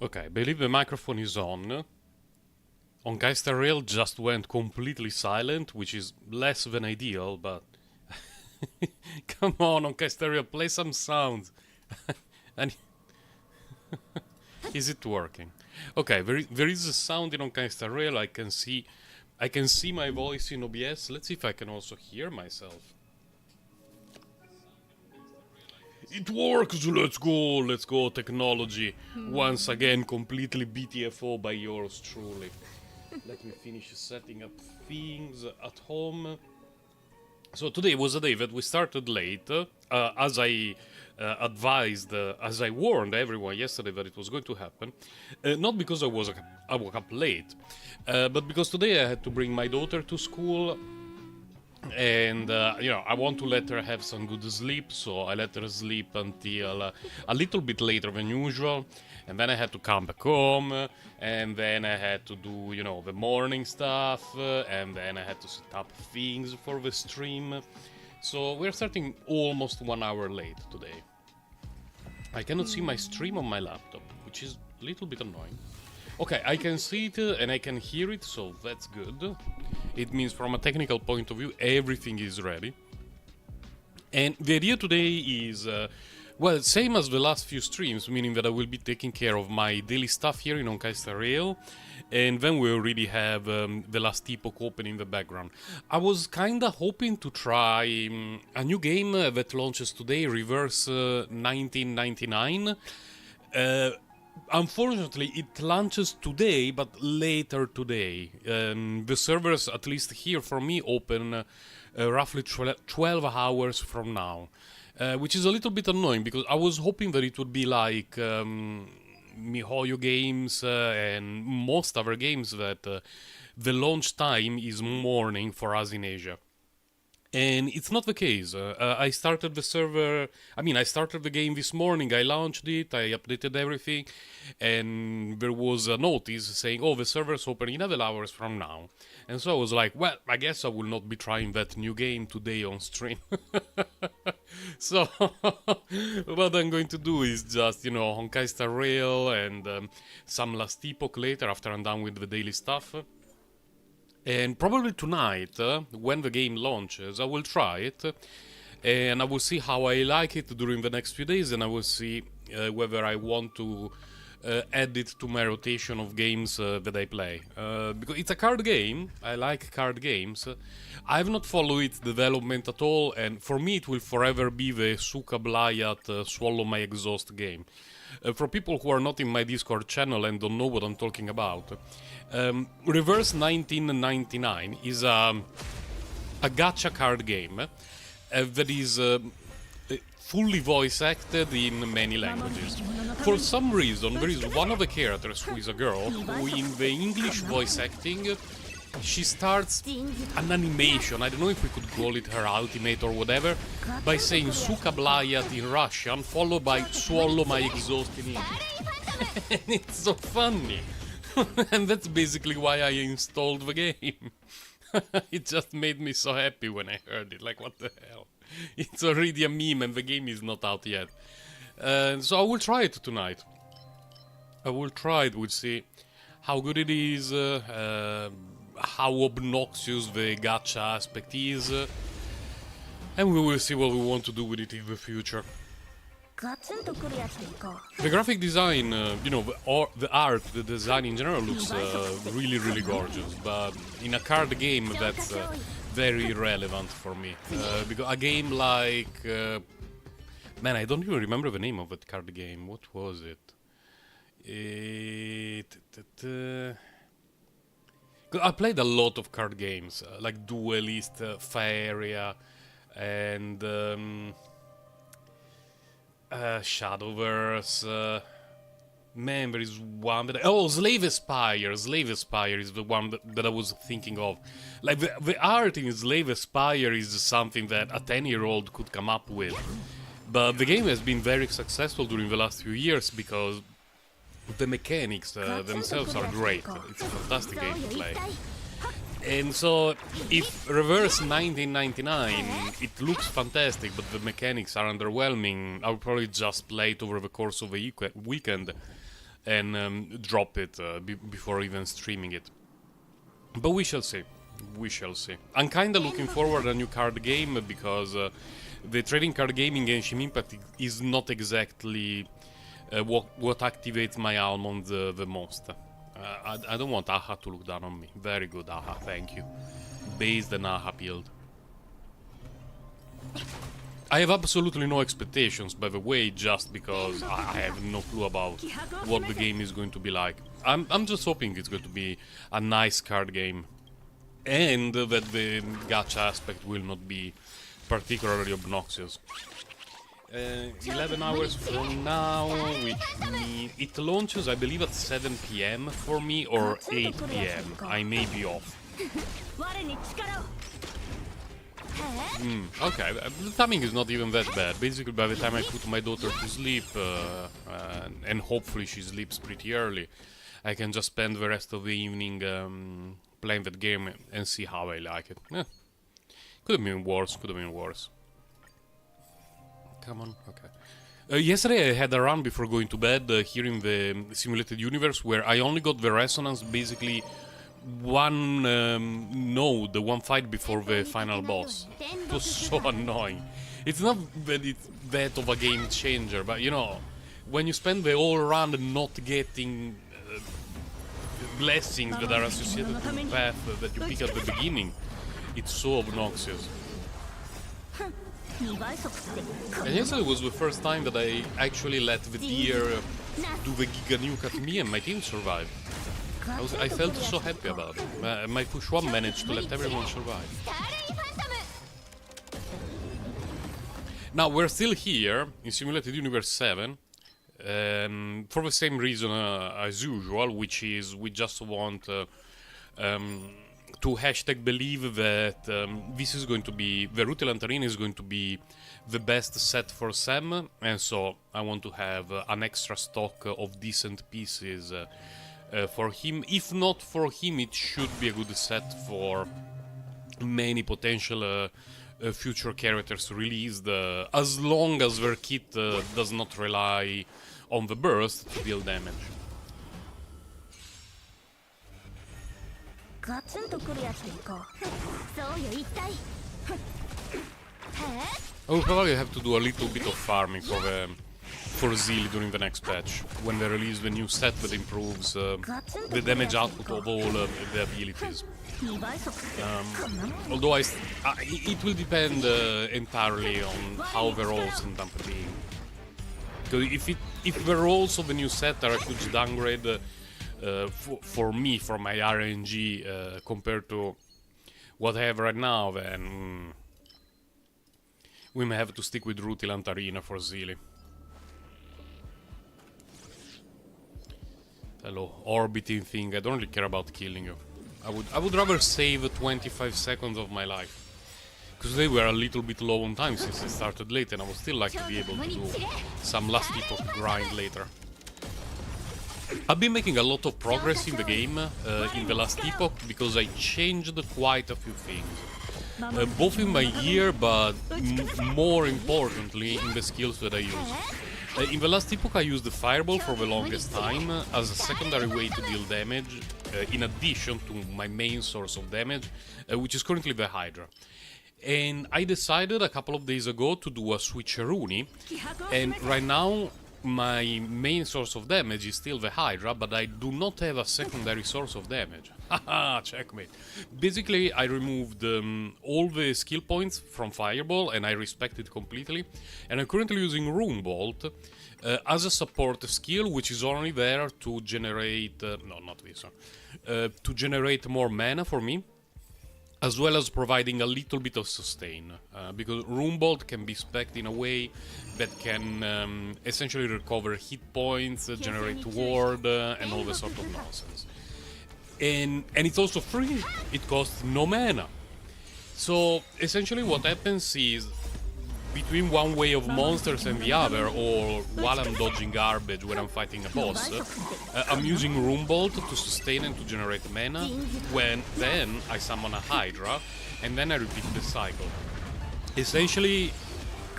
Okay, I believe the microphone is on. On Rail just went completely silent, which is less than ideal, but come on Rail, play some sounds. And is it working? Okay, there is a sound in Rail. I can see my voice in OBS. Let's see if I can also hear myself. It works! Let's go, technology. Once again, completely BTFO by yours truly. Let me finish setting up things at home. So today was a day that we started late, as I advised, as I warned everyone yesterday that it was going to happen. Not because I woke up late, but because today I had to bring my daughter to school. And I want to let her have some good sleep, so I let her sleep until a little bit later than usual, and then I had to come back home, and then I had to do the morning stuff, and then I had to set up things for the stream. So we're starting almost 1 hour late today. I cannot see my stream on my laptop, which is a little bit annoying. Okay, I can see it and I can hear it, so that's good. It means from a technical point of view, everything is ready. And the idea today is, well, same as the last few streams, meaning that I will be taking care of my daily stuff here in Rail, and then we already have the last Epoch open in the background. I was kinda hoping to try a new game that launches today, Reverse 1999. Unfortunately, it launches today, but later today. The servers, at least here for me, open roughly 12 hours from now. Which is a little bit annoying, because I was hoping that it would be like MiHoYo games and most other games that the launch time is morning for us in Asia. And it's not the case. I started the server, I started the game this morning, I launched it, I updated everything, and there was a notice saying, oh, the server's open 11 hours from now. And so I was like, well, I guess I will not be trying that new game today on stream. So, what I'm going to do is just, Honkai Rail and some last Epoch later after I'm done with the daily stuff. And probably tonight, when the game launches, I will try it, and I will see how I like it during the next few days, and I will see whether I want to add it to my rotation of games that I play. Because it's a card game, I like card games. I have not followed its development at all, and for me it will forever be the Suka Blayat Swallow My Exhaust game. For people who are not in my Discord channel and don't know what I'm talking about, Reverse 1999 is a gacha card game that is fully voice acted in many languages. For some reason, there is one of the characters who is a girl who, in the English voice acting, she starts an animation, I don't know if we could call it her ultimate or whatever, by saying Suka Blayat in Russian, followed by Swallow My Exhaust in English. And it's so funny. And that's basically why I installed the game. It just made me so happy when I heard it, like what the hell. It's already a meme and the game is not out yet. So I will try it tonight. I will try it, we'll see how good it is, how obnoxious the gacha aspect is, and we will see what we want to do with it in the future. The graphic design, the art, the design in general looks really, really gorgeous, but in a card game that's very relevant for me. Because a game like... man, I don't even remember the name of that card game. What was it? I played a lot of card games, like Duelist, Faeria, and Shadowverse. Man, there is one that... Oh, Slave Aspire! Slave Aspire is the one that I was thinking of. Like, the art in Slave Aspire is something that a 10-year-old could come up with. But the game has been very successful during the last few years because the mechanics themselves are great. It's a fantastic game to play. And so, if Reverse 1999, it looks fantastic, but the mechanics are underwhelming, I'll probably just play it over the course of a weekend and drop it before even streaming it. But we shall see. We shall see. I'm kinda looking forward to a new card game because the trading card game in Genshin Impact is not exactly what activates my almond the most. I don't want Aha to look down on me. Very good, Aha, thank you. Based on Aha build. I have absolutely no expectations, by the way, just because I have no clue about what the game is going to be like. I'm just hoping it's going to be a nice card game. And that the gacha aspect will not be particularly obnoxious. 11 hours from now, which means it launches, I believe, at 7 PM for me, or 8 PM. I may be off. Okay, the timing is not even that bad. Basically, by the time I put my daughter to sleep, and hopefully she sleeps pretty early, I can just spend the rest of the evening playing that game and see how I like it. Could have been worse, could have been worse. Come on, okay. Yesterday I had a run before going to bed here in the simulated universe where I only got the resonance basically one node, one fight before the final boss. It was so annoying. It's not that it's that of a game changer, but you know, when you spend the whole run not getting blessings that are associated to the path that you pick at the beginning, it's so obnoxious. And yesterday was the first time that I actually let the deer do the Giga Nuke at me and my team survive. I felt so happy about it. My push 1 managed to let everyone survive. Now we're still here in Simulated Universe 7 for the same reason as usual, which is we just want to hashtag believe that this is going to be, the Rutilant Arena is going to be the best set for Sam, and so I want to have an extra stock of decent pieces for him. If not for him, it should be a good set for many potential future characters released, as long as their kit does not rely on the burst to deal damage. I will probably have to do a little bit of farming for Zeal during the next patch, when they release the new set that improves the damage output of all the abilities. Although it will depend entirely on how the rolls end up being. Because if the rolls of the new set are a huge downgrade for me, for my RNG, compared to what I have right now, then we may have to stick with Rutilant Arena for Zealy. Hello, orbiting thing. I don't really care about killing you. I would rather save 25 seconds of my life. Because they were a little bit low on time since I started late, and I would still like to be able to do some last Epoch grind later. I've been making a lot of progress in the game in the last Epoch because I changed quite a few things. Both in my gear, but more importantly in the skills that I use. In the last Epoch I used the Fireball for the longest time as a secondary way to deal damage, in addition to my main source of damage, which is currently the Hydra. And I decided a couple of days ago to do a switcheroonie, and right now my main source of damage is still the Hydra, but I do not have a secondary source of damage. Haha, checkmate. Basically, I removed all the skill points from Fireball, and I respect it completely. And I'm currently using Rune Bolt as a support skill, which is only there to generate... no, not this one. To generate more mana for me, as well as providing a little bit of sustain, because Rune Bolt can be spec'd in a way that can essentially recover hit points, generate ward, and all the sort of nonsense. And it's also free, it costs no mana. So essentially what happens is, between one wave of monsters and the other, or while I'm dodging garbage when I'm fighting a boss, I'm using Rune Bolt to sustain and to generate mana, then I summon a Hydra, and then I repeat the cycle. Essentially,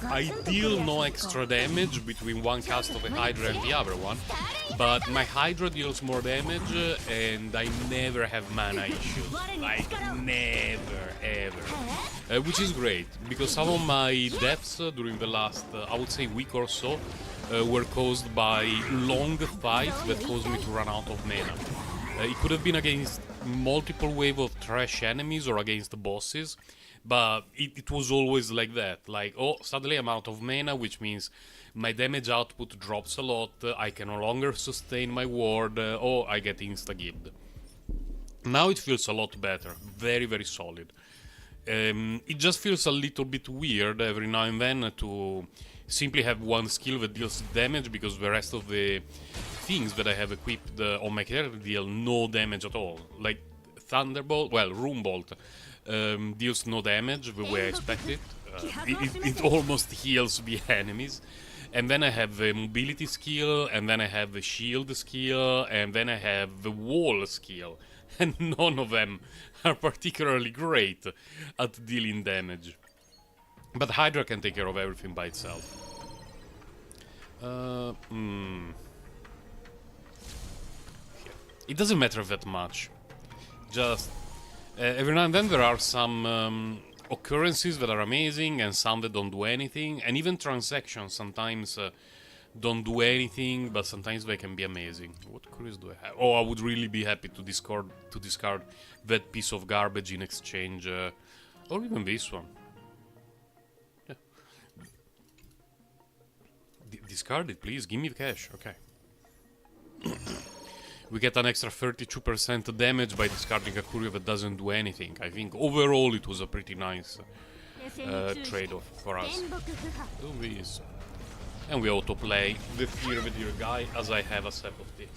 I deal no extra damage between one cast of a Hydra and the other one, but my Hydra deals more damage and I never have mana issues. Like, never, ever. Which is great, because some of my deaths during the last, I would say, week or so, were caused by long fights that caused me to run out of mana. It could have been against multiple wave of trash enemies or against the bosses, but it was always like that. Like, oh, suddenly I'm out of mana, which means my damage output drops a lot, I can no longer sustain my ward, or I get insta-gibbed. Now it feels a lot better, very, very solid. It just feels a little bit weird every now and then to simply have one skill that deals damage, because the rest of the things that I have equipped on my character deal no damage at all. Like Thunderbolt, well, Roombolt deals no damage the way I expected. It almost heals the enemies. And then I have the mobility skill, and then I have the shield skill, and then I have the wall skill. And none of them are particularly great at dealing damage. But Hydra can take care of everything by itself. It doesn't matter that much. Just every now and then there are some occurrences that are amazing and some that don't do anything, and even transactions sometimes don't do anything, but sometimes they can be amazing. What curious do I have? Oh, I would really be happy to discard that piece of garbage in exchange, or even this one. Yeah. Discard it, please. Give me the cash. Okay. We get an extra 32% damage by discarding a courier that doesn't do anything. I think overall it was a pretty nice trade-off for us. Do this. And we autoplay the Fear the Dear guy as I have a sip of tea.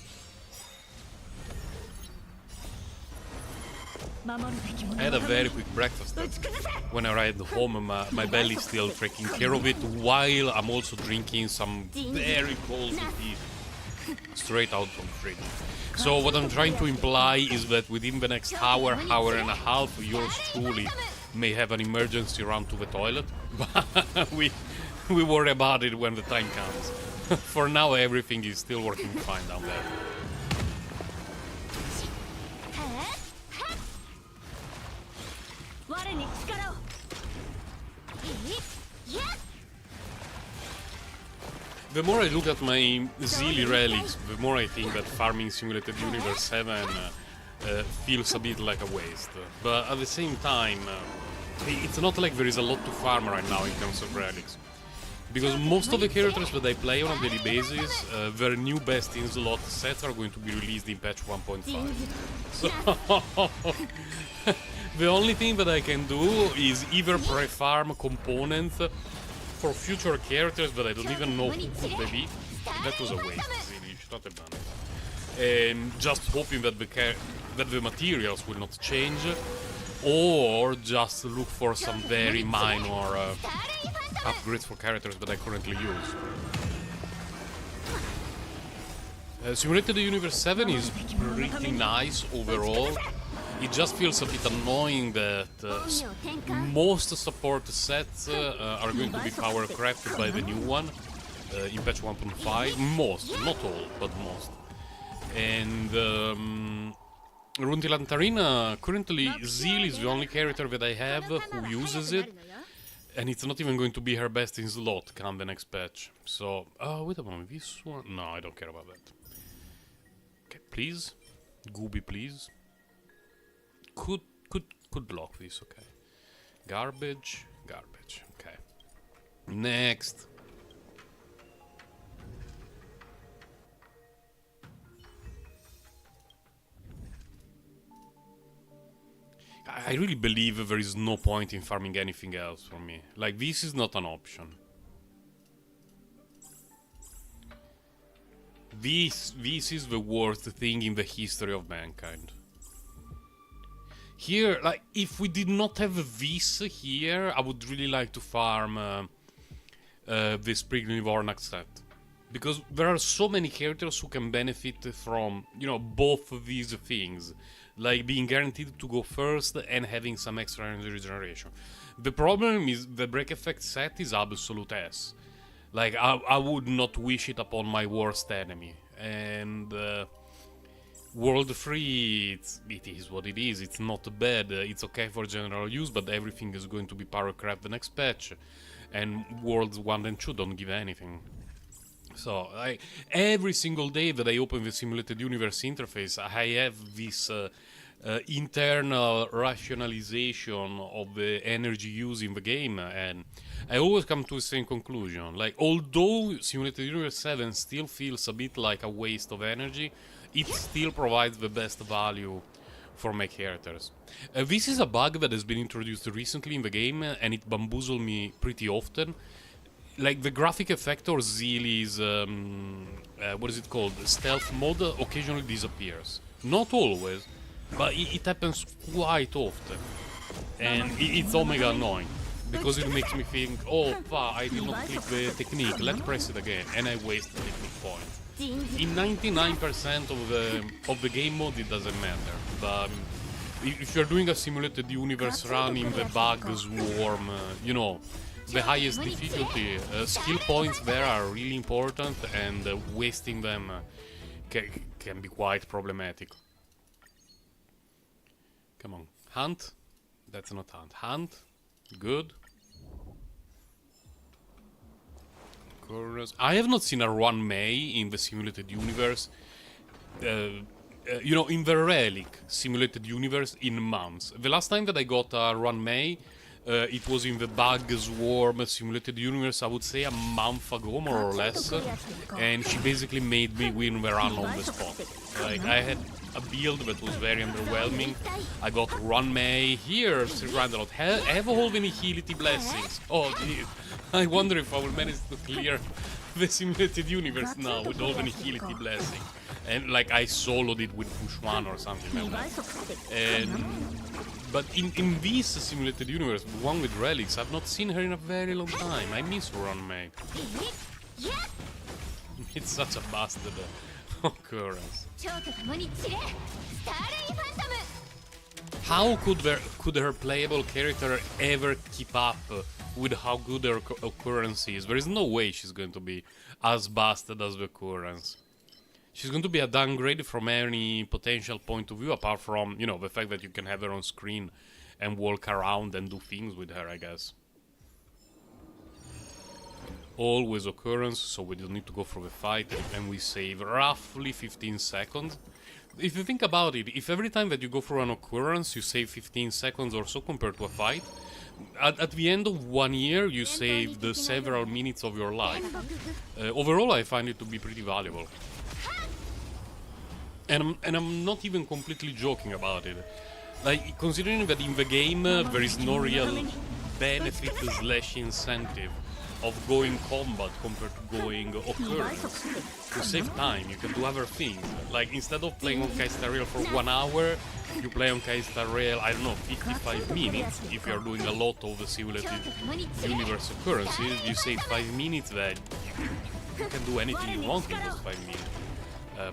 I had a very quick breakfast. When I arrived home, my belly is still taking care of it, while I'm also drinking some very cold tea straight out from the fridge. So what I'm trying to imply is that within the next hour and a half, yours truly may have an emergency run to the toilet. But we worry about it when the time comes. For now, everything is still working fine down there. The more I look at my Zeely relics, the more I think that farming Simulated Universe 7 feels a bit like a waste. But at the same time, it's not like there is a lot to farm right now in terms of relics. Because most of the characters that I play on a daily basis, their new best in slot sets are going to be released in patch 1.5. So the only thing that I can do is either pre-farm components for future characters that I don't even know who could they be. That was a waste, really. You should not have done it. And just hoping that the materials will not change, or just look for some very minor upgrades for characters that I currently use. Simulated Universe 7 is pretty nice overall. It just feels a bit annoying that most support sets are going to be power crafted by the new one in patch 1.5. Most, not all, but most. And Runtilantarina, currently Zeal is the only character that I have who uses it. And it's not even going to be her best in slot come the next patch. So, wait a moment, this one? No, I don't care about that. Okay, please. Gooby, please. Could block this, okay. Garbage, okay. Next. I really believe there is no point in farming anything else for me. Like, this is not an option. This is the worst thing in the history of mankind. Here, like, if we did not have this here, I would really like to farm this Sprigly Vornak set. Because there are so many characters who can benefit from, you know, both of these things. like being guaranteed to go first and having some extra energy regeneration. The problem is the break effect set is absolute S. Like, I would not wish it upon my worst enemy. And World 3, it is what it is. It's not bad. It's okay for general use, but everything is going to be power crap the next patch. And Worlds 1 and 2 don't give anything. So, every single day that I open the simulated universe interface, I have this internal rationalization of the energy use in the game, and I always come to the same conclusion. Like, although Simulated Universe 7 still feels a bit like a waste of energy, it still provides the best value for my characters. This is a bug that has been introduced recently in the game, and it bamboozled me pretty often. Like, the graphic effect or Zeal's, what is it called? Stealth mode occasionally disappears. Not always, but it happens quite often. And it's omega annoying. Because it makes me think, oh, fuck, I did not click the technique, let's press it again. And I waste the technique point. In 99% of the game mode, it doesn't matter. But if you're doing a simulated universe run in the bug swarm, you know, the highest difficulty, skill points there are really important, and wasting them can be quite problematic. Come on, hunt? That's not hunt. Hunt? Good. I have not seen a run May in the simulated universe, you know, in the Relic simulated universe in months. The last time that I got a run May, it was in the Bug Swarm simulated universe, I would say a month ago, more or less, and she basically made me win the run on the spot. Like, I had a build that was very underwhelming. I got run May here, Randalot. Have all the Nihility blessings. Oh, geez. I wonder if I will manage to clear the simulated universe now with all the Nihility blessing. And like, I soloed it with push 1 or something like that. But in this simulated universe, the one with relics, I've not seen her in a very long time. I miss Run May. It's such a bastard occurrence. How could her playable character ever keep up with how good her occurrence is? There is no way she's going to be as busted as the occurrence. She's going to be a downgrade from any potential point of view, apart from, you know, the fact that you can have her on screen and walk around and do things with her, I guess. Always occurrence, so we don't need to go for the fight, and we save roughly 15 seconds. If you think about it, if every time that you go for an occurrence you save 15 seconds or so compared to a fight, at the end of 1 year you saved several minutes of your life. Overall, I find it to be pretty valuable. And I'm not even completely joking about it. Like, considering that in the game there is no real benefit / incentive of going combat compared to going occurrence. You save time, you can do other things. Like, instead of playing on Kaista for 1 hour, you play on Kaista, I don't know, 55 minutes. If you're doing a lot of the simulated universe occurrences, you save 5 minutes that you can do anything you want in those 5 minutes.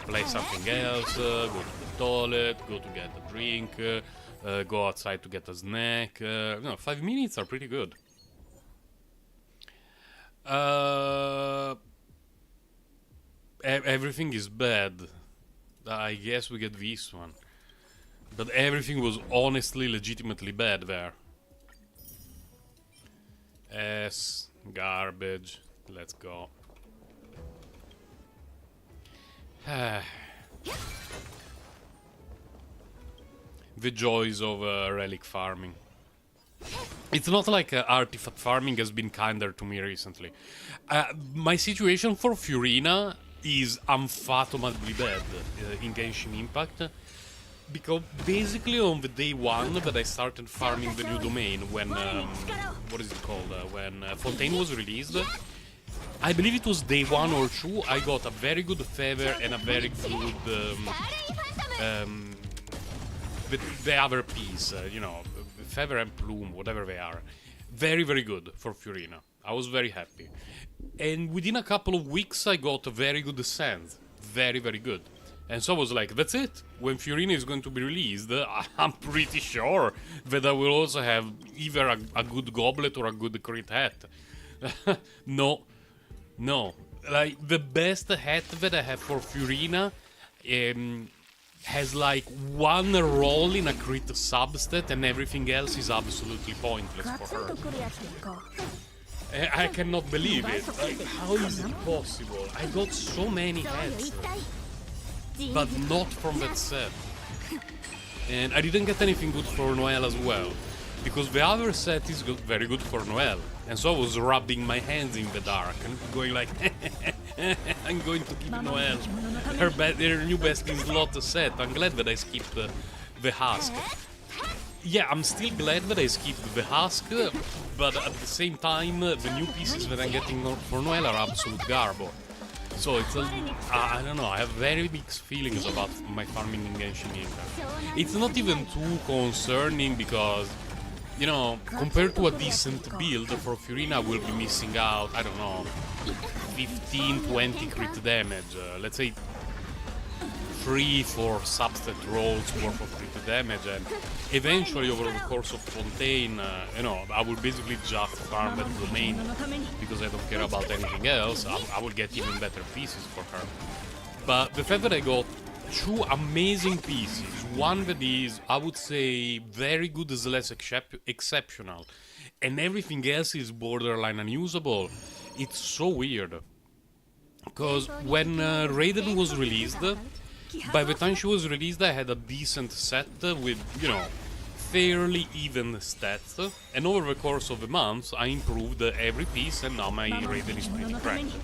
Play something else, go to the toilet, go to get a drink, go outside to get a snack. No, 5 minutes are pretty good. Everything is bad. I guess we get this one. But everything was honestly, legitimately bad there. S, garbage. Let's go. The joys of relic farming. It's not like artifact farming has been kinder to me recently. My situation for Furina is unfathomably bad in Genshin Impact, because basically on the day 1 that I started farming the new domain, when what is it called, when Fontaine was released, I believe it was day 1 or 2, I got a very good feather and a very good the other piece, you know, feather and plume, whatever they are. Very, very good for Furina. I was very happy. And within a couple of weeks I got a very good sand. Very, very good. And so I was like, that's it. When Fiorina is going to be released, I'm pretty sure that I will also have either a good goblet or a good crit hat. No. No. Like, the best hat that I have for Fiorina has like one roll in a crit substat and everything else is absolutely pointless for her. I cannot believe it. Like, how is it possible? I got so many hats, but not from that set. And I didn't get anything good for Noelle as well, because the other set is very good for Noelle. And so I was rubbing my hands in the dark and going like, I'm going to give Noelle her new best in slot set. I'm glad that I skipped the husk. Yeah, I'm still glad that I skipped the husk, but at the same time, the new pieces that I'm getting for Noelle are absolute garbo. So it's I don't know, I have very mixed feelings about my farming in Genshin Impact. It's not even too concerning because, you know, compared to a decent build for Fiorina, I will be missing out, I don't know, 15-20 crit damage. Let's say 3-4 substat rolls worth of crit damage, and eventually over the course of Fontaine, you know, I will basically just farm that domain because I don't care about anything else. I will get even better pieces for her. But the fact that I got two amazing pieces, one that is, I would say, very good as less exceptional, and everything else is borderline unusable, it's so weird. Because when Raiden was released, by the time she was released, I had a decent set with, you know, fairly even stats, and over the course of the months, I improved every piece, and now my Raiden is pretty cracked.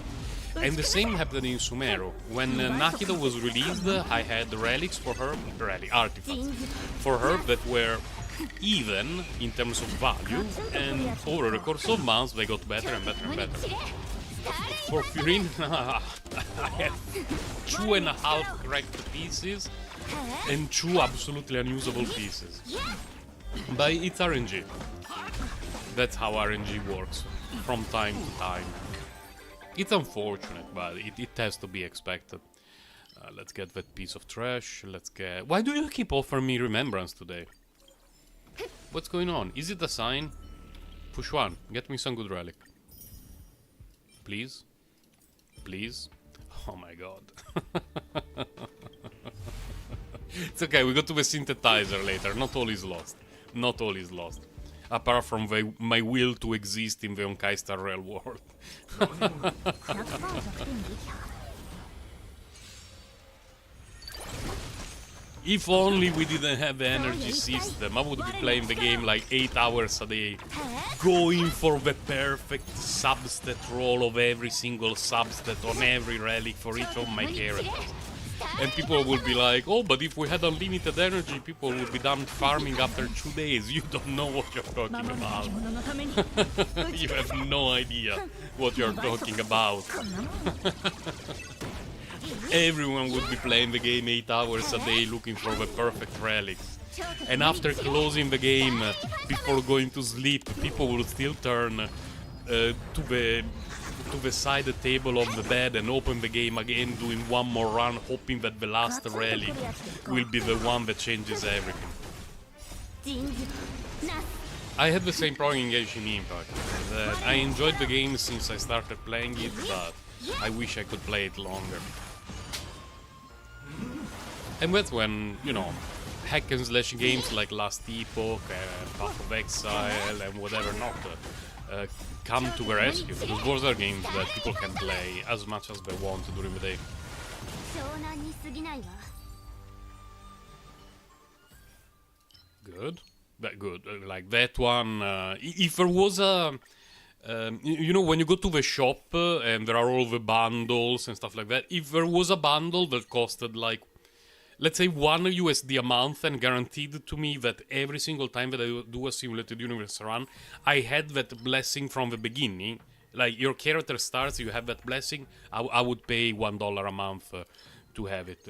And the same happened in Sumeru. When Nahida was released, I had relics for her, artifacts for her that were even in terms of value, and over the course of months, they got better and better and better. For Fiorina, I have 2.5 cracked pieces and 2 absolutely unusable pieces. But it's RNG. That's how RNG works, from time to time. It's unfortunate, but it has to be expected. Let's get that piece of trash, let's get... Why do you keep offering me remembrance today? What's going on? Is it a sign? Push 1, get me some good relic. Please? Please? Oh my god. It's okay, we go to the synthetizer later. Not all is lost. Not all is lost. Apart from my will to exist in the Onkai real world. If only we didn't have the energy system, I would be playing the game like 8 hours a day, going for the perfect substat roll of every single substat on every relic for each of my characters. And people will be like, oh, but if we had unlimited energy, people would be done farming after 2 days. You don't know what you're talking about. You have no idea what you're talking about. Everyone would be playing the game 8 hours a day looking for the perfect relics. And after closing the game, before going to sleep, people will still turn to the side table of the bed and open the game again, doing one more run, hoping that the last relic will be the one that changes everything. I had the same problem in Genshin Impact. I enjoyed the game since I started playing it, but I wish I could play it longer. And that's when, you know, hack and slash games like Last Epoch and Path of Exile and whatever not come to the rescue, because those are games that people can play as much as they want during the day. Good. That good. Like that one. If there was a... you know, when you go to the shop and there are all the bundles and stuff like that, if there was a bundle that costed like, let's say $1 a month and guaranteed to me that every single time that I do a simulated universe run, I had that blessing from the beginning, like your character starts, you have that blessing, I would pay $1 a month to have it,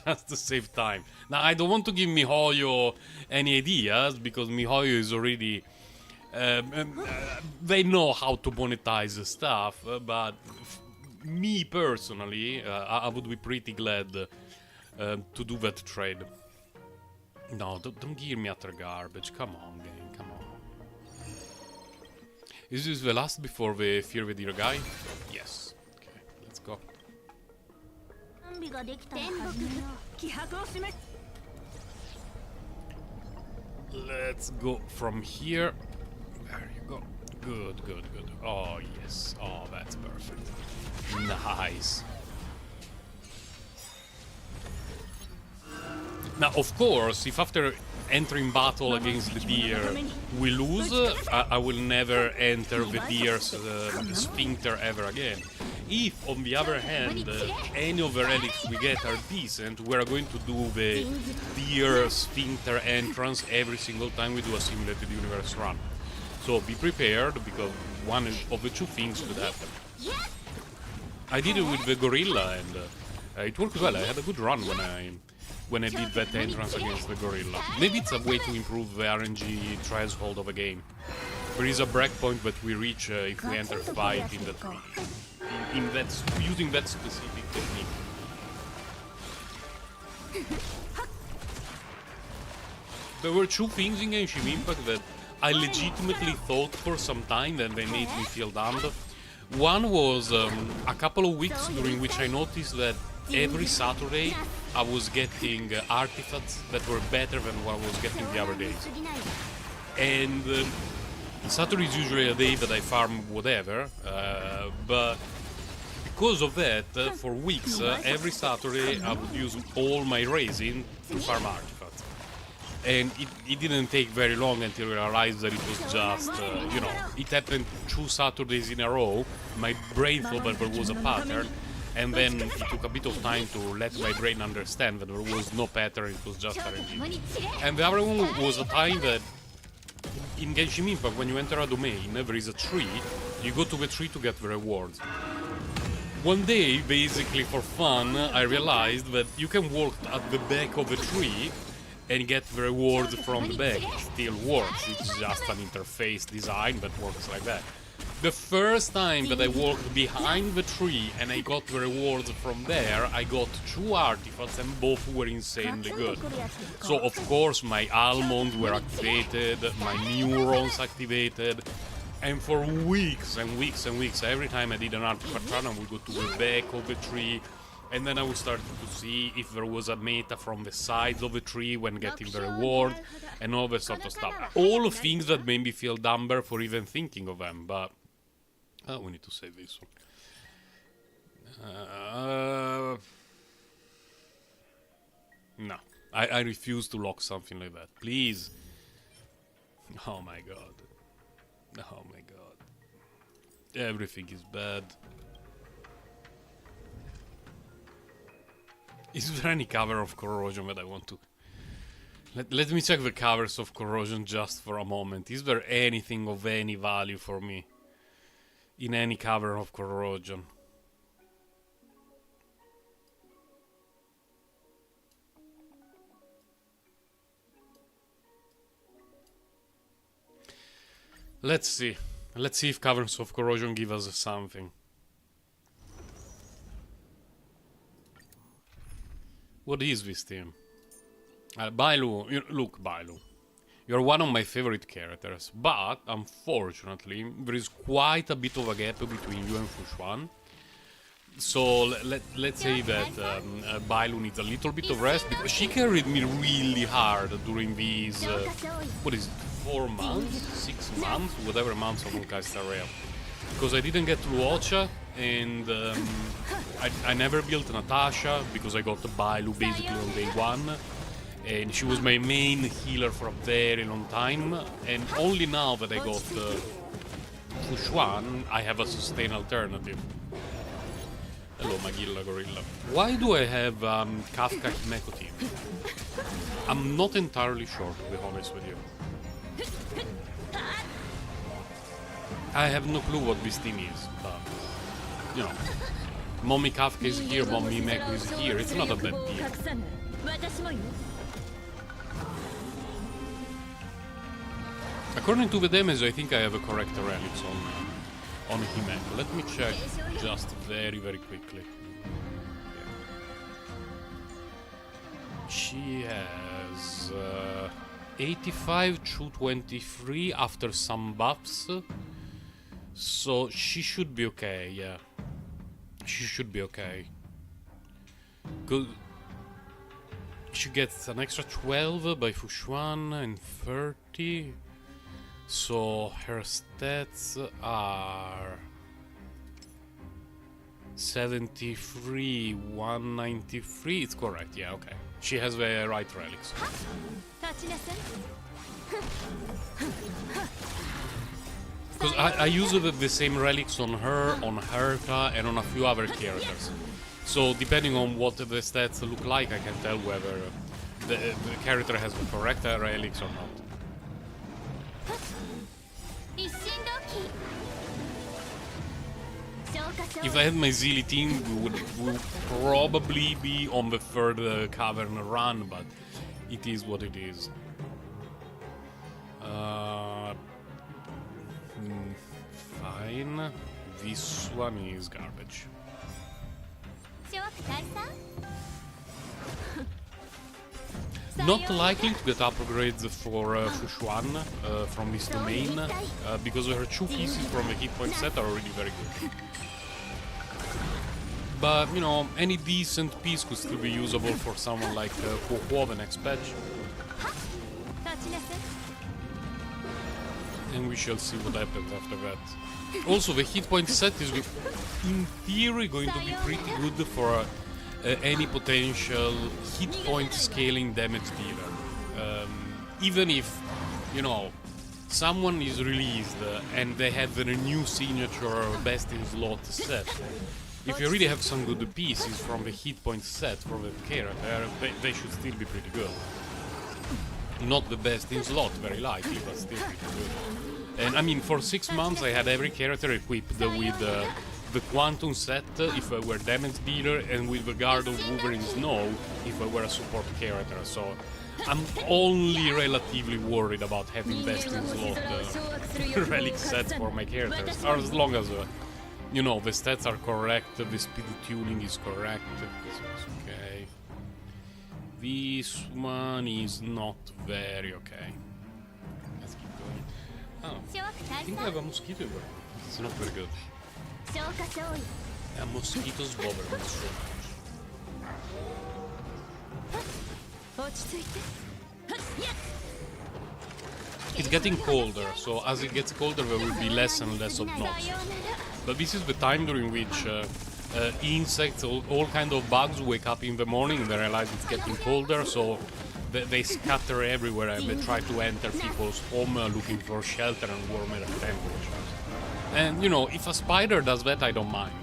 just to save time. Now, I don't want to give MiHoYo any ideas, because MiHoYo is already... they know how to monetize the stuff, but me personally, I would be pretty glad to do that trade. No, don't give me utter garbage. Come on, gang, come on. Is this the last before the Fear the Deer guy? Yes. Okay, let's go. Let's go from here. There you go. Good, good, good. Oh, yes. Oh, that's perfect. Nice. Now, of course, if after entering battle against the deer we lose, I will never enter the deer's sphincter ever again. If, on the other hand, any of the relics we get are decent, we're going to do the deer sphincter entrance every single time we do a simulated universe run. So be prepared, because one of the two things could happen. I did it with the gorilla, and it worked well. I had a good run when I did that entrance against the gorilla. Maybe it's a way to improve the RNG threshold of a game. There is a breakpoint that we reach if we enter fight in that using that specific technique. There were two things in Genshin Impact that I legitimately thought for some time that they made me feel dumb. One was a couple of weeks during which I noticed that every Saturday I was getting artifacts that were better than what I was getting the other days. And Saturday is usually a day that I farm whatever, but because of that, for weeks, every Saturday I would use all my resin to farm artifacts. And it didn't take very long until I realized that it was just, you know, it happened 2 Saturdays in a row. My brain thought that there was a pattern, and then it took a bit of time to let my brain understand that there was no pattern, it was just RNG. And the other one was a time that in Genshin Impact, when you enter a domain, there is a tree, you go to the tree to get the rewards. One day, basically for fun, I realized that you can walk at the back of the tree and get the rewards from the back. It still works, it's just an interface design that works like that. The first time that I walked behind the tree and I got the rewards from there, I got 2 artifacts and both were insanely good. So of course my almonds were activated, my neurons activated, and for weeks and weeks and weeks, every time I did an artifact run, I would go to the back of the tree, and then I would start to see if there was a meta from the sides of the tree when getting the reward, and all that sort of stuff. All things that made me feel dumber for even thinking of them, but... Oh, we need to save this one. No, I refuse to lock something like that. Please. Oh my god. Oh my god. Everything is bad. Is there any cover of Corrosion that I want to... Let me check the covers of Corrosion just for a moment. Is there anything of any value for me in any cover of Corrosion? Let's see. Let's see if covers of Corrosion give us something. What is this team? Bailu, look, Bailu. You're one of my favorite characters, but unfortunately there is quite a bit of a gap between you and Fushuan. So let's say that Bailu needs a little bit of rest, because she carried me really hard during these, what is it, 4 months? 6 months? Whatever months of Honkai Rail. Because I didn't get through Ocha, and I never built Natasha, because I got Bailu basically on day 1. And she was my main healer for a very long time, and only now that I got Fushuan, I have a sustained alternative. Hello, Magilla Gorilla. Why do I have Kafka Himeko team? I'm not entirely sure, to be honest with you. I have no clue what this team is, but, you know, Mommy Kafka is here, Mommy Himeko is here, it's not a bad team. According to the damage, I think I have a correct relics on Himeko. Let me check just very, very quickly. She has 85 to 23 after some buffs. So she should be okay, yeah. She should be okay. Good. She gets an extra 12 by Fushuan and 30. So her stats are 73, 193. It's correct, yeah, okay. She has the right relics. Because I use the same relics on her, on Herta, and on a few other characters. So depending on what the stats look like, I can tell whether the character has the correct relics or not. If I had my Zeely team, we would probably be on the third cavern run, but it is what it is. Fine. This one is garbage. Not likely to get upgrades for Fushuan from this domain, because her 2 pieces from the hit point set are already very good. But, you know, any decent piece could still be usable for someone like Huo the next patch. And we shall see what happens after that. Also, the hit point set is, in theory, going to be pretty good for any potential hit point scaling damage dealer. Even if, you know, someone is released and they have a new signature best in slot set. If you really have some good pieces from the hit point set for the character, they should still be pretty good. Not the best in slot, very likely, but still pretty good. And I mean, for 6 months I had every character equipped with the Quantum set if I were damage dealer, and with the Guard of Wolverine Snow if I were a support character. So I'm only relatively worried about having best in slot relic sets for my characters, or as long as you know, the stats are correct, the speed tuning is correct. It's okay. This one is not very okay. Let's keep going. Oh, I think I have a mosquito here. It's not very good. And mosquitoes bother me so much. It's getting colder, so as it gets colder there will be less and less obnoxious. But this is the time during which insects, all kind of bugs wake up in the morning and they realize it's getting colder, so they scatter everywhere and they try to enter people's home looking for shelter and warmer temperatures. And you know, if a spider does that, I don't mind.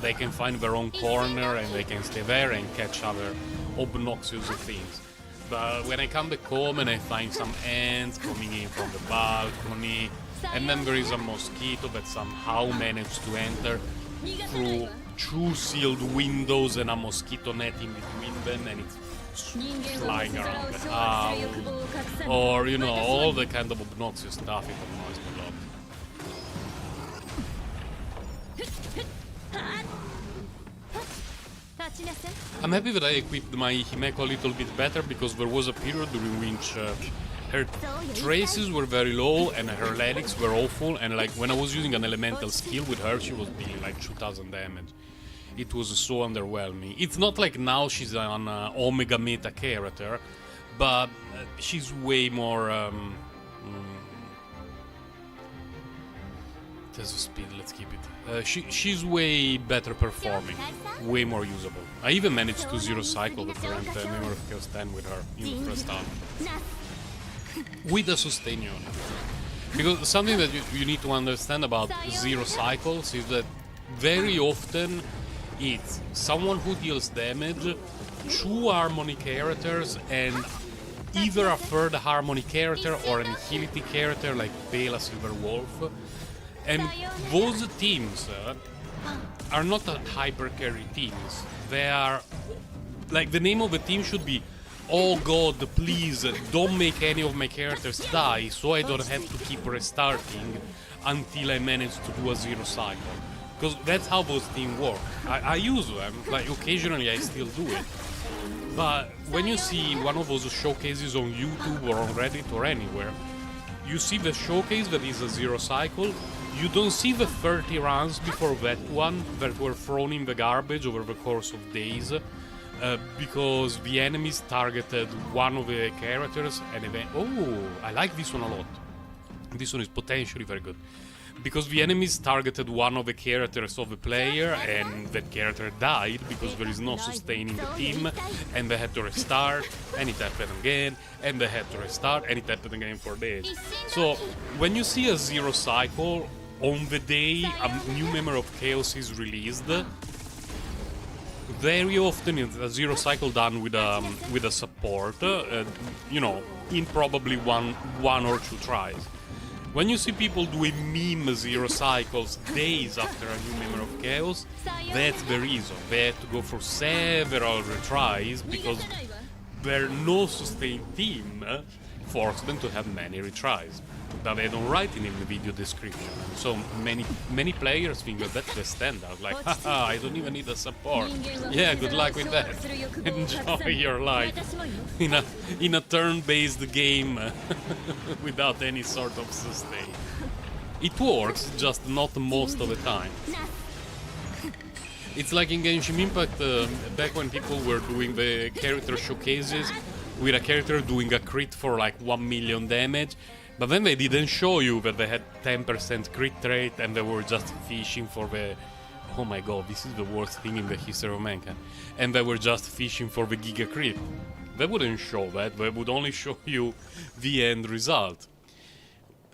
They can find their own corner and they can stay there and catch other obnoxious things. But when I come back home and I find some ants coming in from the balcony, and then there is a mosquito that somehow managed to enter through 2 sealed windows and a mosquito net in between them, and it's flying around the house, or you know, all the kind of obnoxious stuff, it annoys me a lot. I'm happy that I equipped my Himeko a little bit better, because there was a period during which her traces were very low and her relics were awful, and like when I was using an elemental skill with her, she was dealing like 2000 damage. It was so underwhelming. It's not like now she's an Omega meta character, but she's way more... There's a speed, let's keep it. She's way better performing, way more usable. I even managed to zero cycle the current Memory of Chaos 10 with her in the first half. With a sustain unit. Because something that you need to understand about zero cycles is that very often it's someone who deals damage, 2 harmony characters, and either a third harmony character or an agility character like Bela Silver Wolf. And those teams are not hyper carry teams. They are like, the name of the team should be, oh god, please don't make any of my characters die, so I don't have to keep restarting until I manage to do a zero cycle. Because that's how those teams work. I use them, like occasionally I still do it. But when you see one of those showcases on YouTube or on Reddit or anywhere, you see the showcase that is a zero cycle, you don't see the 30 runs before that one that were thrown in the garbage over the course of days, because the enemies targeted one of the characters and then... Oh, I like this one a lot. This one is potentially very good. Because the enemies targeted one of the characters of the player and that character died because there is no sustaining the team and they had to restart and it happened again and they had to restart and it happened again for days. So when you see a zero cycle on the day a new member of Chaos is released, very often it's a zero cycle done with a support, you know, in probably one or two tries. When you see people doing meme zero cycles days after a new member of Chaos, that's the reason. They had to go for several retries because their no sustained team forced them to have many retries. But they don't write it in the video description. So many players think that that's the standard. Like, haha, I don't even need a support. Yeah, good luck with that. Enjoy your life in a turn-based game without any sort of sustain. It works, just not most of the time. It's like in Genshin Impact, back when people were doing the character showcases with a character doing a crit for like 1 million damage. But then they didn't show you that they had 10% crit rate and they were just fishing for the... Oh my god, this is the worst thing in the history of mankind. And they were just fishing for the giga crit. They wouldn't show that, they would only show you the end result.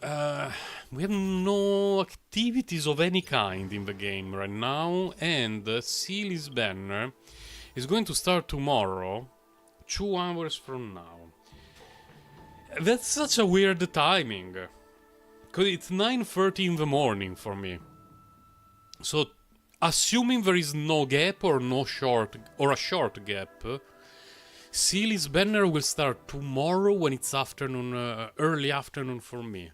We have no activities of any kind in the game right now, and Sealy's banner is going to start tomorrow, 2 hours from now. That's such a weird timing, because it's 9:30 in the morning for me. So, assuming there is no gap or a short gap, Sealy's banner will start tomorrow when it's afternoon, early afternoon for me.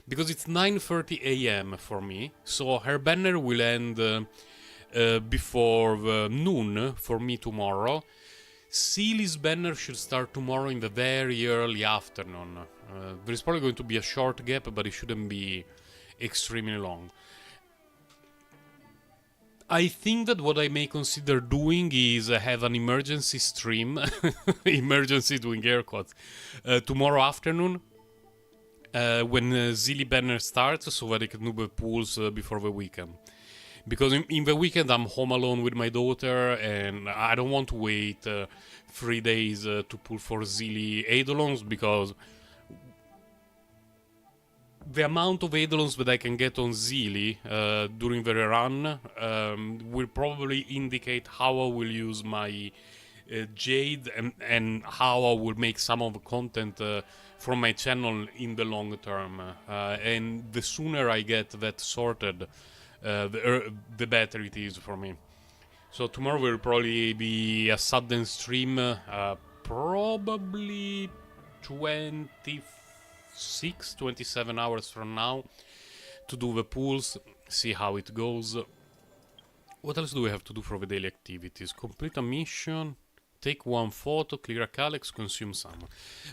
Because it's 9:30 AM for me, so her banner will end before noon for me tomorrow. Sealy's banner should start tomorrow in the very early afternoon. There's probably going to be a short gap, but it shouldn't be extremely long. I think that what I may consider doing is have an emergency stream, emergency doing air quotes, tomorrow afternoon, when Zilly banner starts, so that I can do the pools before the weekend. Because in the weekend I'm home alone with my daughter and I don't want to wait 3 days to pull for Zilly Eidolons, because the amount of Eidolons that I can get on Zilly during the run will probably indicate how I will use my Jade and how I will make some of the content from my channel in the long term. And the sooner I get that sorted, the better it is for me. So tomorrow will probably be a sudden stream, probably 27 hours from now, to do the pools, see how it goes. What else do we have to do for the daily activities? Complete a mission, take 1 photo, clear a calyx, consume some.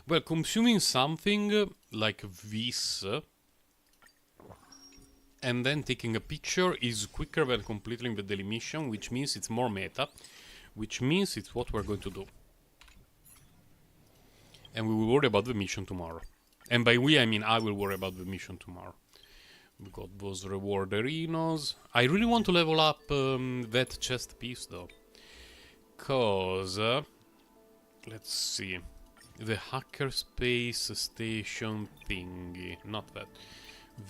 Well, consuming something like this and then taking a picture is quicker than completing the daily mission, which means it's more meta, which means it's what we're going to do. And we will worry about the mission tomorrow. And by we, I mean I will worry about the mission tomorrow. We got those reward arenas. I really want to level up that chest piece though. Cause, let's see. The hackerspace station thingy, not that.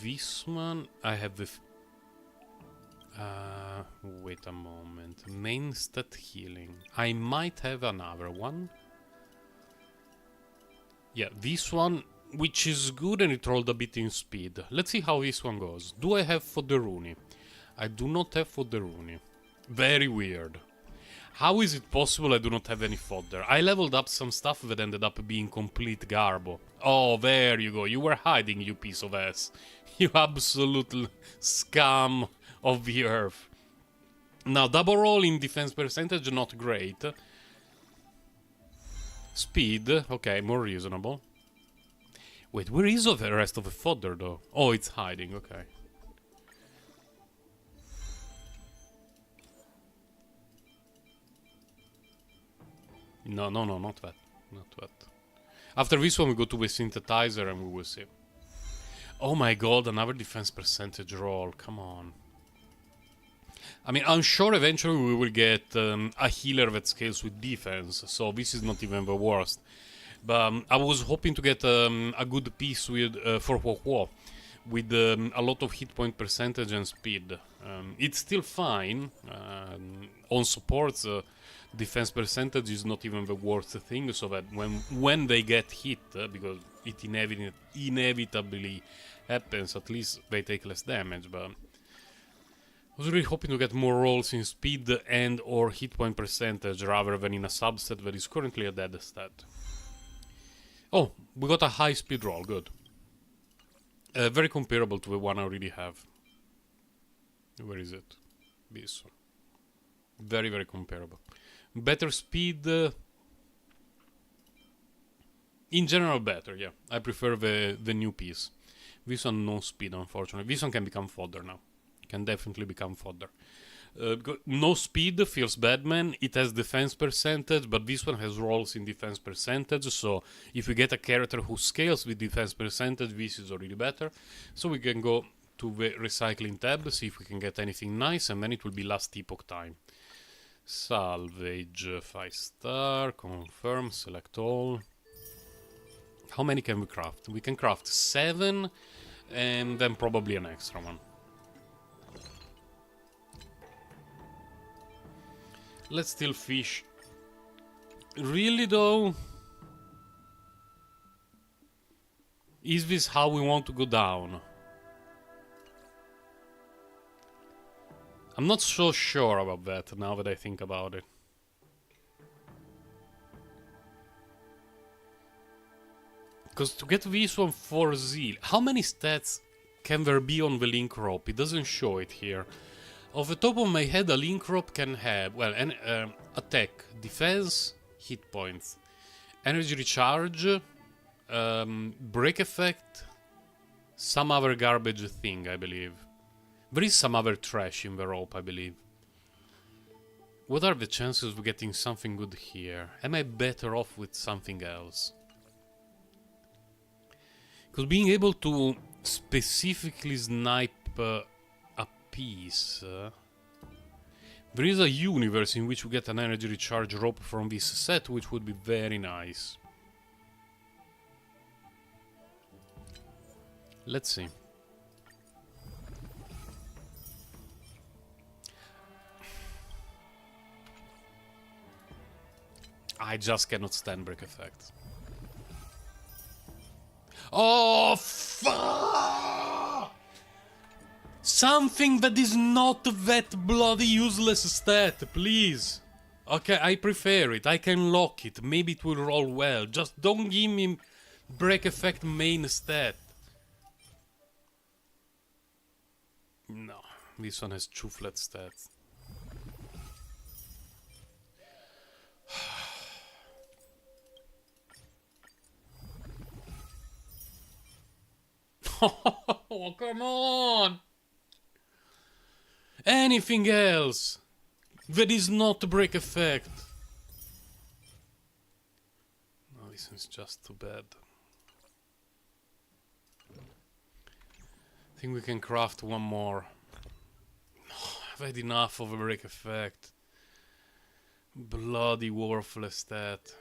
This one, I have the... wait a moment. Main stat healing. I might have another one. Yeah, this one, which is good and it rolled a bit in speed. Let's see how this one goes. Do I have Fodderuni? I do not have Fodderuni. Very weird. How is it possible I do not have any fodder? I leveled up some stuff that ended up being complete garbo. Oh, there you go. You were hiding, you piece of ass. You absolute scum of the earth. Now, double roll in defense percentage, not great. Speed, okay, more reasonable. Wait, where is the rest of the fodder though? Oh, it's hiding, okay. No, not that. Not that. After this one we go to the synthesizer and we will see. Oh my god, another defense percentage roll, come on. I mean, I'm sure eventually we will get a healer that scales with defense, so this is not even the worst. But I was hoping to get a good piece with for Huo with a lot of hit point percentage and speed. It's still fine. On supports, defense percentage is not even the worst thing, so that when they get hit, because it inevitably happens, at least they take less damage. But I was really hoping to get more rolls in speed and or hit point percentage rather than in a subset that is currently a dead stat. Oh, we got a high speed roll, good. Very comparable to the one I already have. Where is it? This one. Very, very comparable. Better speed. In general, better, yeah. I prefer the new piece. This one, no speed, unfortunately. This one can become fodder now. Can definitely become fodder. No speed feels bad, man. It has defense percentage, but this one has rolls in defense percentage. So if we get a character who scales with defense percentage, this is already better. So we can go to the recycling tab, see if we can get anything nice, and then it will be last epoch time. Salvage 5 star, confirm, select all. How many can we craft? We can craft 7 and then probably an extra one. Let's still fish. Really though? Is this how we want to go down? I'm not so sure about that now that I think about it. Because to get this one for zeal, how many stats can there be on the link rope? It doesn't show it here. Off the top of my head, a link rope can have, well, attack, defense, hit points, energy recharge, break effect, some other garbage thing, I believe. There is some other trash in the rope, I believe. What are the chances of getting something good here? Am I better off with something else? Because being able to specifically snipe a piece... there is a universe in which we get an energy recharge rope from this set, which would be very nice. Let's see. I just cannot stand break effect. Oh, fuck! Something that is not that bloody useless stat, please. Okay, I prefer it. I can lock it. Maybe it will roll well. Just don't give me break effect main stat. No, this one has 2 flat stats. Oh, come on! Anything else that is not break effect. No, this is just too bad. I think we can craft one more. I've had enough of a break effect. Bloody worthless stat.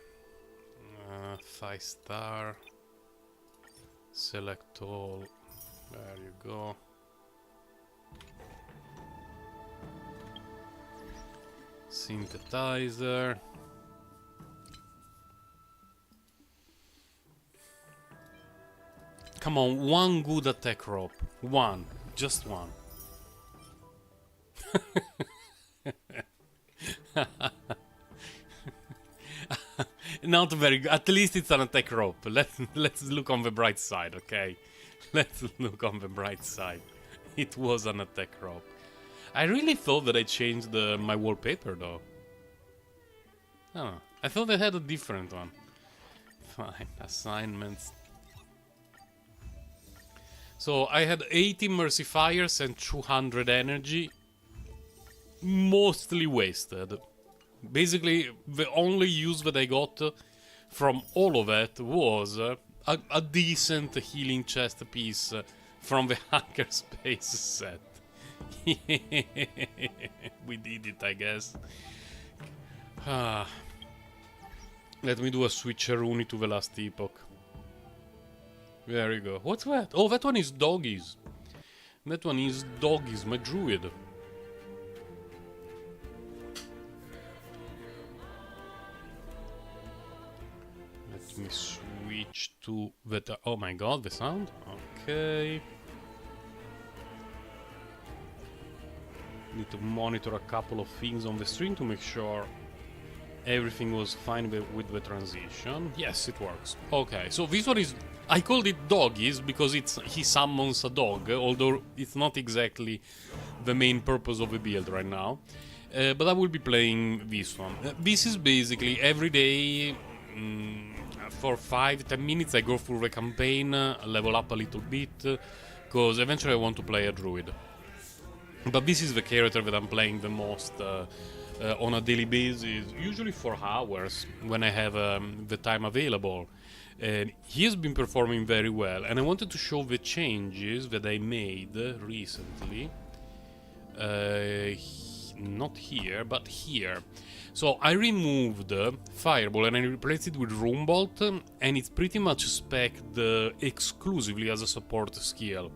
5 star. Select all. There you go. Synthesizer. Come on, one good attack rope. One. Just one. Not very good. At least it's an attack rope. Let's look on the bright side, okay? Let's look on the bright side. It was an attack rope. I really thought that I changed my wallpaper though. Oh, I thought I had a different one. Fine, assignments. So I had 80 Mercy Fires and 200 energy. Mostly wasted. Basically, the only use that I got from all of it was a decent healing chest piece from the Hackerspace set. We did it, I guess. Let me do a switcheroo to the last epoch. There you go. What's that? Oh, that one is doggies. That one is doggies, my druid. Let me switch to the... Oh my god, the sound? Okay. Need to monitor a couple of things on the stream to make sure everything was fine with the transition. Yes, it works. Okay, so this one is... I called it doggies because he summons a dog, although it's not exactly the main purpose of the build right now. But I will be playing this one. This is basically every day, for 5-10 minutes I go through the campaign, level up a little bit, because eventually I want to play a druid. But this is the character that I'm playing the most on a daily basis, usually for hours when I have the time available. And he has been performing very well, and I wanted to show the changes that I made recently. Not here, but here. So I removed Fireball and I replaced it with Roombolt, and it's pretty much spec'd exclusively as a support skill.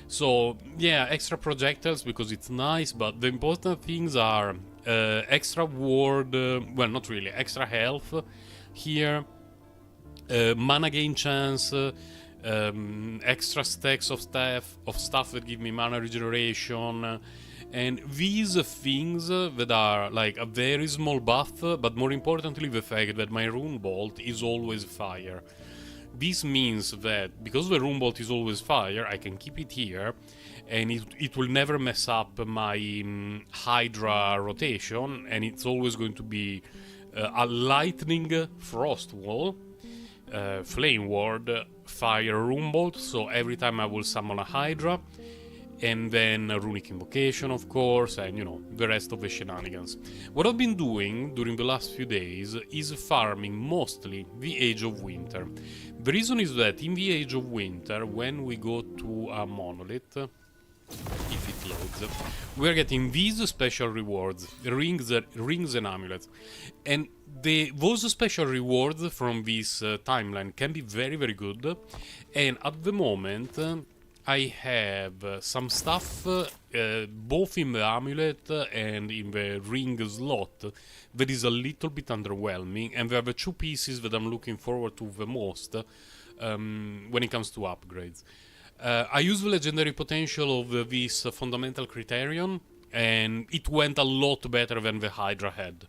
So yeah, extra projectiles because it's nice, but the important things are extra ward, well, not really, extra health here, mana gain chance, extra stacks of stuff that give me mana regeneration, and these things that are like a very small buff, but more importantly the fact that my Rune Bolt is always fire. This means that because the Rune Bolt is always fire, I can keep it here, and it will never mess up my Hydra rotation, and it's always going to be a Lightning Frost Wall, Flame Ward, Fire Rune Bolt, so every time I will summon a Hydra, and then a Runic Invocation, of course, and you know, the rest of the shenanigans. What I've been doing during the last few days is farming mostly the Age of Winter. The reason is that in the Age of Winter, when we go to a monolith, if it loads, we're getting these special rewards, rings and amulets. And those special rewards from this timeline can be very, very good. And at the moment, I have some stuff both in the amulet and in the ring slot that is a little bit underwhelming, and they are the two pieces that I'm looking forward to the most when it comes to upgrades. I use the legendary potential of this fundamental criterion, and it went a lot better than the Hydra had.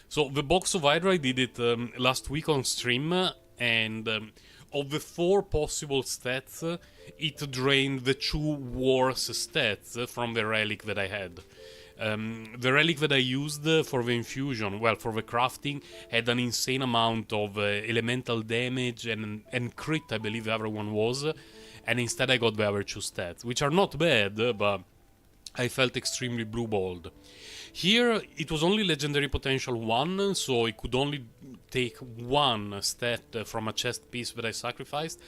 So the box of Hydra, I did it last week on stream, and of the 4 possible stats, it drained the 2 worst stats from the relic that I had. The relic that I used for the infusion, well, for the crafting, had an insane amount of elemental damage and crit, I believe the other one was, and instead I got the other 2 stats, which are not bad, but I felt extremely blue-balled. Here, it was only legendary potential 1, so I could only take 1 stat from a chest piece that I sacrificed.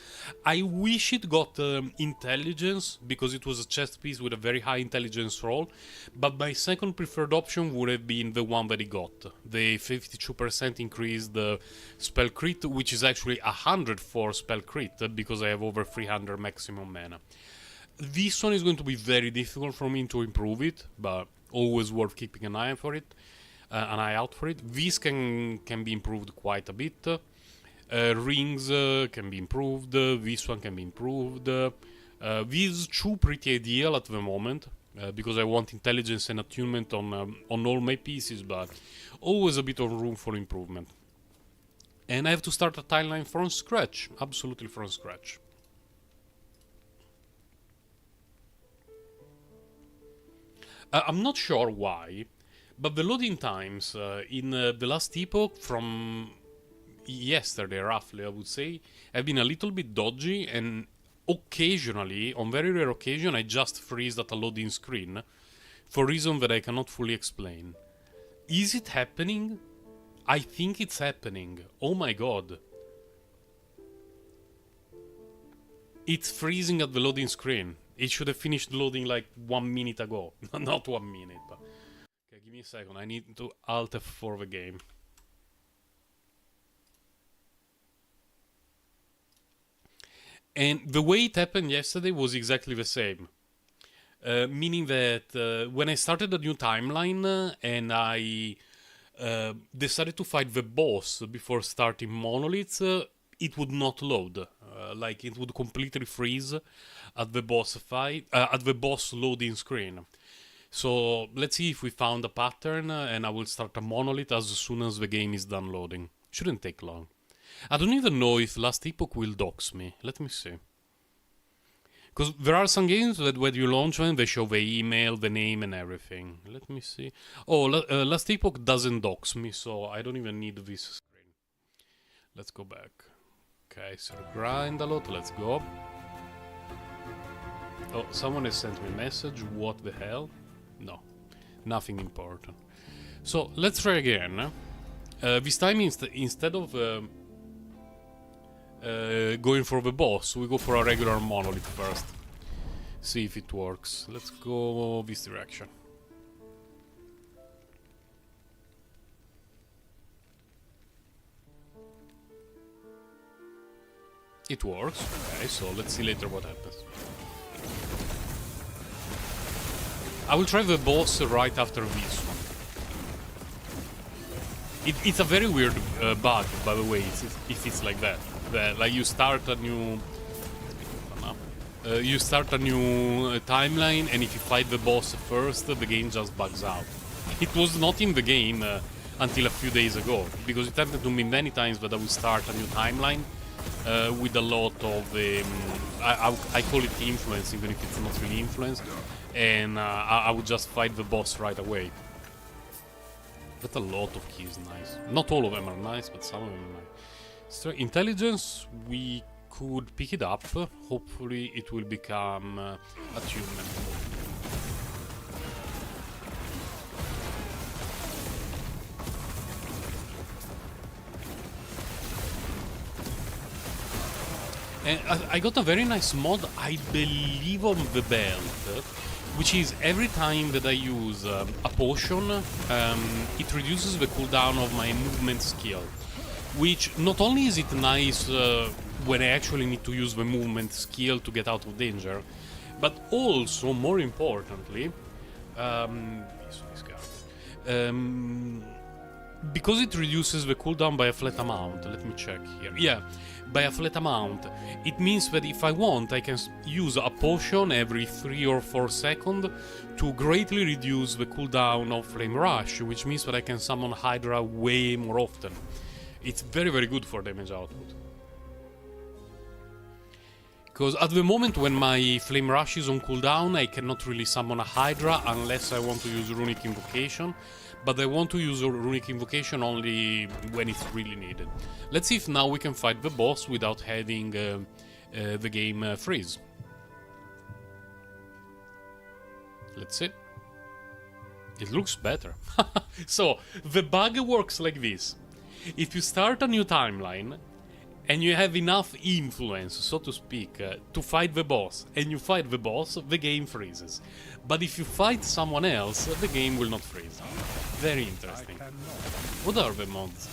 I wish it got intelligence, because it was a chest piece with a very high intelligence roll, but my second preferred option would have been the one that it got. The 52% increased spell crit, which is actually 100 for spell crit, because I have over 300 maximum mana. This one is going to be very difficult for me to improve it, but always worth keeping an eye out for it. This can be improved quite a bit. Rings can be improved. This one can be improved. These 2 pretty ideal at the moment, because I want intelligence and attunement on all my pieces, but always a bit of room for improvement. And I have to start a timeline from scratch, absolutely from scratch. I'm not sure why, but the loading times in the last epoch from yesterday, roughly, I would say, have been a little bit dodgy, and occasionally, on very rare occasion, I just freeze at a loading screen for reasons that I cannot fully explain. Is it happening? I think it's happening. Oh my god. It's freezing at the loading screen. It should have finished loading like 1 minute ago. Not 1 minute, but... Okay, give me a second. I need to Alt F4 the game. And the way it happened yesterday was exactly the same. Meaning that when I started a new timeline and I decided to fight the boss before starting Monoliths, it would not load. Like it would completely freeze at the boss fight, at the boss loading screen. So let's see if we found a pattern, and I will start a Monolith as soon as the game is done loading. Shouldn't take long. I don't even know if Last Epoch will dox me. Let me see. Because there are some games that when you launch them, they show the email, the name, and everything. Let me see. Oh, Last Epoch doesn't dox me, so I don't even need this screen. Let's go back. Okay, so grind a lot. Let's go. Oh, someone has sent me a message. What the hell? No, nothing important. So let's try again. This time instead of going for the boss, we go for a regular Monolith first. See if it works. Let's go this direction. It works. Okay, so let's see later what happens. I will try the boss right after this one. It's a very weird bug, by the way, if it's like that. Like you start a new... timeline, and if you fight the boss first, the game just bugs out. It was not in the game until a few days ago, because it happened to me many times that I would start a new timeline with a lot of... I call it influence, even if it's not really influence, and I would just fight the boss right away. But a lot of keys nice. Not all of them are nice, but some of them are nice. So intelligence, we could pick it up. Hopefully it will become attunement. And I got a very nice mod, I believe, on the belt, which is every time that I use a potion, it reduces the cooldown of my movement skill. Which not only is it nice when I actually need to use the movement skill to get out of danger, but also, more importantly, because it reduces the cooldown by a flat amount. Let me check here. Yeah, by a flat amount. It means that if I want, I can use a potion every 3 or 4 seconds to greatly reduce the cooldown of Flame Rush, which means that I can summon Hydra way more often. It's very, very good for damage output. Because at the moment when my Flame Rush is on cooldown, I cannot really summon a Hydra unless I want to use Runic Invocation. But I want to use Runic Invocation only when it's really needed. Let's see if now we can fight the boss without having the game freeze. Let's see. It looks better. So, the bug works like this. If you start a new timeline, and you have enough influence, so to speak, to fight the boss, and you fight the boss, the game freezes. But if you fight someone else, the game will not freeze. Very interesting. What are the mods?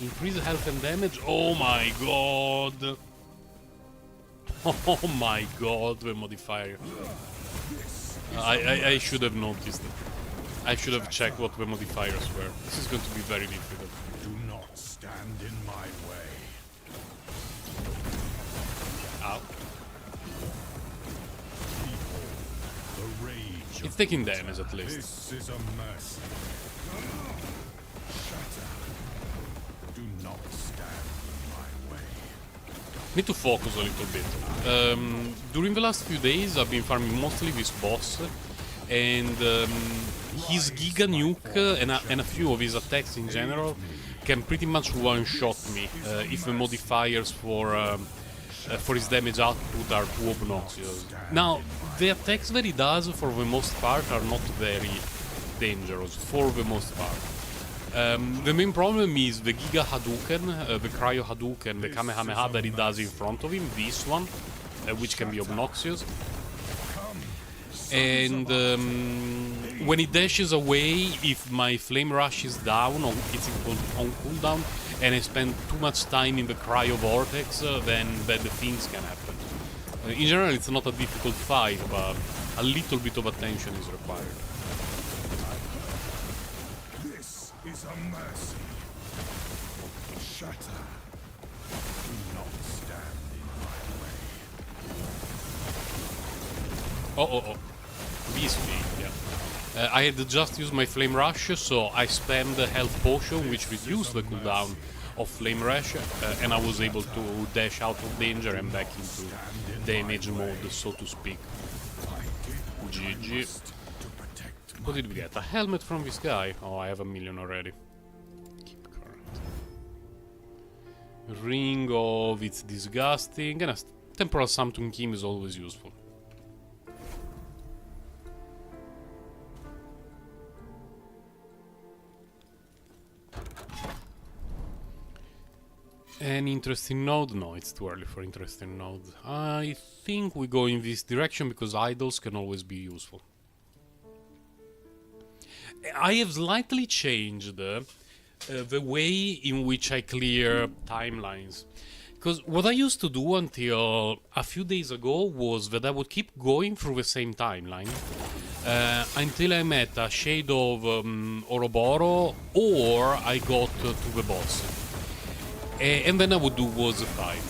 Increase health and damage? Oh my god! Oh my god, the modifier. I should have noticed it. I should have checked what the modifiers were. This is going to be very difficult. Do not stand in my way. Ow. The rage. It's taking damage at least. This is a mercy. Shatter. Do not stand in my way. Need to focus a little bit. During the last few days I've been farming mostly this boss, and his Giga Nuke and a few of his attacks in general can pretty much one-shot me if the modifiers for his damage output are too obnoxious. Now, the attacks that he does, for the most part, are not very dangerous, for the most part. The main problem is the Giga Hadouken, the Cryo Hadouken, the Kamehameha that he does in front of him, this one, which can be obnoxious. And when he dashes away, if my Flame Rush is down, or it's on cooldown, and I spend too much time in the Cryo Vortex, then bad things can happen. In general, it's not a difficult fight, but a little bit of attention is required. This is a mercy. Shatter. Do not stand in my way. Oh. This thing, yeah. I had just used my Flame Rush, so I spammed the health potion, which reduced the cooldown of Flame Rush, and I was able to dash out of danger and back into damage mode, so to speak. GG. What did we get? A helmet from this guy? Oh, I have 1,000,000 already. Keep current. Ring of It's Disgusting, and a Temporal Samtum Kim is always useful. An interesting node? No, it's too early for interesting node. I think we go in this direction because idols can always be useful. I have slightly changed the way in which I clear timelines. Because what I used to do until a few days ago was that I would keep going through the same timeline until I met a Shade of Ouroboros or I got to the boss. And then I would do boss fight.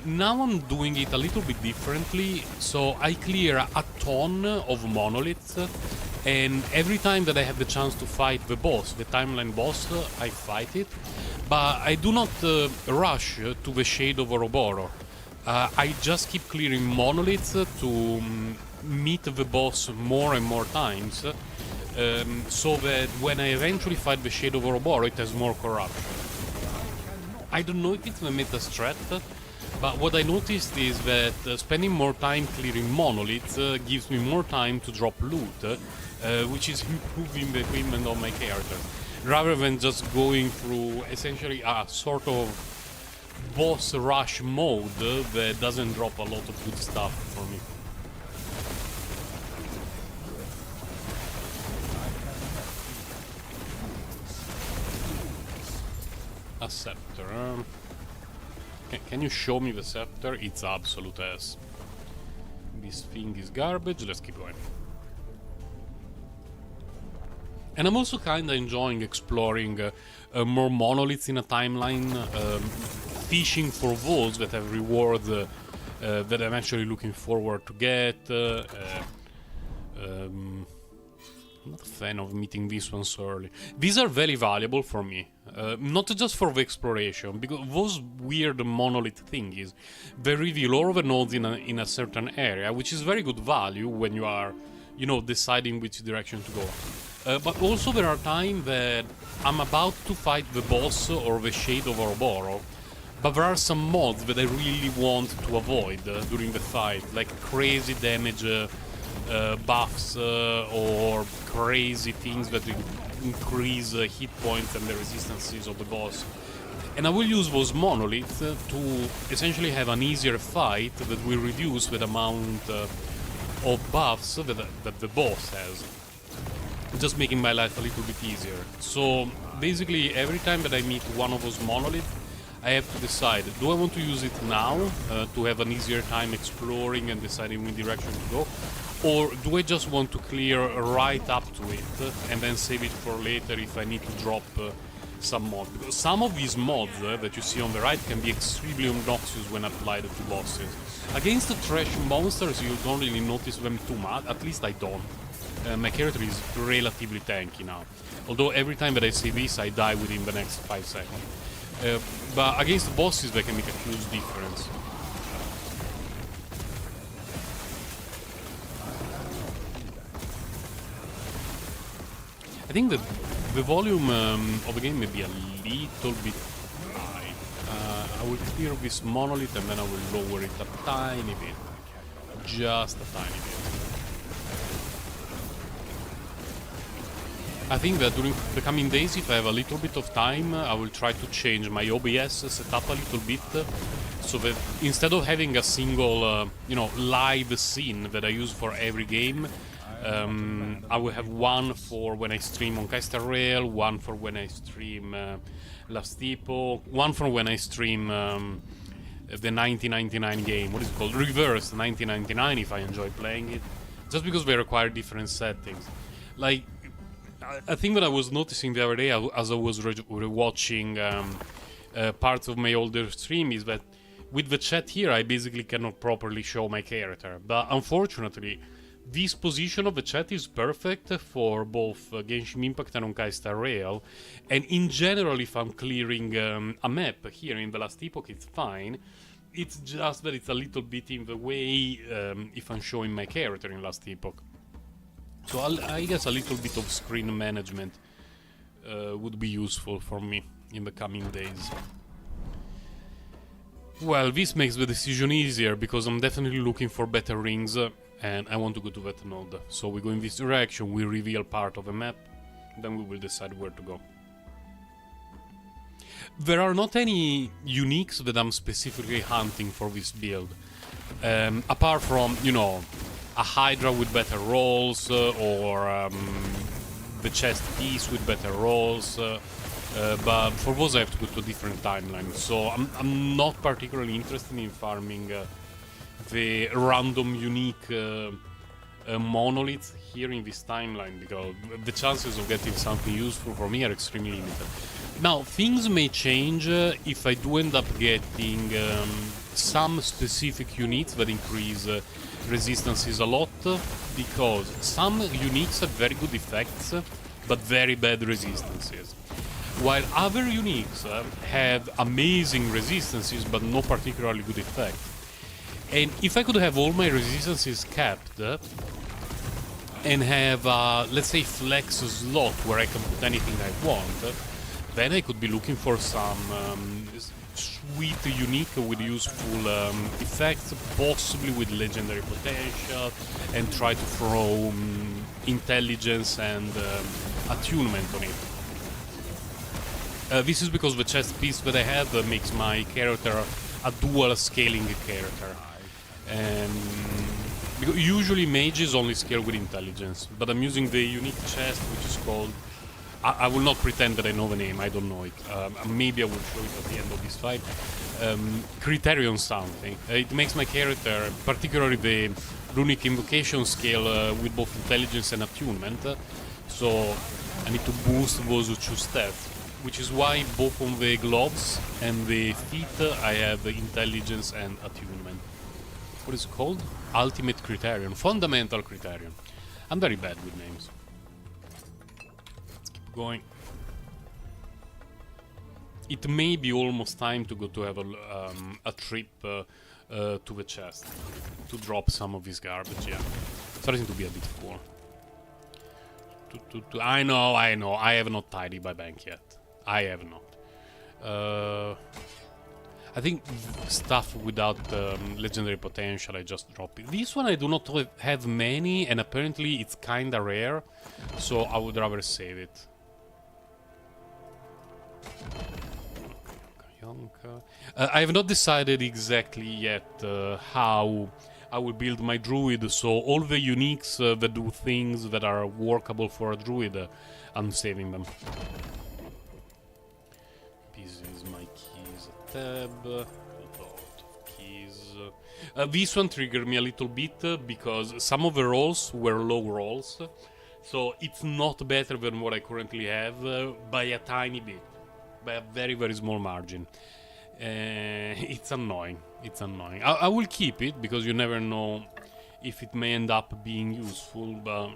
Now I'm doing it a little bit differently, so I clear a ton of monoliths, and every time that I have the chance to fight the boss, the timeline boss, I fight it, but I do not rush to the Shade of Ouroboros. I just keep clearing monoliths to meet the boss more and more times, so that when I eventually fight the Shade of Ouroboros, it has more corruption. I don't know if it's the meta strat, but what I noticed is that spending more time clearing monoliths gives me more time to drop loot, which is improving the equipment of my character, rather than just going through essentially a sort of boss rush mode that doesn't drop a lot of good stuff for me. A scepter. Can you show me the scepter? It's absolute ass. This thing is garbage. Let's keep going. And I'm also kinda enjoying exploring more monoliths in a timeline, fishing for those that have rewards that I'm actually looking forward to get. I'm not a fan of meeting these ones early. These are very valuable for me, not just for the exploration, because those weird monolith thingies, they reveal all of the nodes in a certain area, which is very good value when you are, you know, deciding which direction to go. But also there are times that I'm about to fight the boss or the Shade of Ouroboros, but there are some mods that I really want to avoid during the fight, like crazy damage buffs or crazy things that increase hit points and the resistances of the boss. And I will use those monoliths to essentially have an easier fight that will reduce the amount of buffs that the boss has, just making my life a little bit easier. So basically every time that I meet one of those monoliths, I have to decide, do I want to use it now to have an easier time exploring and deciding which direction to go? Or do I just want to clear right up to it and then save it for later if I need to drop some mod? Because some of these mods that you see on the right can be extremely obnoxious when applied to bosses. Against the trash monsters you don't really notice them too much, at least I don't. My character is relatively tanky now. Although every time that I see this I die within the next 5 seconds. But against the bosses they can make a huge difference. I think that The volume of the game may be a little bit high. I will clear this monolith and then I will lower it a tiny bit. Just a tiny bit. I think that during the coming days, if I have a little bit of time, I will try to change my OBS setup a little bit, so that instead of having a single, live scene that I use for every game, I will have one for when I stream on HSR Rail, one for when I stream Last Epoch, one for when I stream the 1999 game, what is it called? Reverse 1999 if I enjoy playing it, just because they require different settings. Like, I think that I was noticing the other day as I was rewatching parts of my older stream is that with the chat here I basically cannot properly show my character. But unfortunately, this position of the chat is perfect for both Genshin Impact and Honkai Rail. And in general, if I'm clearing a map here in the Last Epoch, it's fine. It's just that it's a little bit in the way if I'm showing my character in Last Epoch. So I guess a little bit of screen management would be useful for me in the coming days. Well, this makes the decision easier because I'm definitely looking for better rings and I want to go to that node. So we go in this direction, we reveal part of a map, then we will decide where to go. There are not any uniques that I'm specifically hunting for this build. Apart from, a Hydra with better rolls, or the chest piece with better rolls, but for those I have to go to a different timeline, so I'm not particularly interested in farming the random unique monoliths here in this timeline, because the chances of getting something useful for me are extremely limited. Now, things may change if I do end up getting some specific units that increase resistances a lot, because some uniques have very good effects but very bad resistances, while other uniques have amazing resistances but no particularly good effect. And if I could have all my resistances capped and have, let's say, flex slot where I can put anything I want, then I could be looking for some sweet unique with useful effects, possibly with legendary potential, and try to throw intelligence and attunement on it. This is because the chest piece that I have makes my character a dual scaling character. And usually mages only scale with intelligence, but I'm using the unique chest, which is called, I will not pretend that I know the name, I don't know it. Maybe I will show it at the end of this fight. Criterion something. It makes my character, particularly the runic invocation, scale with both intelligence and attunement. So I need to boost those two stats, which is why both on the gloves and the feet I have intelligence and attunement. What is it called? Ultimate Criterion. Fundamental Criterion. I'm very bad with names. Let's keep going. It may be almost time to go to have a trip to the chest to drop some of this garbage, yeah. Starting to be a bit full. I know, I have not tidied my bank yet. I have not. I think stuff without legendary potential I just drop it. This one I do not have many, and apparently it's kinda rare, so I would rather save it. I have not decided exactly yet how I will build my druid, so all the uniques that do things that are workable for a druid, I'm saving them. This is my keys tab, a lot of keys. This one triggered me a little bit because some of the rolls were low rolls, so it's not better than what I currently have by a tiny bit, by a very, very small margin. It's annoying. It's annoying. I will keep it because you never know if it may end up being useful, but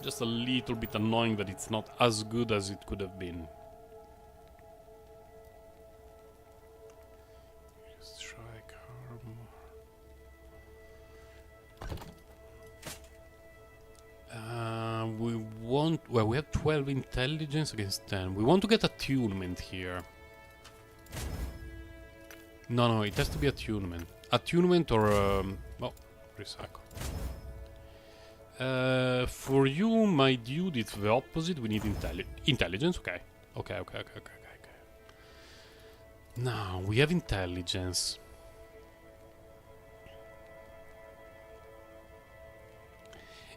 just a little bit annoying that it's not as good as it could have been. Strike armor. We Well, we have 12 intelligence against 10. We want to get attunement here. No, it has to be attunement. Attunement or... oh, recycle. For you, my dude, it's the opposite. We need intelligence. Okay. Okay. Now, we have intelligence.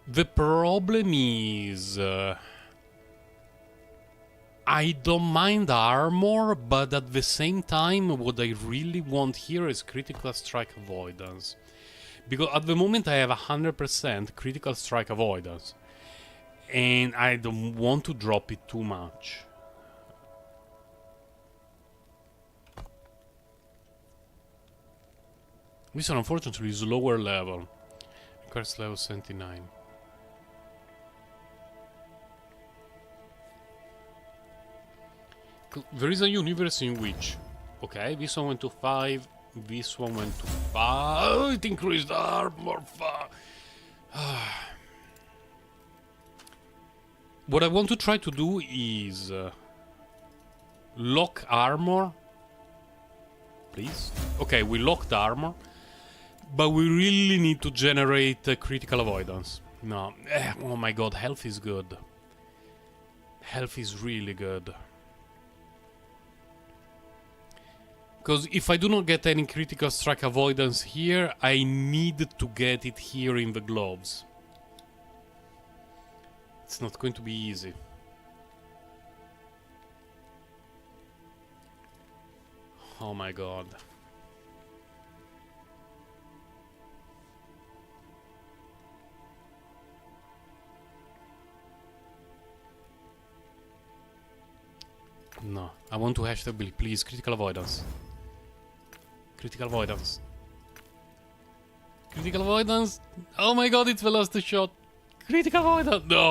The problem is... I don't mind armor, but at the same time, what I really want here is critical strike avoidance. Because at the moment I have 100% critical strike avoidance. And I don't want to drop it too much. This one unfortunately is lower level. Requires level 79. There is a universe in which... Okay, this one went to 5. This one went to 5. It increased armor 5. What I want to try to do is... lock armor. Please. Okay, we locked armor. But we really need to generate critical avoidance. No. Oh my god, health is good. Health is really good. Because if I do not get any critical strike avoidance here, I need to get it here in the gloves. It's not going to be easy. Oh my god. No, I want to hashtag Bill, please. Critical avoidance. Critical avoidance. Critical avoidance. Oh my god, it's the last shot. Critical avoidance. No.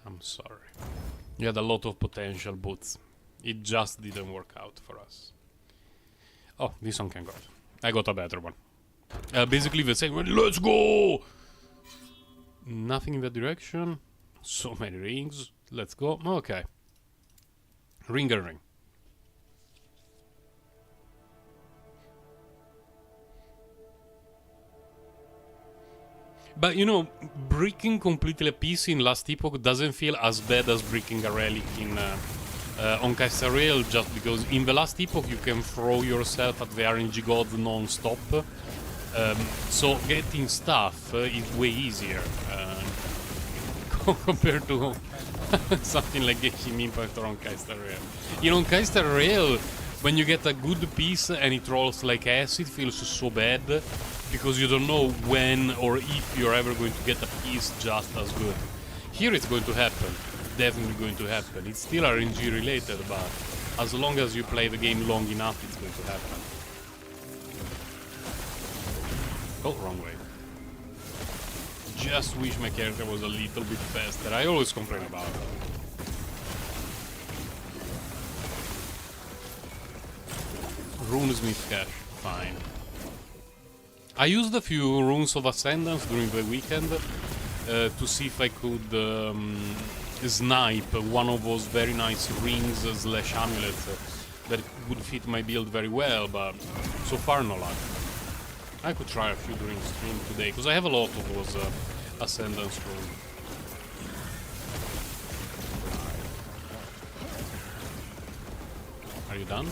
I'm sorry. You had a lot of potential, but it just didn't work out for us. Oh, this one can go. I got a better one. Basically the same one. Let's go! Nothing in that direction. So many rings. Let's go. Okay. Ring and ring. But you know, breaking completely a piece in Last Epoch doesn't feel as bad as breaking a relic in on HSR, just because in the Last Epoch you can throw yourself at the RNG god non-stop. So getting stuff is way easier compared to something like Genshin Impact or on HSR. You know, on HSR, when you get a good piece and it rolls like acid, it feels so bad because you don't know when or if you're ever going to get a piece just as good. Here it's going to happen. Definitely going to happen. It's still RNG related, but as long as you play the game long enough, it's going to happen. Oh, wrong way. Just wish my character was a little bit faster. I always complain about it. Runesmith cache, fine. I used a few runes of Ascendance during the weekend to see if I could snipe one of those very nice rings slash amulets that would fit my build very well, but so far no luck. I could try a few during stream today, because I have a lot of those Ascendance runes. Are you done?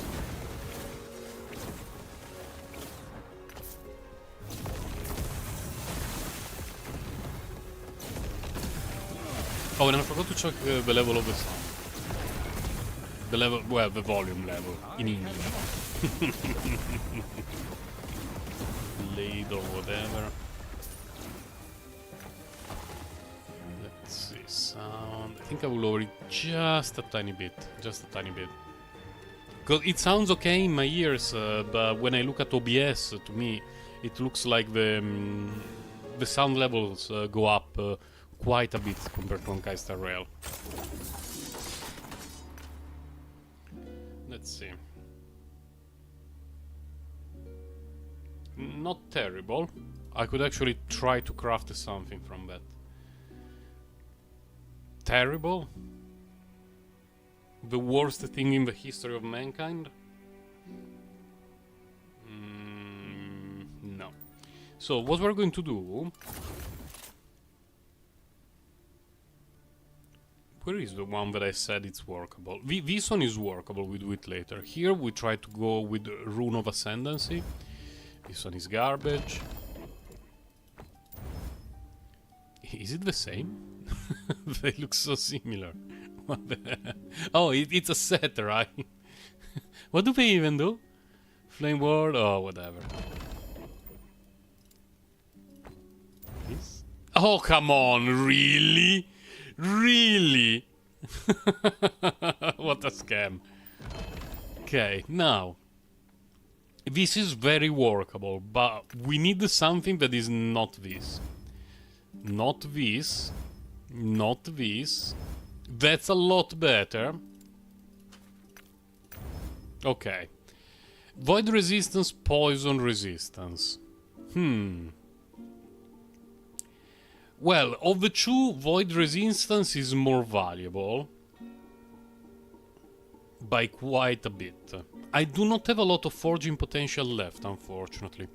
Oh, and I forgot to check the level of the sound. The level, well, the volume level, in English. Blade or whatever. Let's see, sound. I think I will lower it just a tiny bit. Just a tiny bit. Because it sounds okay in my ears, but when I look at OBS, to me, it looks like the sound levels go up quite a bit compared to on HSR. Let's see. not terrible. I could actually try to craft something from that. Terrible? The worst thing in the history of mankind? No. So, what we're going to do... Where is the one that I said it's workable? This one is workable, we do it later. Here we try to go with Rune of Ascendancy. This one is garbage. Is it the same? They look so similar. What the hell? Oh, it's a set, right? What do they even do? Flame Ward? Oh, whatever. This? Oh, come on, really? Really? What a scam. Okay, now. This is very workable, but we need something that is not this. Not this. Not this. That's a lot better. Okay. Void resistance, poison resistance. Well, of the two, void resistance is more valuable. By quite a bit. I do not have a lot of forging potential left, unfortunately.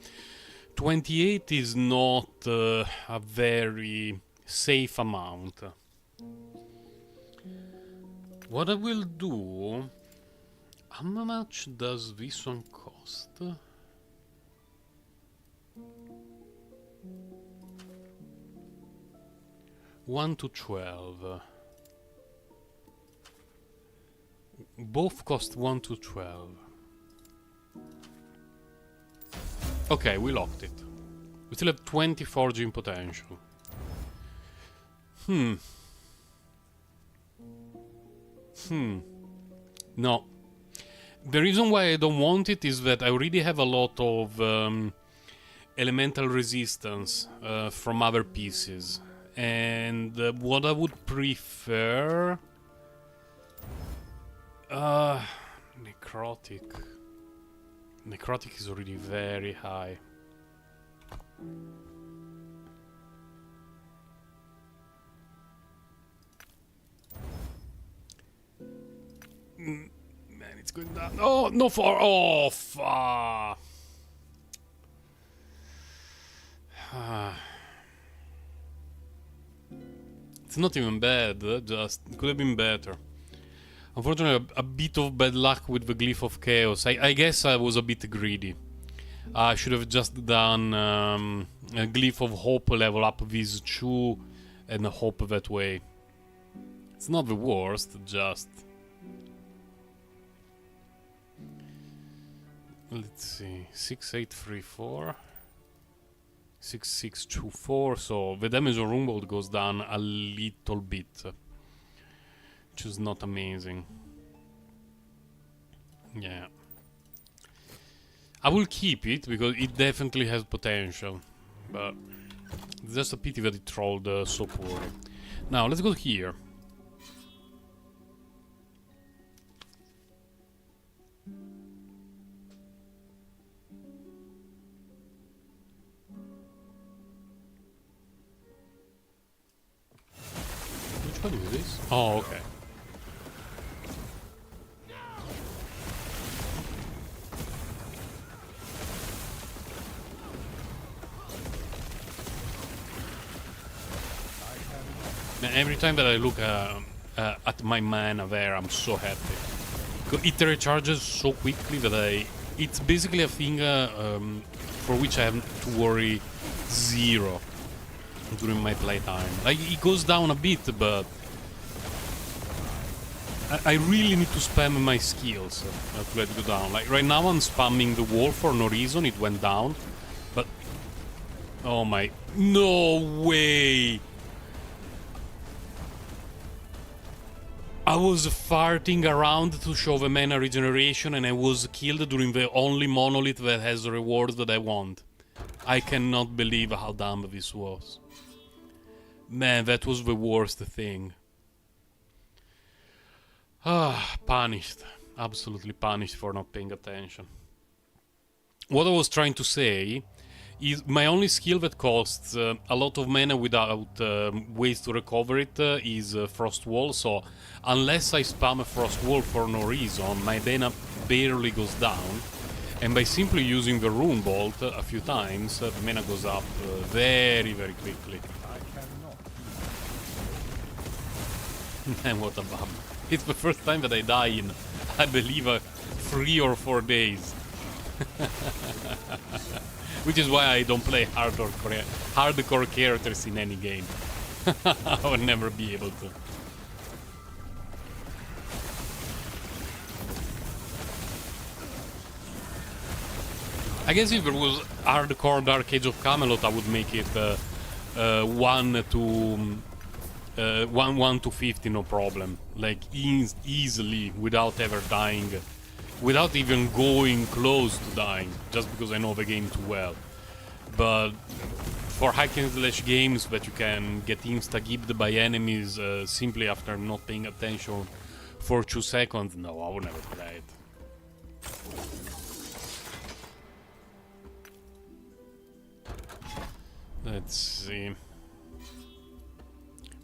28 is not a very safe amount. What I will do... How much does this one cost? 1 to 12. Both cost 1 to 12. Okay, we locked it. We still have 20 forging potential. No. The reason why I don't want it is that I already have a lot of elemental resistance from other pieces. And what I would prefer... necrotic. Necrotic is already very high. Man, it's going down. Oh, no for... Oh, fuck. It's not even bad, just... It could have been better. Unfortunately, a bit of bad luck with the Glyph of Chaos. I guess I was a bit greedy. I should have just done a Glyph of Hope, level up these two, and hope that way. It's not the worst, just... Let's see, 6834, 6624, so the damage on Rumbold goes down a little bit, which is not amazing. Yeah. I will keep it, because it definitely has potential, but it's just a pity that it trolled so poorly. Now, let's go here. What is this? Oh, okay. Every time that I look at my mana there, I'm so happy. It recharges so quickly that it's basically a thing for which I have to worry zero during my playtime. Like, it goes down a bit, but I really need to spam my skills to let it go down. Like, right now I'm spamming the wall for no reason, it went down. But... oh my... no way! I was farting around to show the mana regeneration and I was killed during the only monolith that has the rewards that I want. I cannot believe how dumb this was. Man, that was the worst thing. Ah, punished. Absolutely punished for not paying attention. What I was trying to say is my only skill that costs a lot of mana without ways to recover it is Frost Wall, so unless I spam a Frost Wall for no reason, my mana barely goes down, and by simply using the Rune Bolt a few times, the mana goes up very, very quickly. I cannot. And what a bum. It's the first time that I die in, I believe, 3 or 4 days. Which is why I don't play hardcore characters in any game. I would never be able to. I guess if there was hardcore Dark Age of Camelot, I would make it 1 to 50, no problem. Like easily, without ever dying. Without even going close to dying, just because I know the game too well. But for hack and slash games that you can get insta-gibbed by enemies simply after not paying attention for 2 seconds, no, I would never play it. Let's see.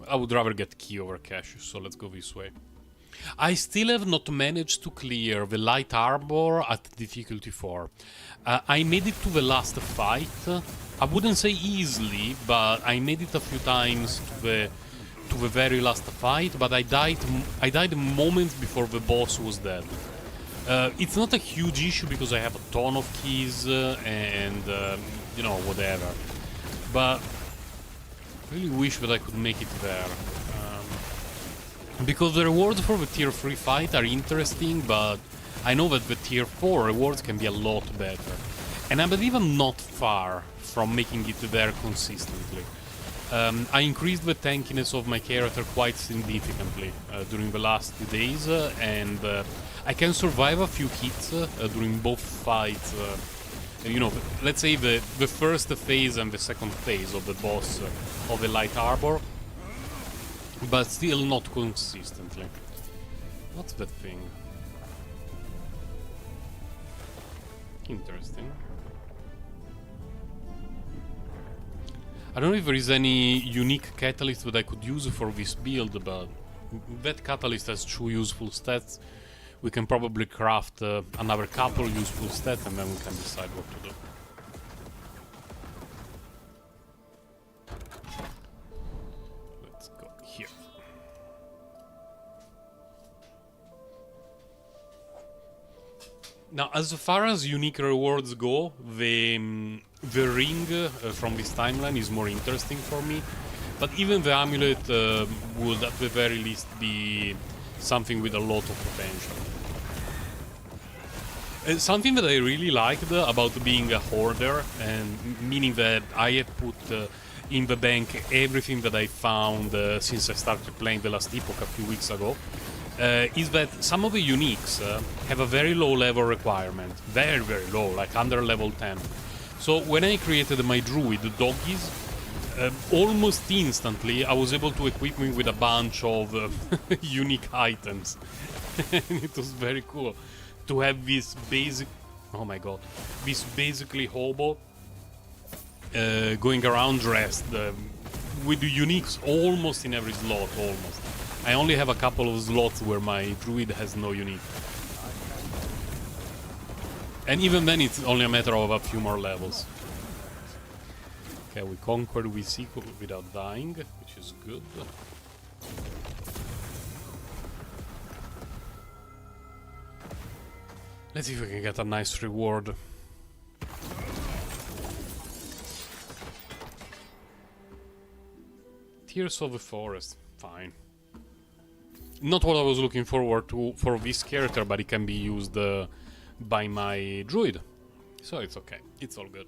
I would rather get key over cash, so let's go this way. I still have not managed to clear the light arbor at difficulty 4. I made it to the last fight. I wouldn't say easily, but I made it a few times to the very last fight. But I died moments before the boss was dead. It's not a huge issue because I have a ton of keys and you know, whatever. But I really wish that I could make it there. Because the rewards for the tier 3 fight are interesting, but I know that the tier 4 rewards can be a lot better. And I believe I'm not far from making it there consistently. I increased the tankiness of my character quite significantly during the last 2 days, and I can survive a few hits during both fights. You know, let's say the first phase and the second phase of the boss of the Light Arbor. But still not consistently. What's that thing? Interesting. I don't know if there is any unique catalyst that I could use for this build, but that catalyst has 2 useful stats. We can probably craft another couple useful stats and then we can decide what to do. Now, as far as unique rewards go, the ring from this timeline is more interesting for me. But even the amulet would at the very least be something with a lot of potential. Something that I really liked about being a hoarder, and meaning that I have put in the bank everything that I found since I started playing the last Epoch a few weeks ago, is that some of the uniques have a very low level requirement. Very, very low, like under level 10. So when I created my druid, Doggies, almost instantly I was able to equip me with a bunch of unique items. And it was very cool to have this basic... Oh my god. This basically hobo going around dressed with the uniques almost in every slot, almost. I only have a couple of slots where my druid has no unique. And even then it's only a matter of a few more levels. Okay, we conquered Wisiko without dying, which is good. Let's see if we can get a nice reward. Tears of the Forest, fine. Not what I was looking forward to for this character, but it can be used by my druid. So it's okay, it's all good.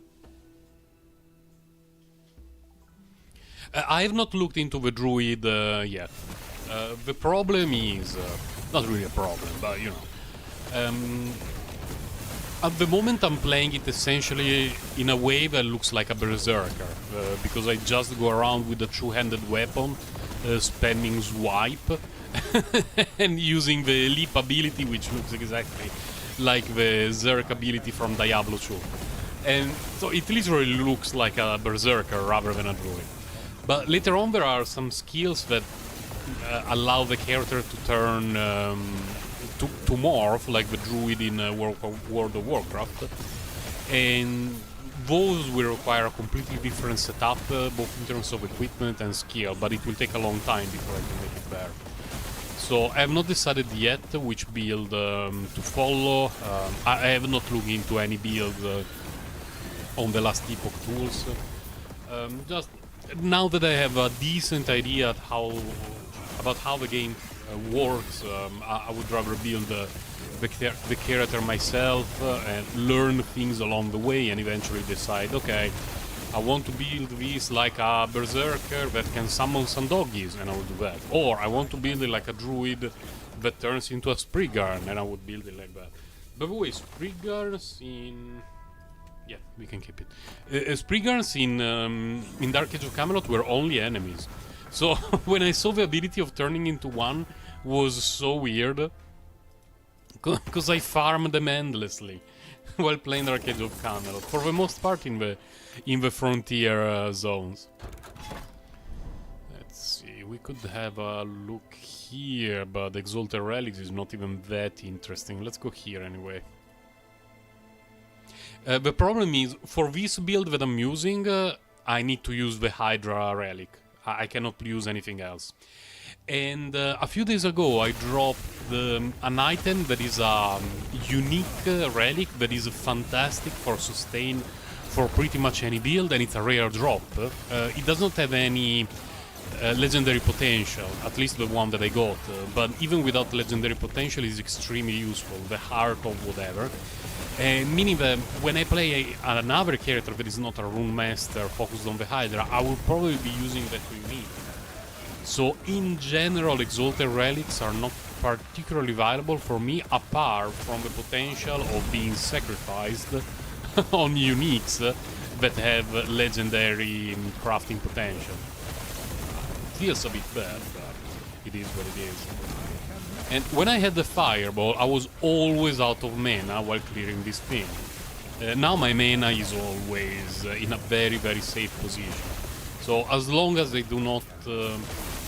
I have not looked into the druid yet. The problem is... not really a problem, but you know... at the moment I'm playing it essentially in a way that looks like a berserker, because I just go around with a two-handed weapon, spamming swipe, and using the leap ability, which looks exactly like the Zerk ability from Diablo 2. And so it literally looks like a berserker rather than a druid. But later on there are some skills that allow the character to turn to morph like the druid in World of Warcraft, and those will require a completely different setup, both in terms of equipment and skill, but it will take a long time before I can make it there. So I have not decided yet which build to follow. I have not looked into any build on the last Epoch tools. Just now that I have a decent idea about how the game works, I would rather build the character myself and learn things along the way, and eventually decide, okay, I want to build this like a berserker that can summon some doggies, and I will do that. Or I want to build it like a druid that turns into a Spriggan, and I would build it like that. By the way, Spriggans in... yeah, we can keep it. Spriggans in Dark Age of Camelot were only enemies. So when I saw the ability of turning into one was so weird, because I farmed them endlessly while playing Dark Age of Camelot, for the most part in the frontier zones. Let's see, we could have a look here, but Exalted Relics is not even that interesting. Let's go here anyway. The problem is, for this build that I'm using, I need to use the Hydra Relic. I cannot use anything else. And a few days ago I dropped an item that is a unique relic that is fantastic for sustain for pretty much any build, and it's a rare drop. It does not have any legendary potential, at least the one that I got, but even without legendary potential it's extremely useful, the heart of whatever. Meaning that when I play another character that is not a rune master focused on the Hydra, I will probably be using that to me. So in general, Exalted Relics are not particularly valuable for me, apart from the potential of being sacrificed on uniques that have legendary crafting potential. Feels a bit bad, but it is what it is. And when I had the Fireball, I was always out of mana while clearing this thing. Now my mana is always in a very, very safe position. So as long as I do not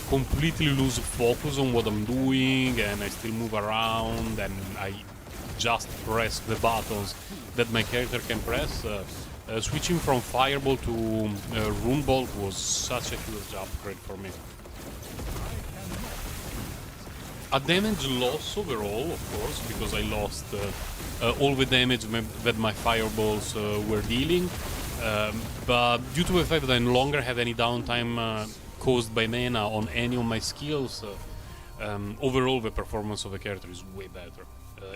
completely lose focus on what I'm doing, and I still move around, and I just press the buttons that my character can press, switching from Fireball to Runebolt was such a huge upgrade for me. A damage loss overall, of course, because I lost all the damage that my fireballs were dealing, but due to the fact that I no longer have any downtime caused by mana on any of my skills, overall the performance of the character is way better.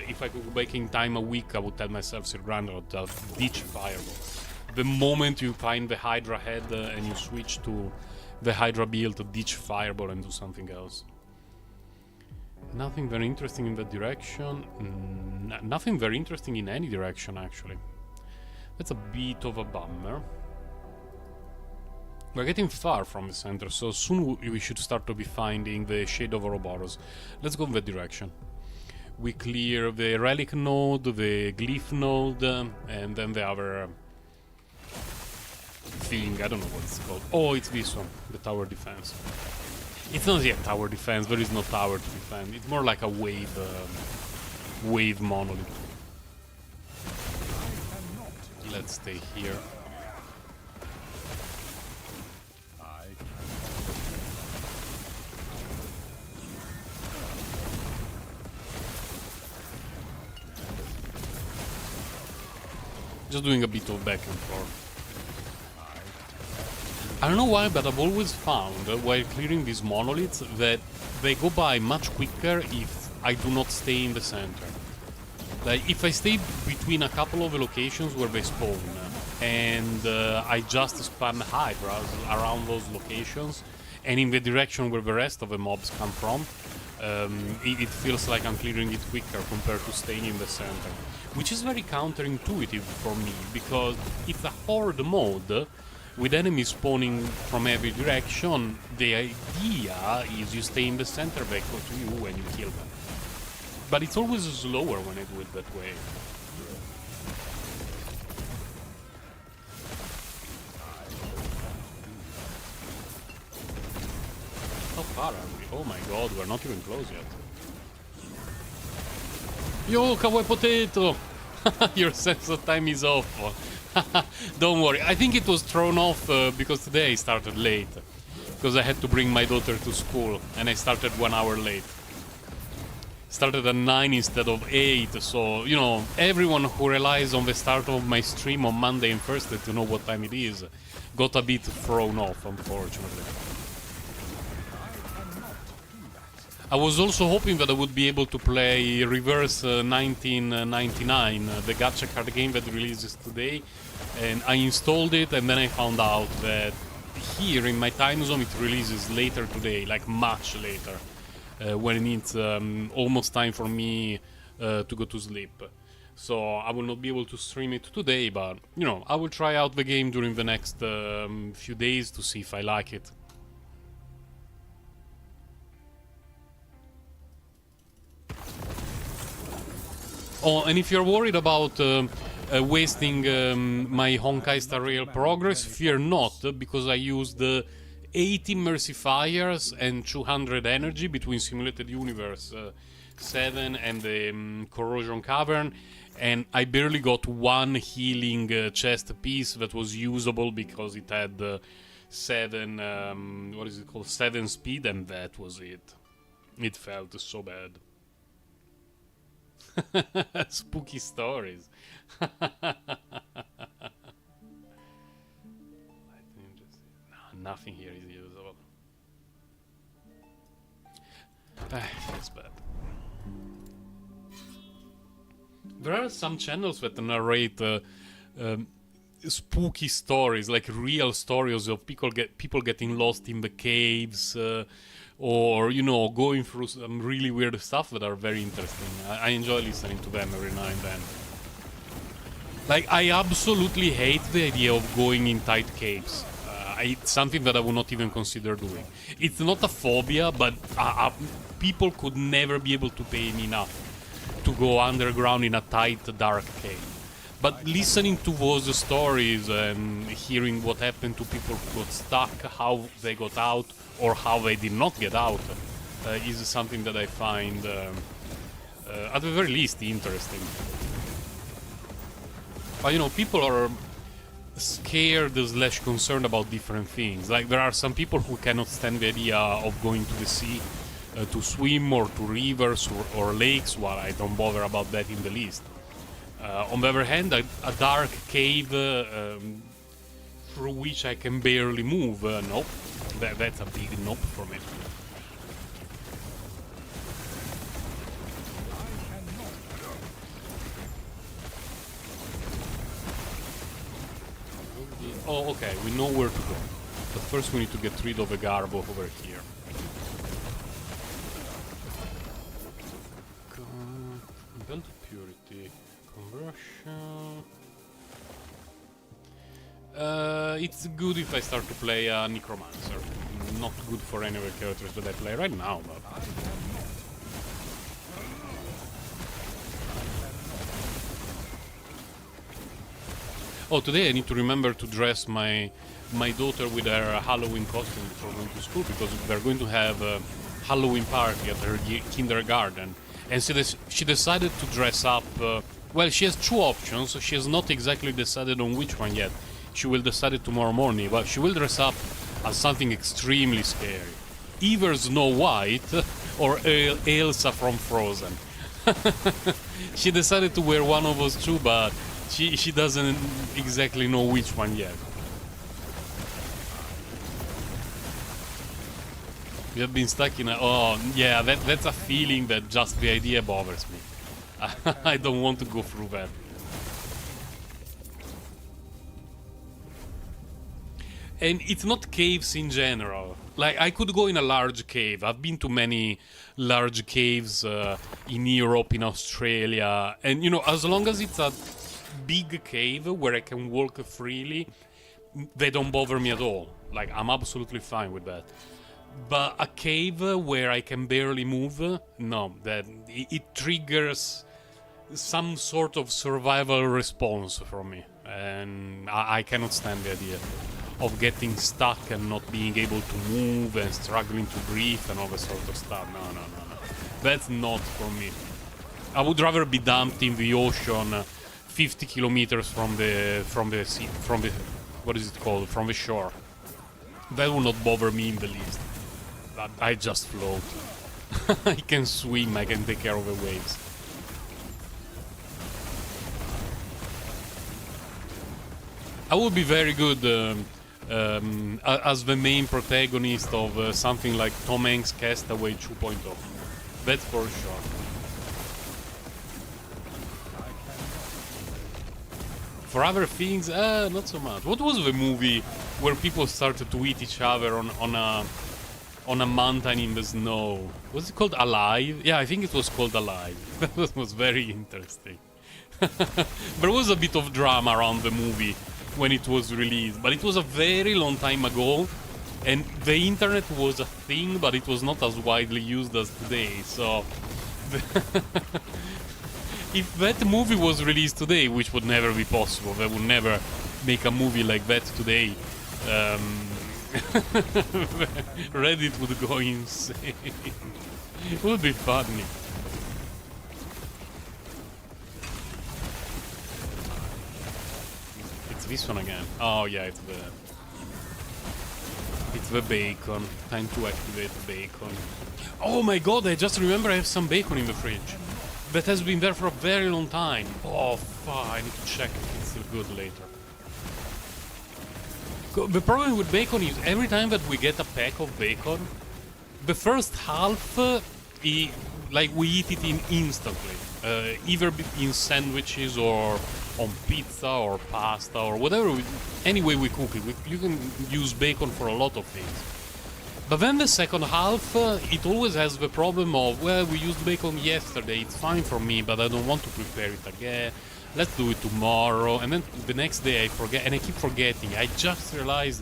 If I could go back in time a week, I would tell myself, Sir Grandrod, ditch Fireball. The moment you find the Hydra head and you switch to the Hydra build, ditch Fireball and do something else. Nothing very interesting in that direction. Nothing very interesting in any direction, actually. That's a bit of a bummer. We're getting far from the center, so soon we should start to be finding the Shade of Ouroboros. Let's go in that direction. We clear the Relic node, the Glyph node, and then the other thing. I don't know what it's called. Oh, it's this one, the Tower Defense. It's not yet tower defense, there is no tower to defend. It's more like a wave monolith. Let's stay here. Just doing a bit of back and forth. I don't know why, but I've always found, while clearing these monoliths, that they go by much quicker if I do not stay in the center. Like, if I stay between a couple of the locations where they spawn, and I just spam Hydras around those locations, and in the direction where the rest of the mobs come from, it feels like I'm clearing it quicker compared to staying in the center. Which is very counterintuitive for me, because it's a horde mode, with enemies spawning from every direction. The idea is you stay in the center, they go to you and you kill them. But it's always slower when I do it that way. far are we? Oh my god, we're not even close yet. Yo, kawaii potato! Your sense of time is off. Don't worry, I think it was thrown off because today I started late. Because I had to bring my daughter to school and I started 1 hour late. Started at 9 instead of 8, so, you know, everyone who relies on the start of my stream on Monday and Thursday to know what time it is got a bit thrown off, unfortunately. I was also hoping that I would be able to play Reverse 1999, the gacha card game that releases today, and I installed it and then I found out that here in my time zone it releases later today, like much later. When it's almost time for me to go to sleep. So I will not be able to stream it today, but, you know, I will try out the game during the next few days to see if I like it. Oh, and if you're worried about wasting my Honkai Star Rail progress, fear not, because I used 80 Mercifiers and 200 energy between Simulated Universe 7 and the Corrosion Cavern, and I barely got one healing chest piece that was usable because it had 7, what is it called, 7 speed, and that was it. It felt so bad. Spooky stories. Nothing here is usable. That's bad. There are some channels that narrate spooky stories, like real stories of people getting lost in the caves, or, you know, going through some really weird stuff that are very interesting. I enjoy listening to them every now and then. Like, I absolutely hate the idea of going in tight caves. It's something that I would not even consider doing. It's not a phobia, but people could never be able to pay me enough to go underground in a tight, dark cave. But listening to those stories and hearing what happened to people who got stuck, how they got out, or how they did not get out, is something that I find, at the very least, interesting. But, you know, people are scared / concerned about different things. Like, there are some people who cannot stand the idea of going to the sea to swim, or to rivers or lakes, while I don't bother about that in the least. On the other hand, a dark cave through which I can barely move, nope. That's a big nope for me. Oh, okay, we know where to go. But first we need to get rid of the garbo over here. Belt of Purity. Conversion. It's good if I start to play a Necromancer. Not good for any of the characters that I play right now, but... Oh, today I need to remember to dress my daughter with her Halloween costume before going to school, because they're going to have a Halloween party at her kindergarten. And so she decided to dress up... well, she has two options, so she has not exactly decided on which one yet. She will decide it tomorrow morning, but she will dress up as something extremely scary. Either Snow White or Elsa from Frozen. She decided to wear one of those two, but she doesn't exactly know which one yet. We have been stuck in a... Oh, yeah, that's a feeling that just the idea bothers me. I don't want to go through that. And it's not caves in general. Like, I could go in a large cave. I've been to many large caves in Europe, in Australia. And, you know, as long as it's a big cave where I can walk freely, they don't bother me at all. Like, I'm absolutely fine with that. But a cave where I can barely move, no, that it triggers some sort of survival response from me, and I cannot stand the idea. of getting stuck and not being able to move and struggling to breathe and all that sort of stuff. No, no, no, no. That's not for me. I would rather be dumped in the ocean 50 kilometers from the sea, from the, what is it called, from the shore. That will not bother me in the least. But I just float. I can swim, I can take care of the waves. I would be very good as the main protagonist of something like Tom Hanks' Castaway 2.0. That's for sure. For other things, not so much. What was the movie where people started to eat each other on a mountain in the snow? Was it called Alive? Yeah, I think it was called Alive. That was very interesting. There was a bit of drama around the movie when it was released, but it was a very long time ago, and the internet was a thing, but it was not as widely used as today, so... If that movie was released today, which would never be possible, they would never make a movie like that today, Reddit would go insane. It would be funny. It's this one again. Oh yeah, it's the bacon. Time to activate the bacon. Oh my god, I just remember I have some bacon in the fridge. That has been there for a very long time. Oh fuck, I need to check if it's still good later. The problem with bacon is every time that we get a pack of bacon, the first half, like we eat it in instantly. Either in sandwiches or on pizza or pasta or whatever, any way we cook it. You can use bacon for a lot of things. But then the second half, it always has the problem of, well, we used bacon yesterday, it's fine for me, but I don't want to prepare it again. Let's do it tomorrow. And then the next day I forget, and I keep forgetting. I just realized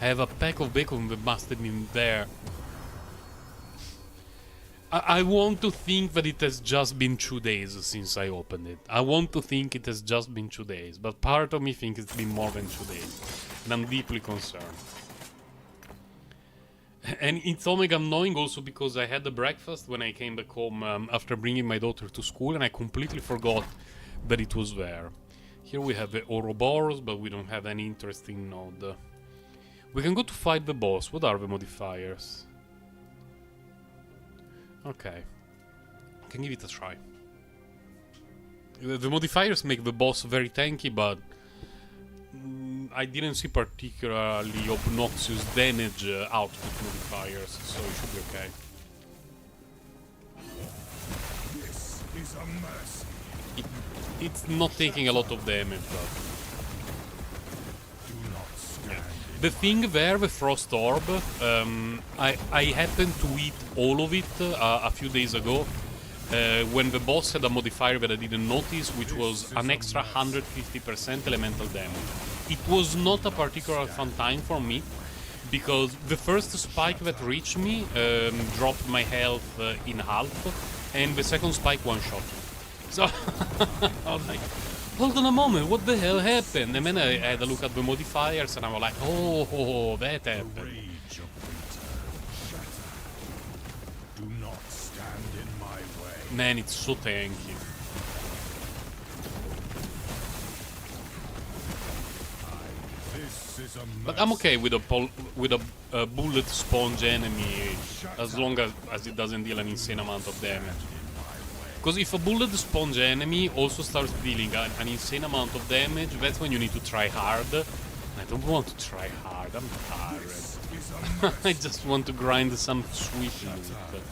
I have a pack of bacon that must have been there. I want to think that it has just been 2 days since I opened it. I want to think it has just been 2 days, but part of me thinks it's been more than 2 days. And I'm deeply concerned. And it's omega annoying also because I had the breakfast when I came back home after bringing my daughter to school, and I completely forgot that it was there. Here we have the Ouroboros, but we don't have any interesting node. We can go to fight the boss. What are the modifiers? Okay. Can give it a try. The modifiers make the boss very tanky, but I didn't see particularly obnoxious damage output modifiers, so it should be okay. This is a mercy. It's not taking a lot of damage, but... Do not stand. Yeah. The thing there, the Frost Orb, I happened to eat all of it a few days ago, when the boss had a modifier that I didn't notice, which was an extra 150% elemental damage. It was not a particularly fun time for me, because the first spike that reached me dropped my health in half, and the second spike one-shot me. So, I was like, hold on a moment, what the hell happened? And then I had a look at the modifiers, and I was like, oh, that happened. Rage of winter. Shatter. Do not stand in my way. Man, it's so tanky. This is a But I'm okay with a bullet sponge enemy as long as it doesn't deal an insane amount of damage. Because if a bullet sponge enemy also starts dealing an insane amount of damage, that's when you need to try hard. I don't want to try hard, I'm tired. I just want to grind some sweet loot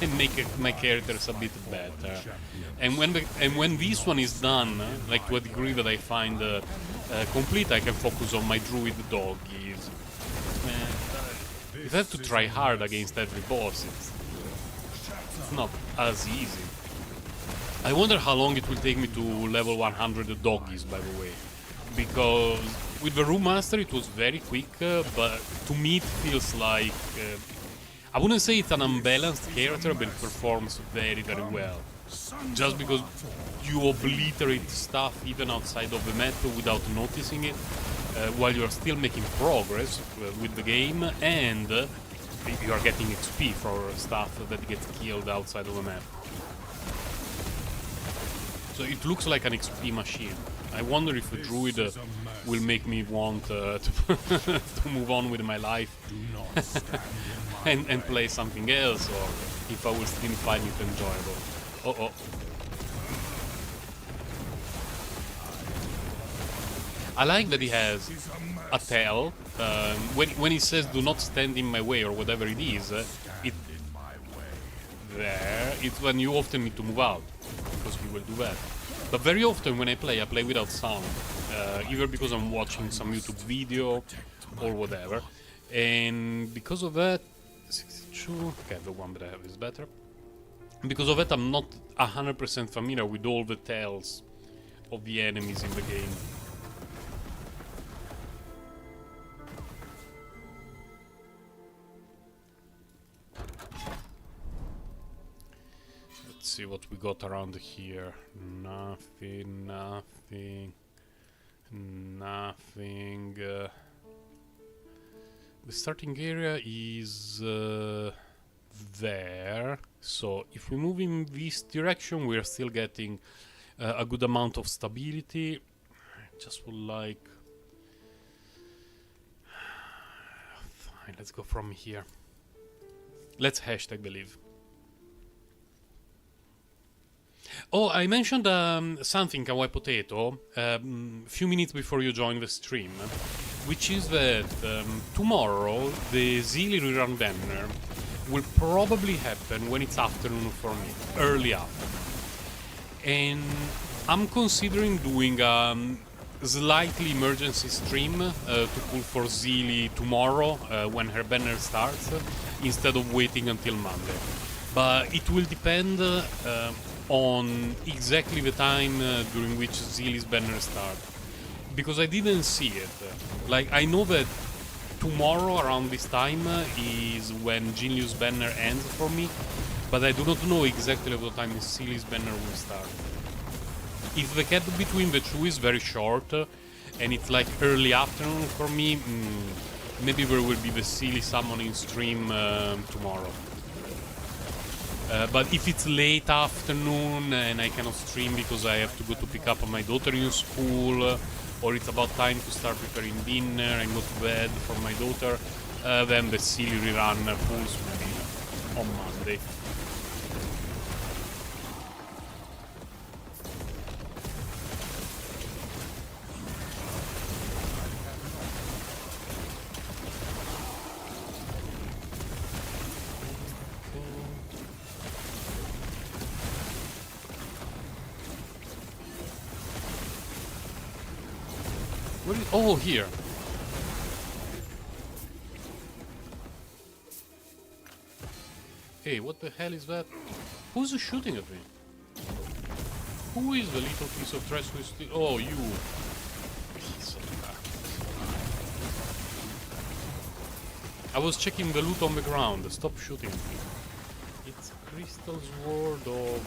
and make my characters a bit better. And when this one is done, like to a degree that I find complete, I can focus on my druid doggies. If I have to try hard against every boss, it's not as easy. I wonder how long it will take me to level 100 doggies, by the way. Because with the Room Master it was very quick, but to me it feels like... I wouldn't say it's an unbalanced character, but it performs very, very well. Just because you obliterate stuff even outside of the map without noticing it. while you're still making progress with the game, and you are getting XP for stuff that gets killed outside of the map. So it looks like an XP machine. I wonder if a druid will make me want to move on with my life and play something else, or if I will still find it enjoyable. Uh-oh. I like that he has a tail. When he says "do not stand in my way" or whatever it is, it's when you often need to move out, because he will do that. But very often when I play without sound, either because I'm watching some YouTube video or whatever, and because of that, 62. Okay, the one that I have is better. Because of that, I'm not 100% familiar with all the tails of the enemies in the game. Let's see what we got around here. Nothing, nothing, nothing. The starting area is there. So if we move in this direction, we are still getting a good amount of stability. I just would like... Fine, let's go from here. Let's hashtag believe. Oh, I mentioned something, Kawaii Potato, few minutes before you joined the stream, which is that tomorrow the Zeely rerun banner will probably happen when it's afternoon for me, early afternoon. And I'm considering doing a slightly emergency stream to pull for Zeely tomorrow when her banner starts, instead of waiting until Monday. But it will depend on exactly the time during which Zeely's banner starts, because I didn't see it. Like, I know that tomorrow around this time is when Jinliu's banner ends for me, but I do not know exactly what time Zeely's banner will start. If the gap between the two is very short and it's like early afternoon for me, maybe there will be the Zeely summoning stream tomorrow. But if it's late afternoon and I cannot stream because I have to go to pick up my daughter in school, or it's about time to start preparing dinner and go to bed for my daughter, then the Zeely rerun pulls me on Monday. Oh, here. Hey, what the hell is that? Who's shooting at me? Who is the little piece of trash who is still... Oh, you. Piece of crap. I was checking the loot on the ground. Stop shooting at me. It's Crystal Sword of...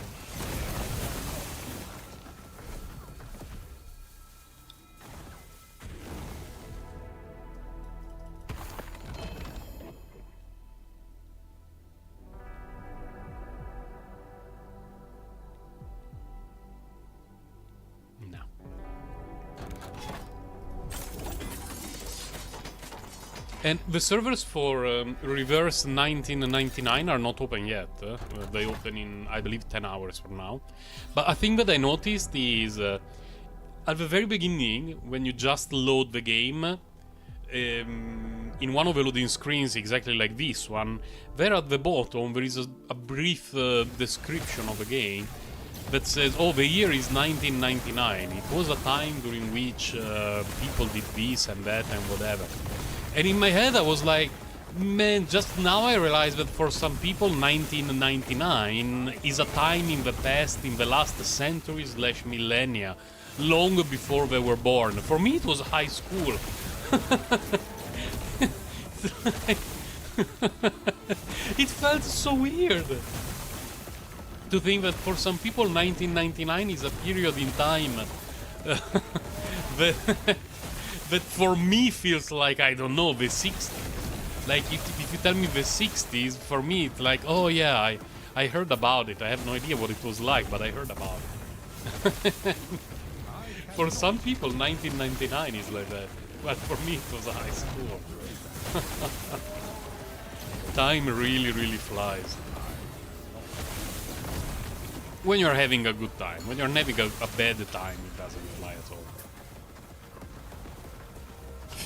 And the servers for Reverse 1999 are not open yet. They open in, I believe, 10 hours from now. But a thing that I noticed is, at the very beginning, when you just load the game, in one of the loading screens, exactly like this one, there at the bottom there is a brief description of the game that says, oh, the year is 1999. It was a time during which people did this and that and whatever. And in my head I was like, man, just now I realized that for some people 1999 is a time in the past, in the last century / millennia, long before they were born. For me it was high school. It felt so weird to think that for some people 1999 is a period in time But for me feels like, I don't know, the 60. Like if you tell me the 60s, for me it's like, oh yeah, I heard about it. I have no idea what it was like, but I heard about it. For some people 1999 is like that, but for me it was high school. Time really flies when you're having a good time. When you're having a bad time, it doesn't fly at all.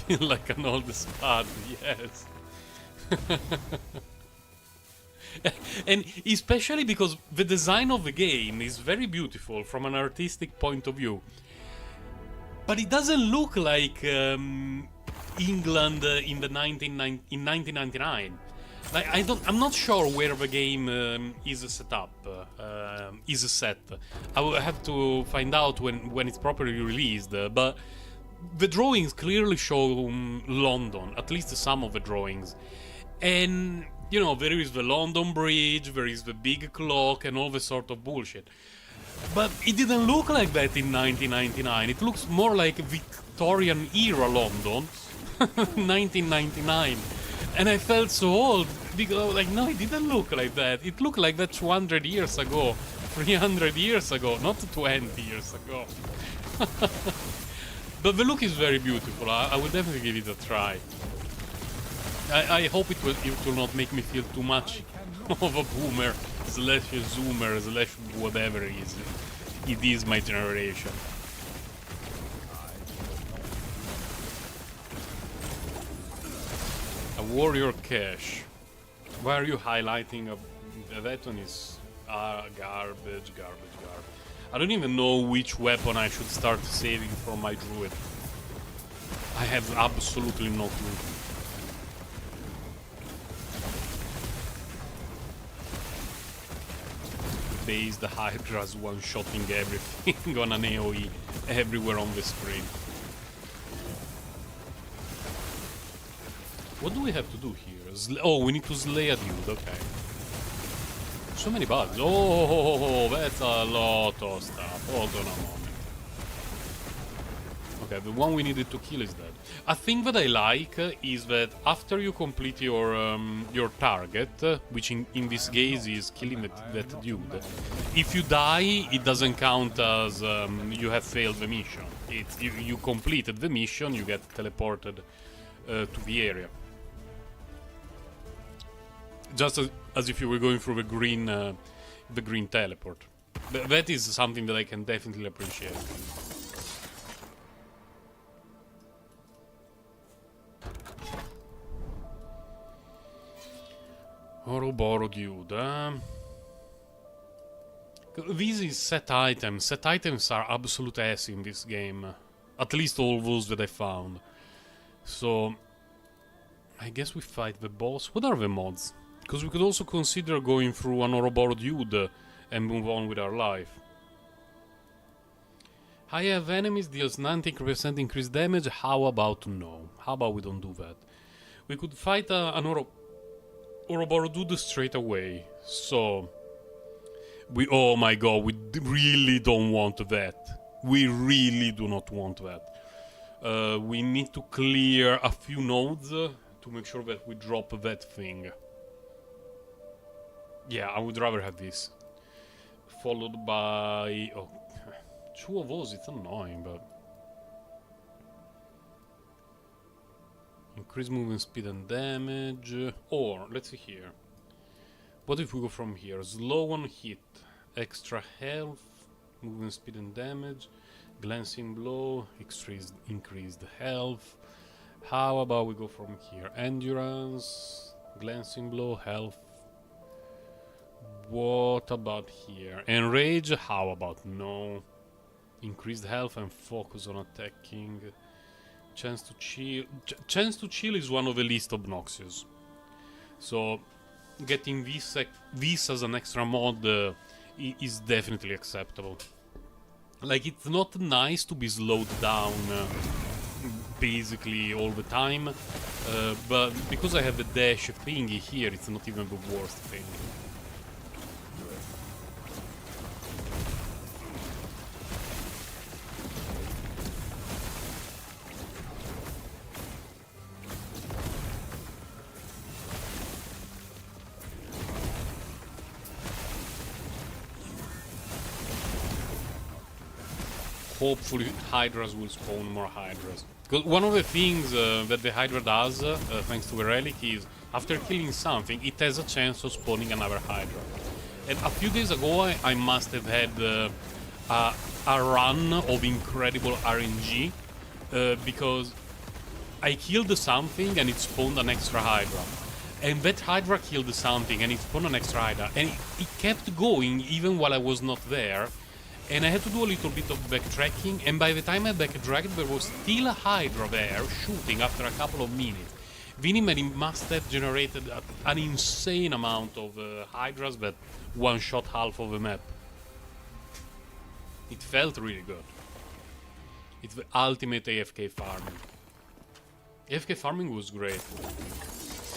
Feel like an old spud, yes. And especially because the design of the game is very beautiful from an artistic point of view, but it doesn't look like England in 1999. Like I'm not sure where the game is set up, is set. I will have to find out when it's properly released. But the drawings clearly show London, at least some of the drawings, and you know there is the London Bridge, there is the big clock, and all the sort of bullshit. But it didn't look like that in 1999. It looks more like Victorian era London, 1999. And I felt so old because I was like, no, it didn't look like that. It looked like that 200 years ago, 300 years ago, not 20 years ago. But the look is very beautiful. I will definitely give it a try. I hope it will not make me feel too much of a boomer slash zoomer slash whatever it is. It is my generation. A warrior cache. Why are you highlighting that one is garbage. I don't even know which weapon I should start saving from my druid. I have absolutely no clue. Base the Hydra's one-shotting everything on an AoE everywhere on the screen. What do we have to do here? Oh, we need to slay a dude, okay. So many bugs. Oh, that's a lot of stuff. Hold on a moment. Okay, the one we needed to kill is dead. A thing that I like is that after you complete your target, which in this case is killing that dude, if you die, it doesn't count as you have failed the mission. It's you completed the mission, you get teleported to the area. Just as if you were going through the green teleport. That is something that I can definitely appreciate. Ouroboros dude. This is set items. Set items are absolute ass in this game. At least all those that I found. So I guess we fight the boss. What are the mods? Because we could also consider going through an Ouroboros dude and move on with our life. I have enemies deals 90% increased damage. How about no? How about we don't do that? We could fight an Ouroboros dude straight away. So oh my god, we really don't want that. We really do not want that. We need to clear a few nodes to make sure that we drop that thing. Yeah, I would rather have this. Followed by... oh, two of those, it's annoying, but... increase movement speed and damage. Or, let's see here. What if we go from here? Slow on hit. Extra health. Movement speed and damage. Glancing blow. Increased health. How about we go from here? Endurance. Glancing blow. Health. What about here? Enrage? How about no? Increased health and focus on attacking. Chance to chill. Chance to chill is one of the least obnoxious. So getting this as an extra mod is definitely acceptable. Like, it's not nice to be slowed down basically all the time, but because I have the dash thingy here, it's not even the worst thing. hopefully Hydras will spawn more Hydras. Because one of the things that the Hydra does, thanks to the relic, is after killing something, it has a chance of spawning another Hydra. And a few days ago, I must have had a run of incredible RNG because I killed something and it spawned an extra Hydra. And that Hydra killed something and it spawned an extra Hydra. And it kept going even while I was not there. And I had to do a little bit of backtracking, and by the time I backtracked, there was still a Hydra there, shooting after a couple of minutes. Vinny must have generated an insane amount of Hydras that one-shot half of the map. It felt really good. It's the ultimate AFK farming. AFK farming was great.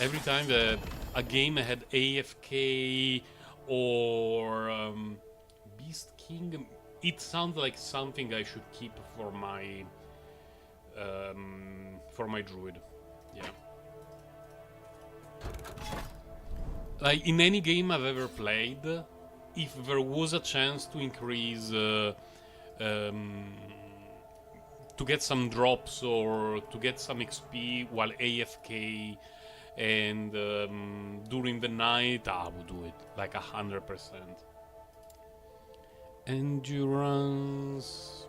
Every time that a game had AFK or Beast King, it sounds like something I should keep for my druid. Yeah. Like in any game I've ever played, if there was a chance to increase, to get some drops or to get some XP while AFK and during the night, I would do it like 100%. Endurance.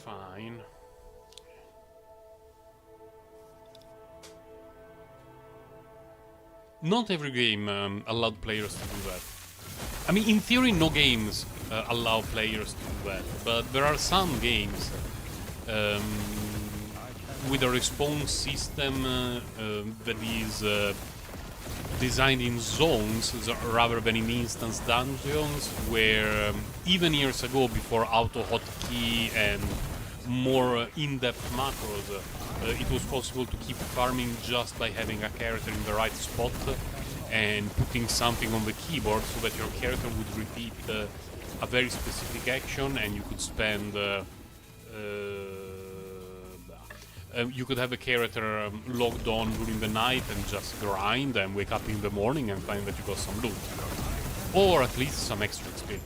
Fine. Not every game allowed players to do that. I mean, in theory, no games allow players to do that, but there are some games with a respawn system that is designed in zones rather than in instance dungeons, where even years ago, before auto hotkey and more in-depth macros, it was possible to keep farming just by having a character in the right spot and putting something on the keyboard so that your character would repeat a very specific action, and you could spend you could have a character logged on during the night and just grind and wake up in the morning and find that you got some loot. Or at least some extra XP.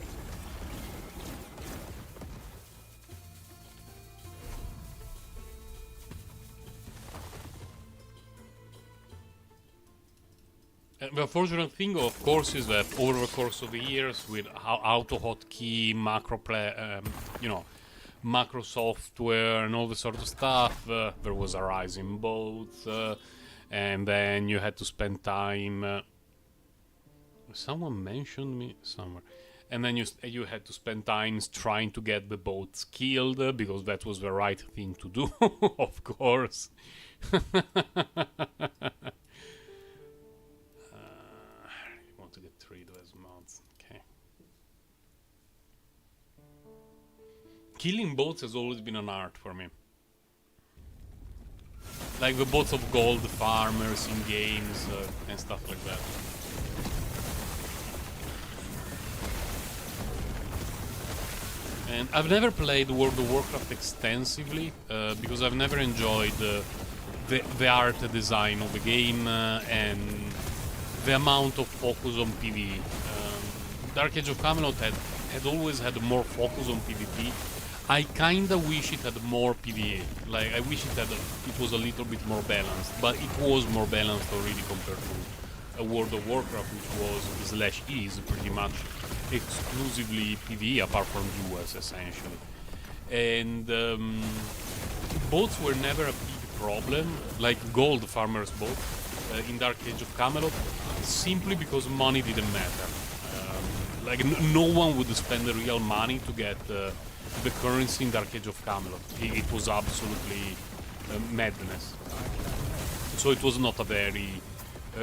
The unfortunate thing, of course, is that over the course of the years, with auto hotkey, macro software and all this sort of stuff, there was a rise in both, and then you had to spend time. Someone mentioned me somewhere, and then you had to spend time trying to get the boats killed because that was the right thing to do, of course. To get rid of those mods. Okay. Killing boats has always been an art for me. Like the boats of gold farmers in games and stuff like that. And I've never played World of Warcraft extensively because I've never enjoyed the art design of the game and the amount of focus on PvE. Dark Age of Camelot had always had more focus on PvP. I kinda wish it had more PvE. Like, I wish it was a little bit more balanced, but it was more balanced already compared to a World of Warcraft, which was /is pretty much exclusively PvE, apart from US essentially. And boats were never a big problem, like gold farmers' boats. In Dark Age of Camelot, simply because money didn't matter. Like no one would spend the real money to get the currency in Dark Age of Camelot. It was absolutely madness. So it was not a very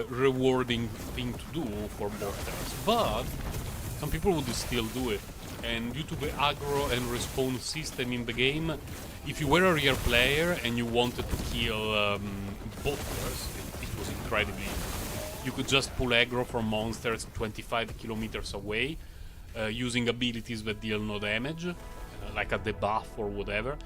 rewarding thing to do for botters. But some people would still do it. And due to the aggro and respawn system in the game, if you were a real player and you wanted to kill botters, incredibly easy. You could just pull aggro from monsters 25 kilometers away using abilities that deal no damage, like a debuff or whatever,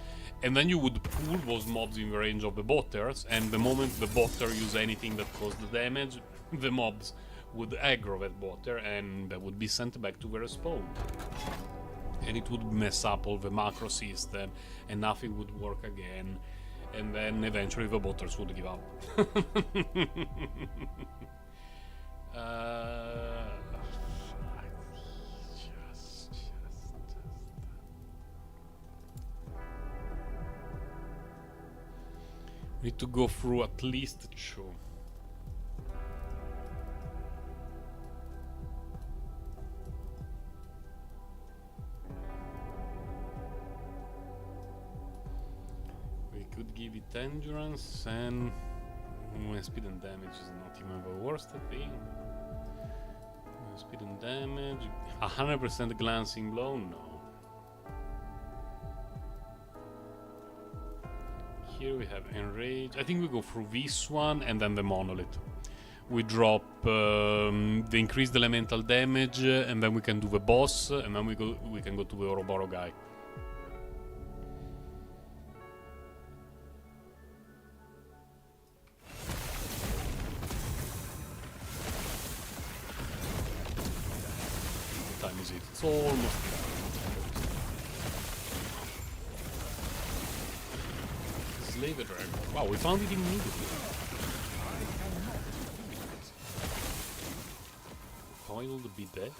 and then you would pull those mobs in the range of the botters, and the moment the botter use anything that caused the damage, the mobs would aggro that water, and that would be sent back to the respawn. And it would mess up all the macro system, and nothing would work again, and then eventually the botters would give up. Need to go through at least 2. We could give it endurance and speed and damage is not even the worst thing. Speed and damage, 100% glancing blow, no. Here we have enrage. I think we go through this one and then the monolith. We drop the increased elemental damage, and then we can do the boss, and then we can go to the Ouroboros guy. What time is it? It's almost. Slave dragon. Wow, we found it immediately. Coiled be dead.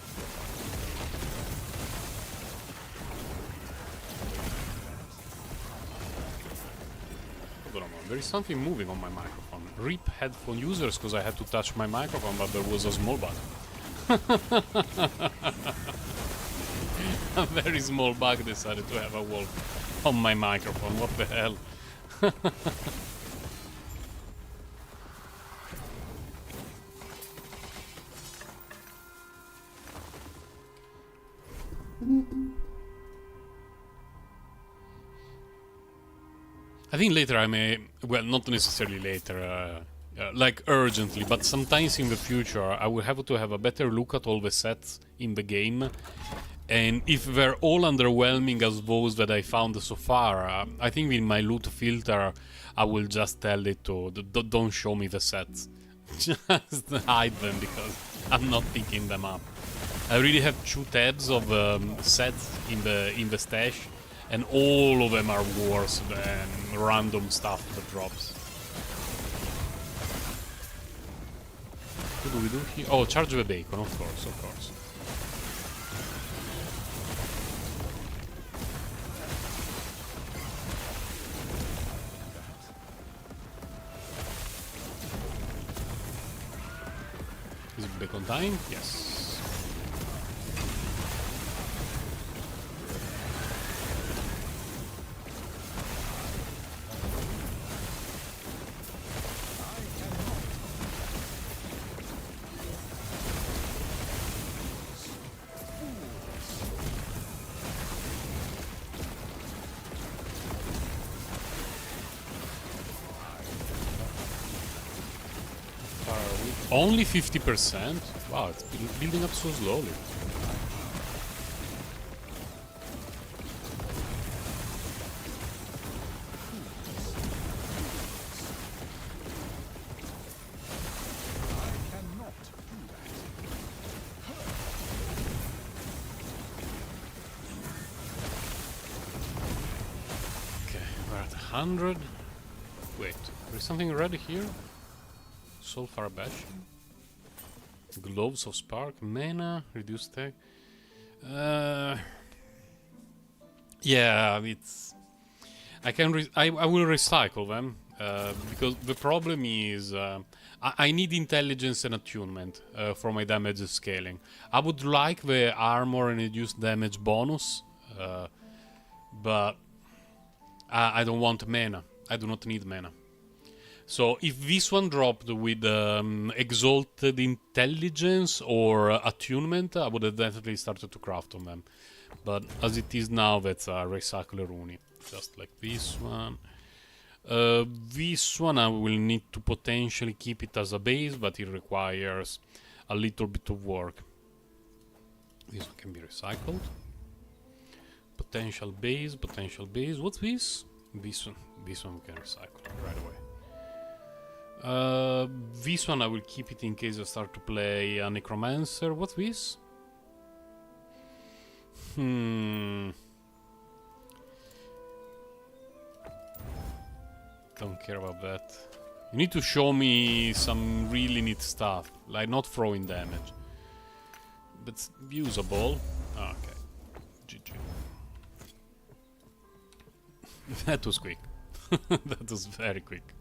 Hold on a moment. There is something moving on my microphone. RIP headphone users, because I had to touch my microphone, but there was a small bug. A very small bug decided to have a wolf on my microphone. What the hell? I think later I may, well, not necessarily later, like urgently, but sometimes in the future I will have to have a better look at all the sets in the game. And if they're all underwhelming as those that I found so far, I think in my loot filter I will just tell it to don't show me the sets. Just hide them because I'm not picking them up. I really have 2 tabs of sets in the stash, and all of them are worse than random stuff that drops. What do we do here? Oh, charge the bacon, of course, of course. Is it bacon time? Yes. Only 50%? Wow, it's building up so slowly. Okay, we're at 100. Wait, there's something red here? Sulfur Bash. Gloves of Spark. Mana. Reduced tech. Yeah, it's... I will recycle them. Because the problem is... I need intelligence and attunement for my damage scaling. I would like the armor and reduced damage bonus. But... I don't want mana. I do not need mana. So if this one dropped with exalted intelligence or attunement, I would have definitely started to craft on them. But as it is now, that's a recycler uni. Just like this one. This one I will need to potentially keep it as a base, but it requires a little bit of work. This one can be recycled. Potential base, potential base. What's this? This one we can recycle right away. This one I will keep it in case I start to play a Necromancer. What's this? Don't care about that. You need to show me some really neat stuff, like not throwing damage. But usable. Oh, okay. GG. That was quick. That was very quick.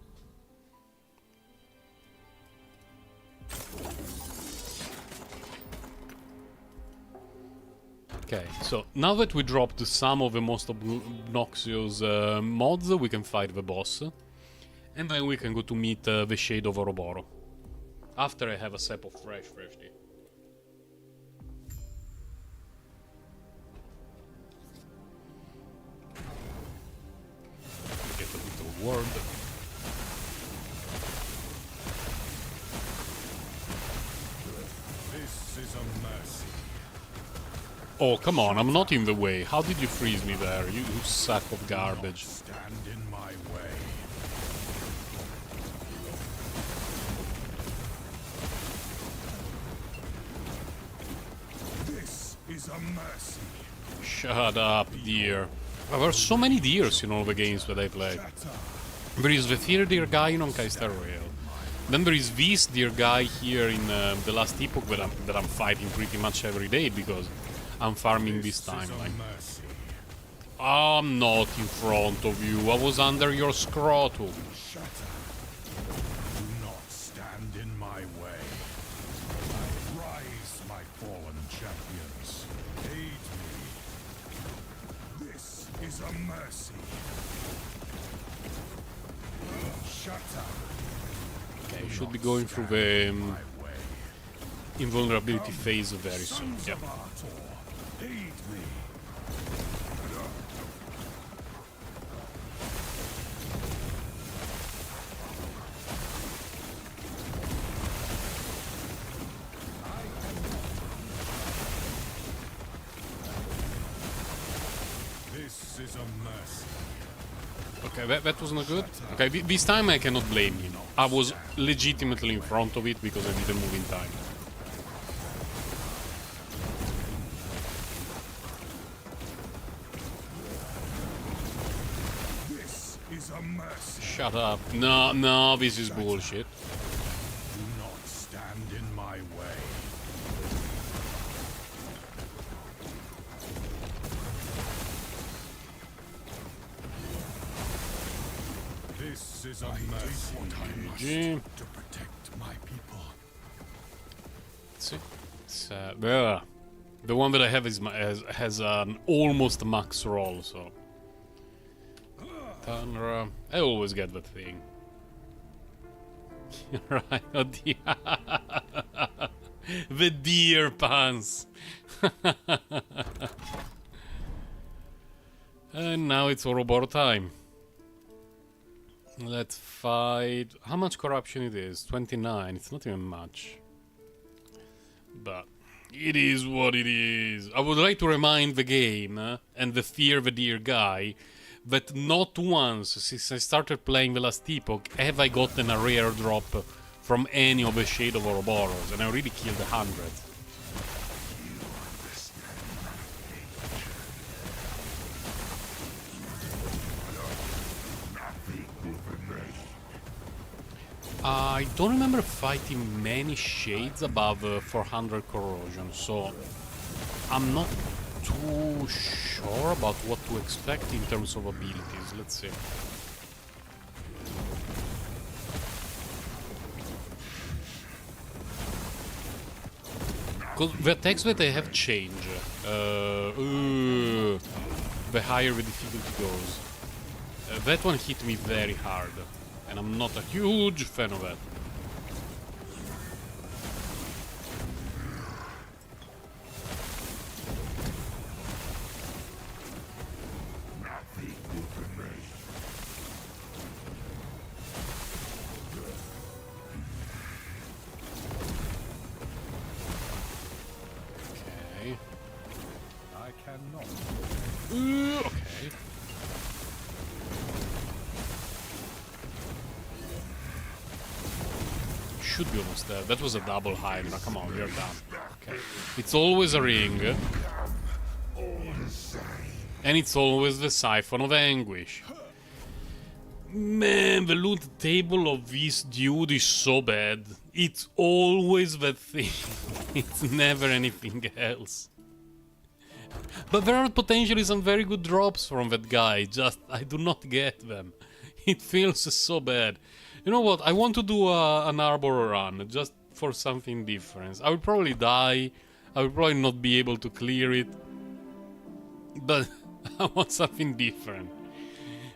Okay, so now that we dropped some of the most obnoxious mods, we can fight the boss. And then we can go to meet the Shade of Ouroboros. After I have a sip of fresh tea. Get a little word. This is a mercy. Oh, come on, I'm not in the way. How did you freeze me there, you sack of garbage? Stand in my way. This is a mercy. Shut up, deer. There are so many deers in all the games that I play. There is the Fear Deer guy in Honkai Star Rail. Then there is this deer guy here in the last Epoch that I'm fighting pretty much every day because I'm farming this timeline. I'm not in front of you. I was under your scrotum. Shut up. Do not stand in my way. I rise, my fallen champions. Aid me. This is a mercy. Shut up. Okay, you should be going through the invulnerability phase very soon. Yeah. Aid me. This is a mercy. Okay, that was not good. Okay, this time I cannot blame you. I was legitimately in front of it because I didn't move in time. This is a mercy. Shut up. No, this is bullshit. Do not stand in my way. This is a mercy. GG. To protect my people. Let's see. It's, the one that I have is has an almost max roll, so... Thunder. I always get that thing. Right, oh dear. The deer pants. And now it's Ouroboros time. Let's fight... How much corruption it is? 29. It's not even much. But it is what it is. I would like to remind the game and the Fear the Deer guy that not once since I started playing the last Epoch have I gotten a rare drop from any of the Shade of Ouroboros, and I already killed 100. I don't remember fighting many shades above 400 corrosion, so I'm not too sure about what to expect in terms of abilities. Let's see. Because the attacks that I have changed, the higher the difficulty goes. That one hit me very hard, and I'm not a huge fan of that. Okay. I cannot. Okay. should be almost there. That was a double Hydra. Come on, we're done. Okay. It's always a ring. And it's always the Siphon of Anguish. Man, the loot table of this dude is so bad. It's always that thing. It's never anything else. But there are potentially some very good drops from that guy, just I do not get them. It feels so bad. You know what, I want to do an Arbor run, just for something different. I will probably die, I will probably not be able to clear it. But I want something different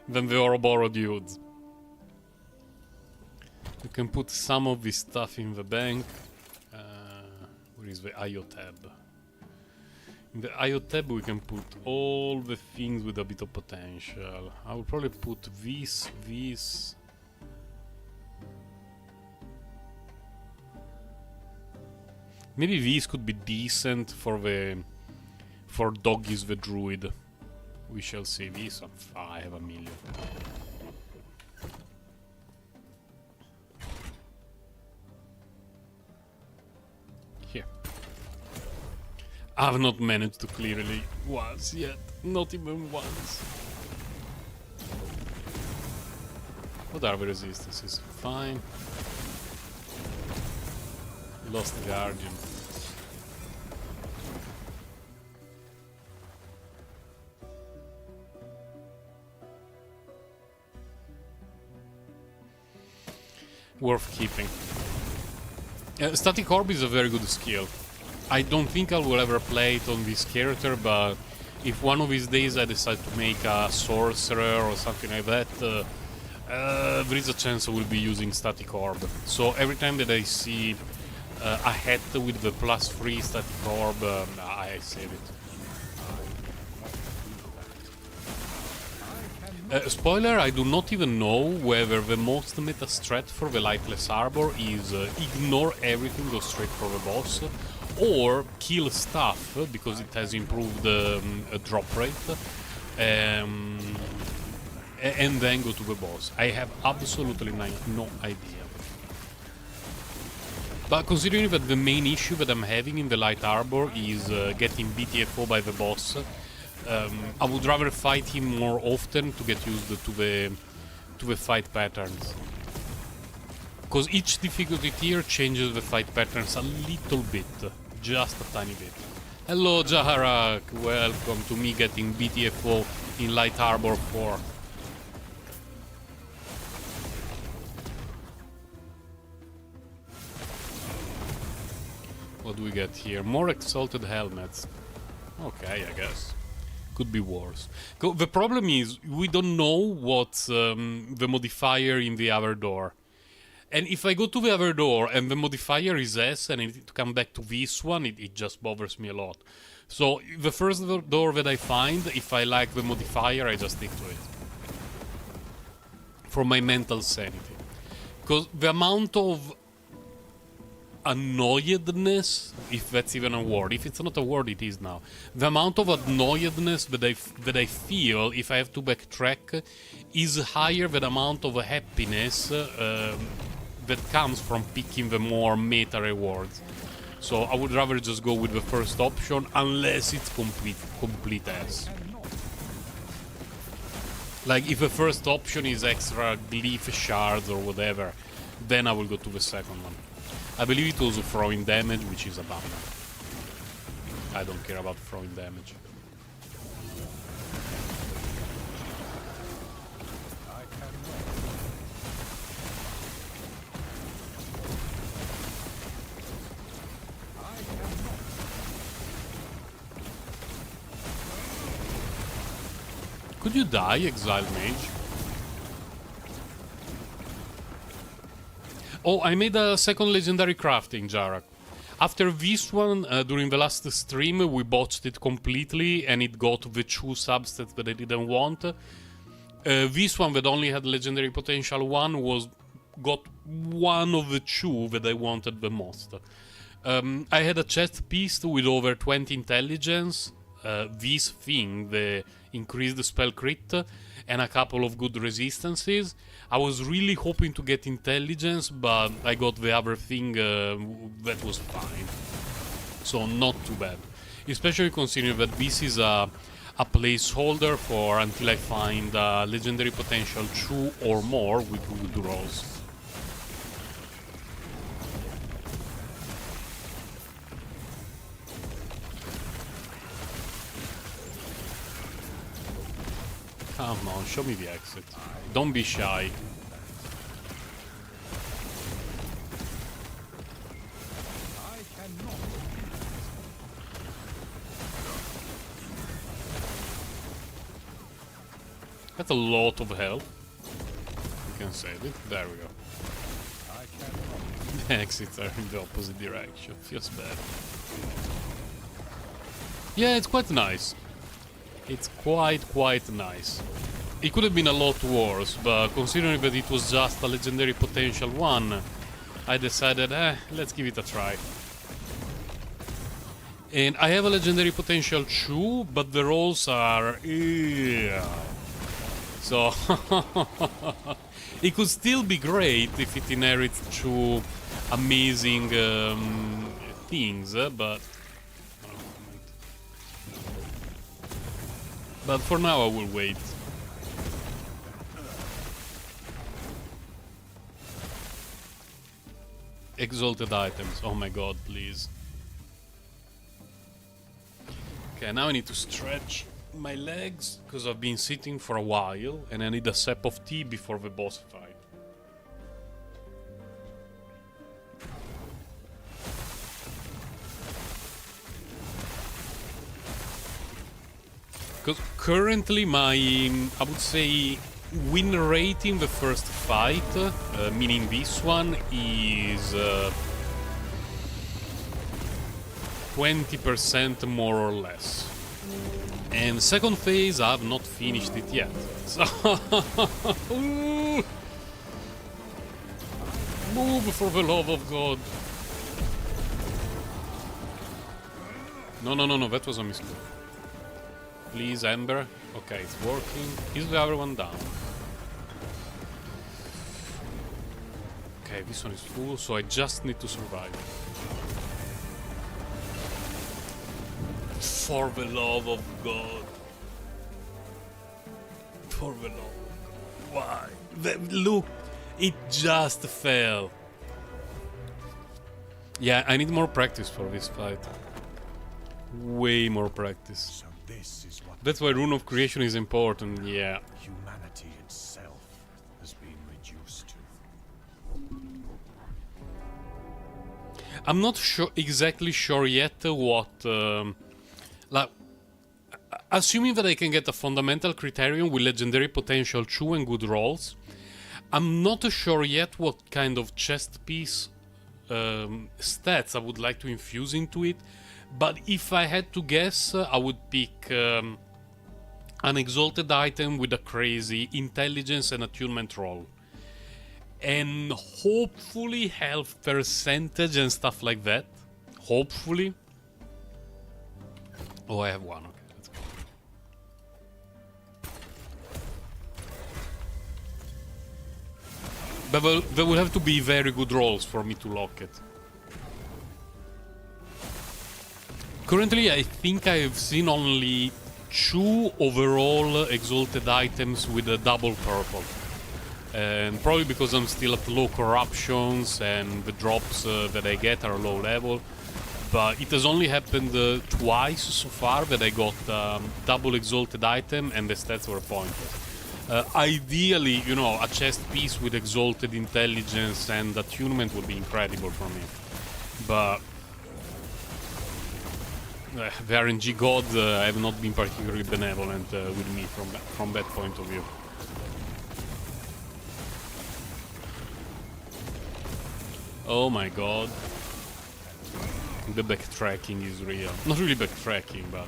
than the Ouroboros dudes. You can put some of this stuff in the bank. Where is the IO tab? In the IO tab we can put all the things with a bit of potential. I will probably put this. Maybe this could be decent for Doggies the Druid. We shall see. This on 5 million. Here. I've not managed to clear it once yet. Not even once. What are the resistances? Fine. Lost Guardian. Worth keeping. Static Orb is a very good skill. I don't think I will ever play it on this character, but if one of these days I decide to make a sorcerer or something like that, there is a chance I will be using Static Orb. So every time that I see a hat with the +3 Static Orb, I save it. Spoiler, I do not even know whether the most meta strat for the Lightless Arbor is ignore everything, go straight for the boss, or kill stuff, because it has improved drop rate, and then go to the boss. I have absolutely no idea. But considering that the main issue that I'm having in the Light Arbor is getting BTFO by the boss, I would rather fight him more often to get used to the fight patterns. Because each difficulty tier changes the fight patterns a little bit, just a tiny bit. Hello Jaharak, welcome to me getting BTFO in Light Arbor 4. What do we get here? More Exalted Helmets. Okay, I guess. Could be worse. The problem is, we don't know what's the modifier in the other door. And if I go to the other door and the modifier is S and I need to come back to this one, it just bothers me a lot. So the first door that I find, if I like the modifier, I just stick to it. For my mental sanity. Because the amount of annoyedness, if that's even a word. If it's not a word, it is now. The amount of annoyedness that I feel if I have to backtrack is higher than the amount of happiness that comes from picking the more meta rewards. So I would rather just go with the first option, unless it's complete ass. Like if the first option is extra glyph shards or whatever, then I will go to the second one. I believe it was throwing damage, which is a bummer. I don't care about throwing damage. Could you die, Exiled Mage? Oh, I made a second legendary crafting, Jarak. After this one, during the last stream, we botched it completely and it got the 2 substats that I didn't want. This one that only had legendary potential 1 got one of the 2 that I wanted the most. I had a chest piece with over 20 intelligence, this thing, the increased spell crit, and a couple of good resistances. I was really hoping to get intelligence, but I got the other thing that was fine. So not too bad. Especially considering that this is a placeholder for until I find legendary potential 2 or more with good rolls. Come on, show me the exit. Don't be shy. That's a lot of health. You can save it. There we go. The exits are in the opposite direction. Feels bad. Yeah, it's quite nice. It's quite nice. It could have been a lot worse, but considering that it was just a legendary potential 1, I decided, let's give it a try. And I have a legendary potential 2, but the rolls are... So... it could still be great if it inherits 2 amazing things, but... But for now I will wait. Exalted items, oh my god, please. Okay, now I need to stretch my legs, because I've been sitting for a while, and I need a sip of tea before the boss fight. Because currently my, I would say, win rate in the first fight, meaning this one, is 20% more or less. And second phase, I have not finished it yet. So move for the love of God. No, that was a mistake. Please, Ember. Okay, it's working. Is the other one down? Okay, this one is full, so I just need to survive. For the love of God. For the love of God. Why? Look, it just fell. Yeah, I need more practice for this fight. Way more practice. So this is what That's why Rune of Creation is important, yeah. humanity itself has been reduced to. I'm not exactly sure yet what... like, assuming that I can get a fundamental criterion with legendary potential 2 and good rolls, I'm not sure yet what kind of chest piece stats I would like to infuse into it. But if I had to guess, I would pick an exalted item with a crazy intelligence and attunement roll. And hopefully health percentage and stuff like that. Hopefully. Oh, I have one. Okay, let's go. But there will have to be very good rolls for me to lock it. Currently, I think I've seen only 2 overall exalted items with a double purple. And probably because I'm still at low corruptions and the drops that I get are low level. But it has only happened twice so far that I got double exalted item and the stats were pointless. Ideally, you know, a chest piece with exalted intelligence and attunement would be incredible for me. But... the RNG gods have not been particularly benevolent with me from that point of view. Oh my god. The backtracking is real. Not really backtracking, but...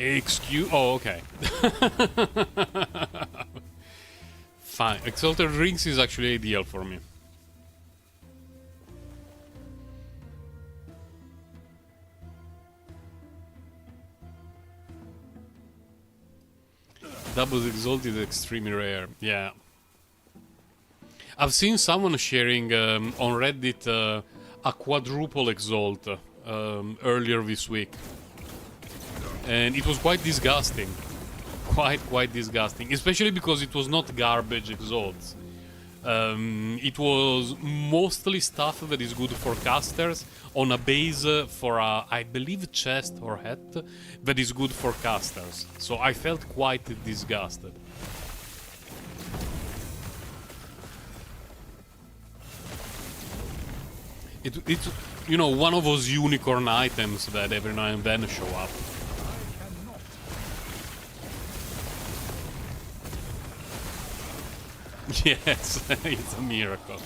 Excuse... Oh, okay. Fine. Exalted Rings is actually ideal for me. Double Exalted is extremely rare. Yeah. I've seen someone sharing on Reddit a quadruple Exalt earlier this week. And it was quite disgusting. Quite disgusting. Especially because it was not garbage Exalts. It was mostly stuff that is good for casters on a base for a, I believe, chest or hat that is good for casters. So I felt quite disgusted. It's, you know, one of those unicorn items that every now and then show up. Yes, it's a miracle.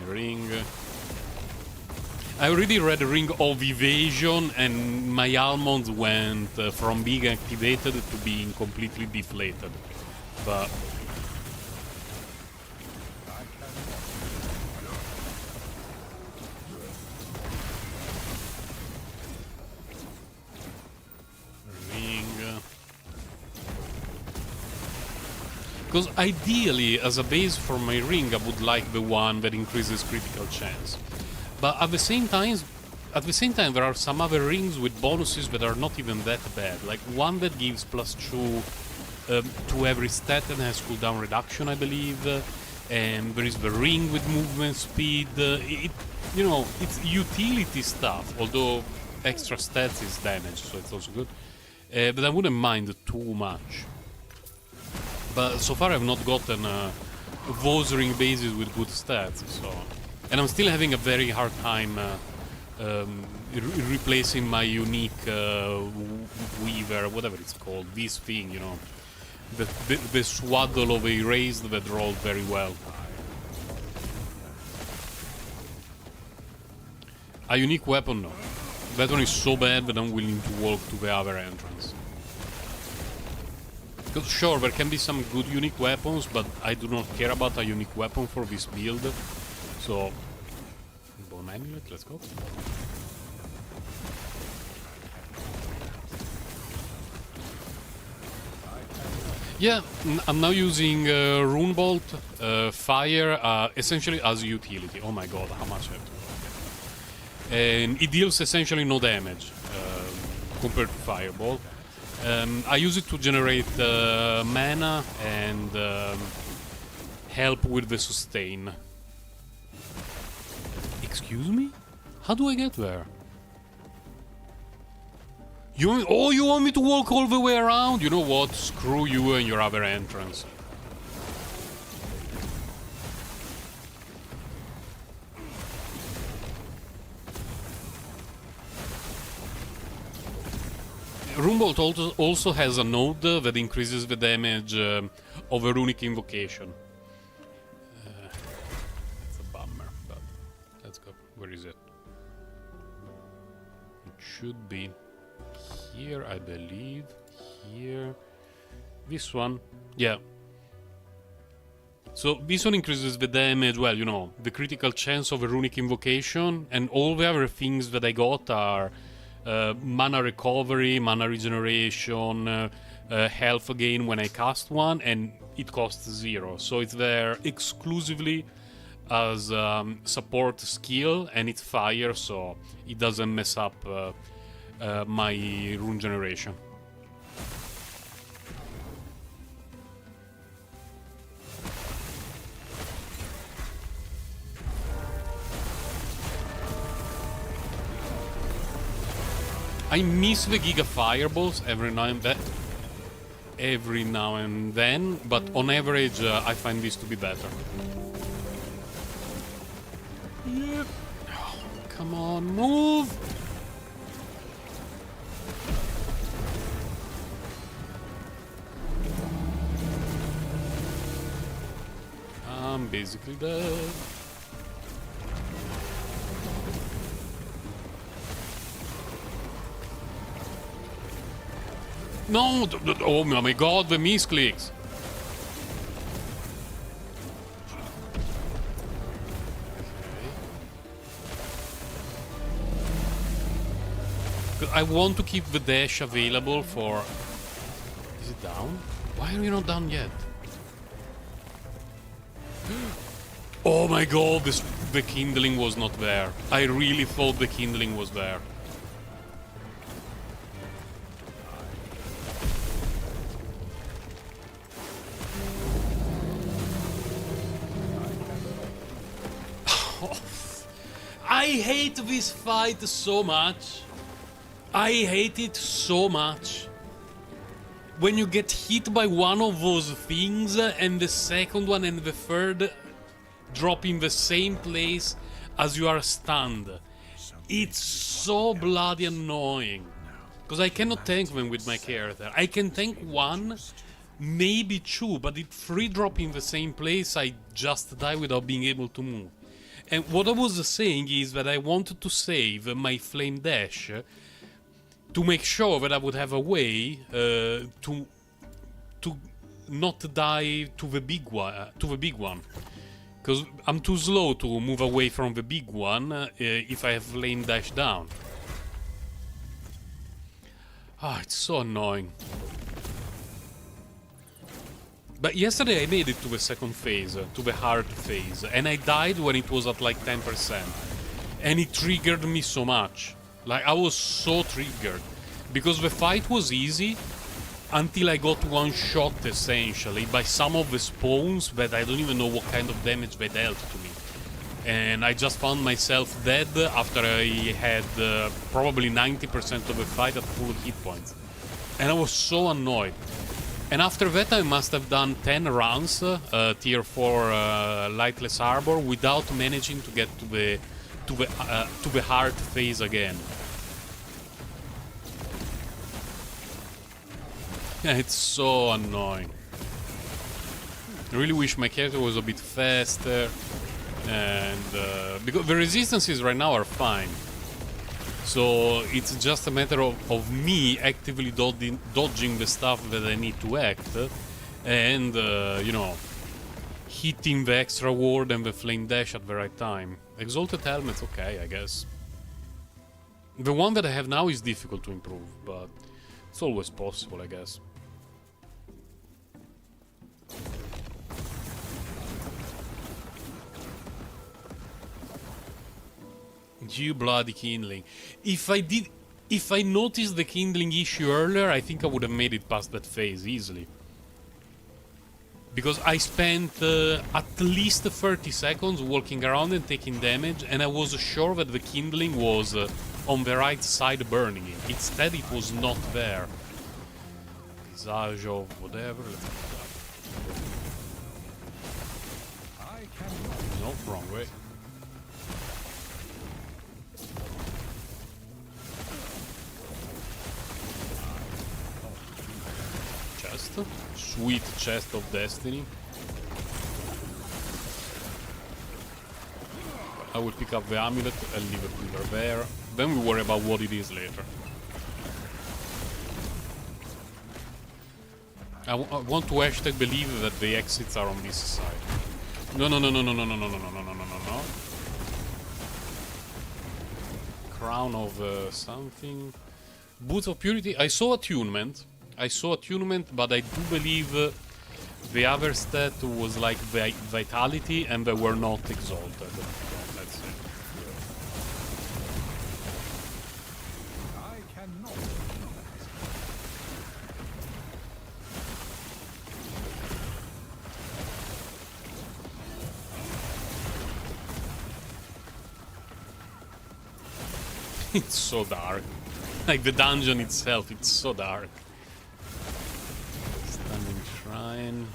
Ring. I already read Ring of Evasion and my almonds went from being activated to being completely deflated. But... Because ideally, as a base for my ring, I would like the one that increases critical chance. But at the same time, there are some other rings with bonuses that are not even that bad. Like one that gives +2 to every stat and has cooldown reduction, I believe. And there is the ring with movement speed. You know, it's utility stuff. Although extra stats is damage, so it's also good. But I wouldn't mind too much. But so far I've not gotten those ring bases with good stats, so... And I'm still having a very hard time replacing my unique weaver, whatever it's called, this thing, you know. The swaddle of erased that rolled very well. A unique weapon, no. That one is so bad that I'm willing to walk to the other entrance. Because sure, there can be some good unique weapons, but I do not care about a unique weapon for this build. So, Bone Amulet, let's go. Yeah, I'm now using Rune Bolt, Fire, essentially as utility. Oh my god, how much I have to... And it deals essentially no damage compared to Fireball. I use it to generate mana and help with the sustain. Excuse me? How do I get there? You want me to walk all the way around? You know what? Screw you and your other entrance. Runebolt also has a node that increases the damage of a runic invocation. It's a bummer, but let's go. Where is it? It should be here, I believe. Here. This one. Yeah. So this one increases the damage, well, you know, the critical chance of a runic invocation, and all the other things that I got are mana recovery, mana regeneration, health gain when I cast one, and it costs 0. So it's there exclusively as support skill, and it's fire, so it doesn't mess up my rune generation. I miss the Giga Fireballs every now and then, but on average I find this to be better. Yep. Oh, come on, move! I'm basically dead. No! Oh my god, the misclicks! I want to keep the dash available for... Is it down? Why are you not down yet? Oh my god, the kindling was not there. I really thought the kindling was there. I hate this fight so much. I hate it so much. When you get hit by one of those things and the second one and the third drop in the same place as you are stunned. It's so bloody annoying. Because I cannot tank them with my character. I can tank one, maybe two, but if three drop in the same place, I just die without being able to move. And what I was saying is that I wanted to save my flame dash to make sure that I would have a way to not die to the big one, because I'm too slow to move away from the big one if I have flame dash down. Ah, it's so annoying. But yesterday I made it to the second phase, to the hard phase, and I died when it was at like 10%, and it triggered me so much. Like, I was so triggered, because the fight was easy until I got one shot, essentially, by some of the spawns that I don't even know what kind of damage they dealt to me. And I just found myself dead after I had probably 90% of the fight at full hit points. And I was so annoyed. And after that I must have done 10 rounds, tier 4 Lightless Arbor, without managing to get to the hard phase again. Yeah, it's so annoying. I really wish my character was a bit faster, and because the resistances right now are fine, so it's just a matter of me actively dodging the stuff that I need to act, and you know, hitting the extra ward and the flame dash at the right time. Exalted helmet's okay, I guess. The one that I have now is difficult to improve, but it's always possible, I guess. You bloody kindling. If I noticed the kindling issue earlier, I think I would have made it past that phase easily. Because I spent at least 30 seconds walking around and taking damage, and I was sure that the kindling was on the right side burning it. Instead, it was not there. Visage of whatever. No, wrong way. Chest. Sweet chest of destiny. I will pick up the amulet and leave it pillar there. Then we worry about what it is later. I want to hashtag believe that the exits are on this side. No, no, no, no, no, no, no, no, no, no, no, no, no, no. Crown of something. Boots of Purity. I saw attunement. But I do believe the other stat was like Vitality, and they were not exalted. Let's see. I cannot. It's so dark. Like the dungeon itself, it's so dark. Standing shrine.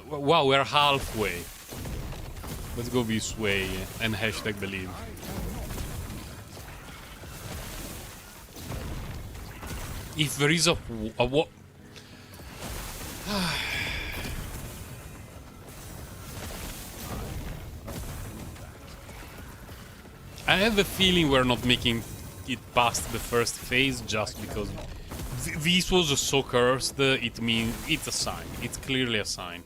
Wow, we're halfway. Let's go this way and hashtag believe. If there is a what? have a feeling we're not making it past the first phase just because this was so cursed. It means it's a sign. It's clearly a sign.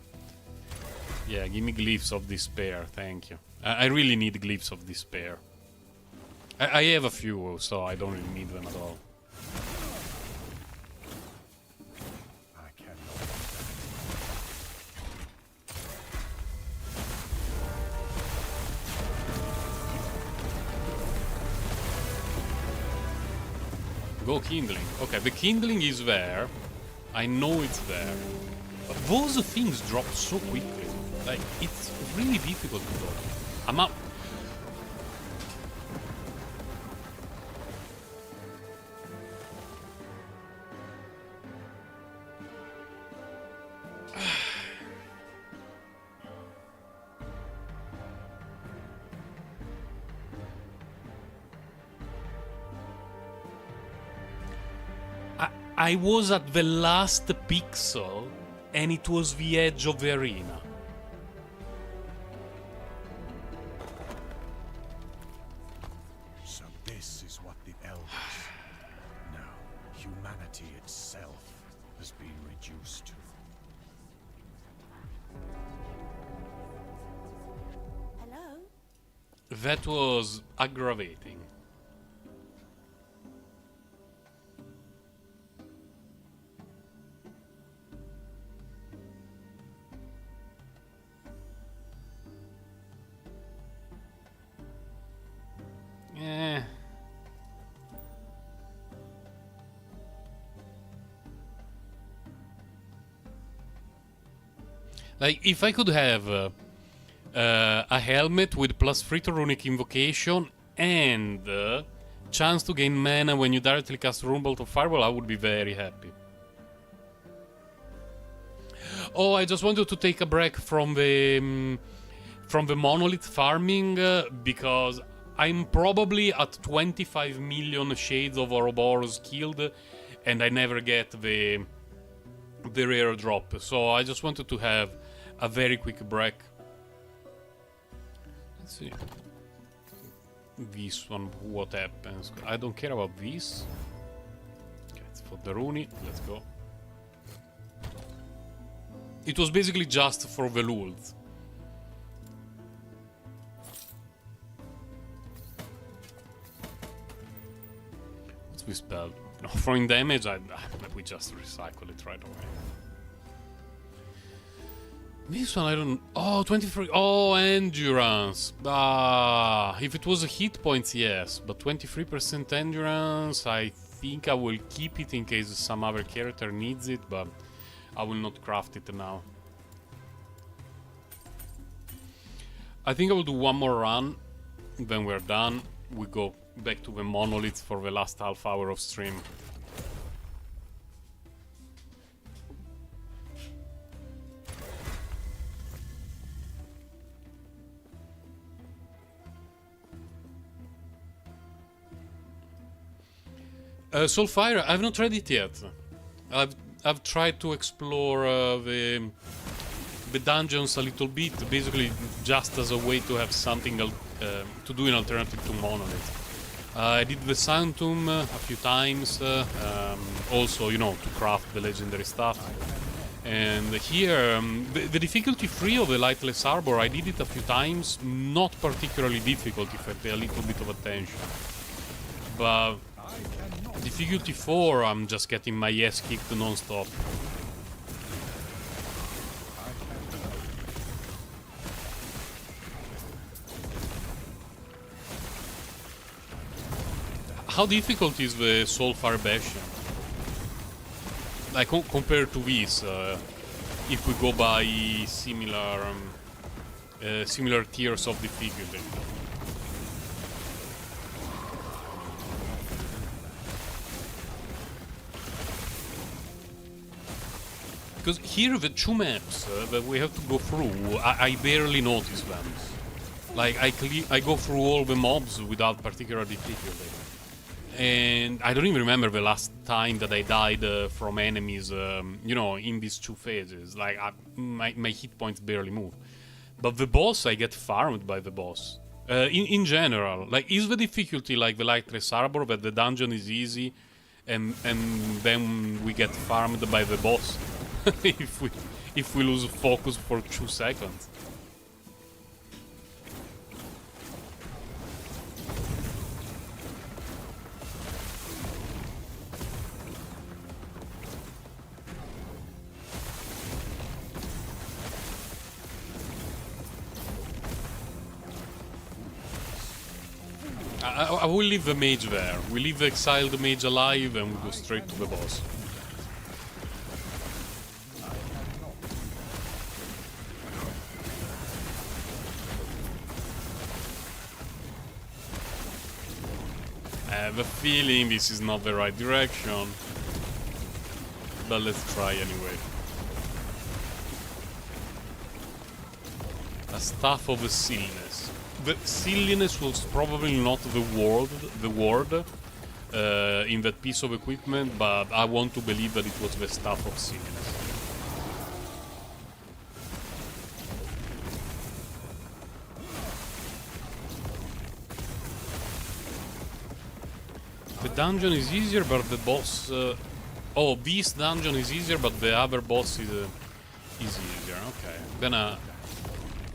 Yeah, give me glyphs of despair. Thank you. I really need glyphs of despair. I have a few, so I don't really need them at all. I cannot. Go kindling. Okay, the kindling is there. I know it's there. But those things drop so quickly. Like, it's really difficult to go. I'm up. I was at the last pixel, and it was the edge of the arena. So this is what the elders... No, humanity itself has been reduced to. Hello? That was aggravating. Like, if I could have a helmet with +3 to runic invocation and chance to gain mana when you directly cast Rumble to Fireball, I would be very happy. Oh, I just wanted to take a break from the monolith farming because I'm probably at 25 million shades of Ouroboros killed, and I never get the rare drop. So I just wanted to have a very quick break. Let's see. This one, what happens? I don't care about this. Okay, it's for the Runi. Let's go. It was basically just for the lulz. What's this spell? No, throwing damage, we just recycle it right away. This one I don't... Oh, 23... Oh, endurance. If it was a hit points, yes. But 23% endurance, I think I will keep it in case some other character needs it, but I will not craft it now. I think I will do one more run. Then we're done. We go back to the monolith for the last half hour of stream. Soulfire, I've not tried it yet. I've tried to explore the dungeons a little bit, basically just as a way to have something to do in alternative to Monolith. I did the Sanctum a few times, also, you know, to craft the legendary stuff. And here, the difficulty free of the Lightless Arbor, I did it a few times, not particularly difficult if I pay a little bit of attention. But difficulty 4, I'm just getting my ass kicked non-stop. How difficult is the Soulfire Bastion? Like compared to this, if we go by similar tiers of difficulty. Because here the two maps that we have to go through, I barely notice them. Like I go through all the mobs without particular difficulty. And I don't even remember the last time that I died from enemies, you know, in these two phases. Like, my hit points barely move. But the boss, I get farmed by the boss. In general, like, is the difficulty like the Lightless Arbor, that the dungeon is easy, and then we get farmed by the boss if we lose focus for 2 seconds? I will leave the mage there. We leave the exiled mage alive and we go straight to the boss. I have a feeling this is not the right direction, but let's try anyway. A Staff of Silliness. The silliness was probably not the word in that piece of equipment, but I want to believe that it was the Staff of Silliness. The dungeon is easier, but the boss... oh, this dungeon is easier, but the other boss is easier. Okay, then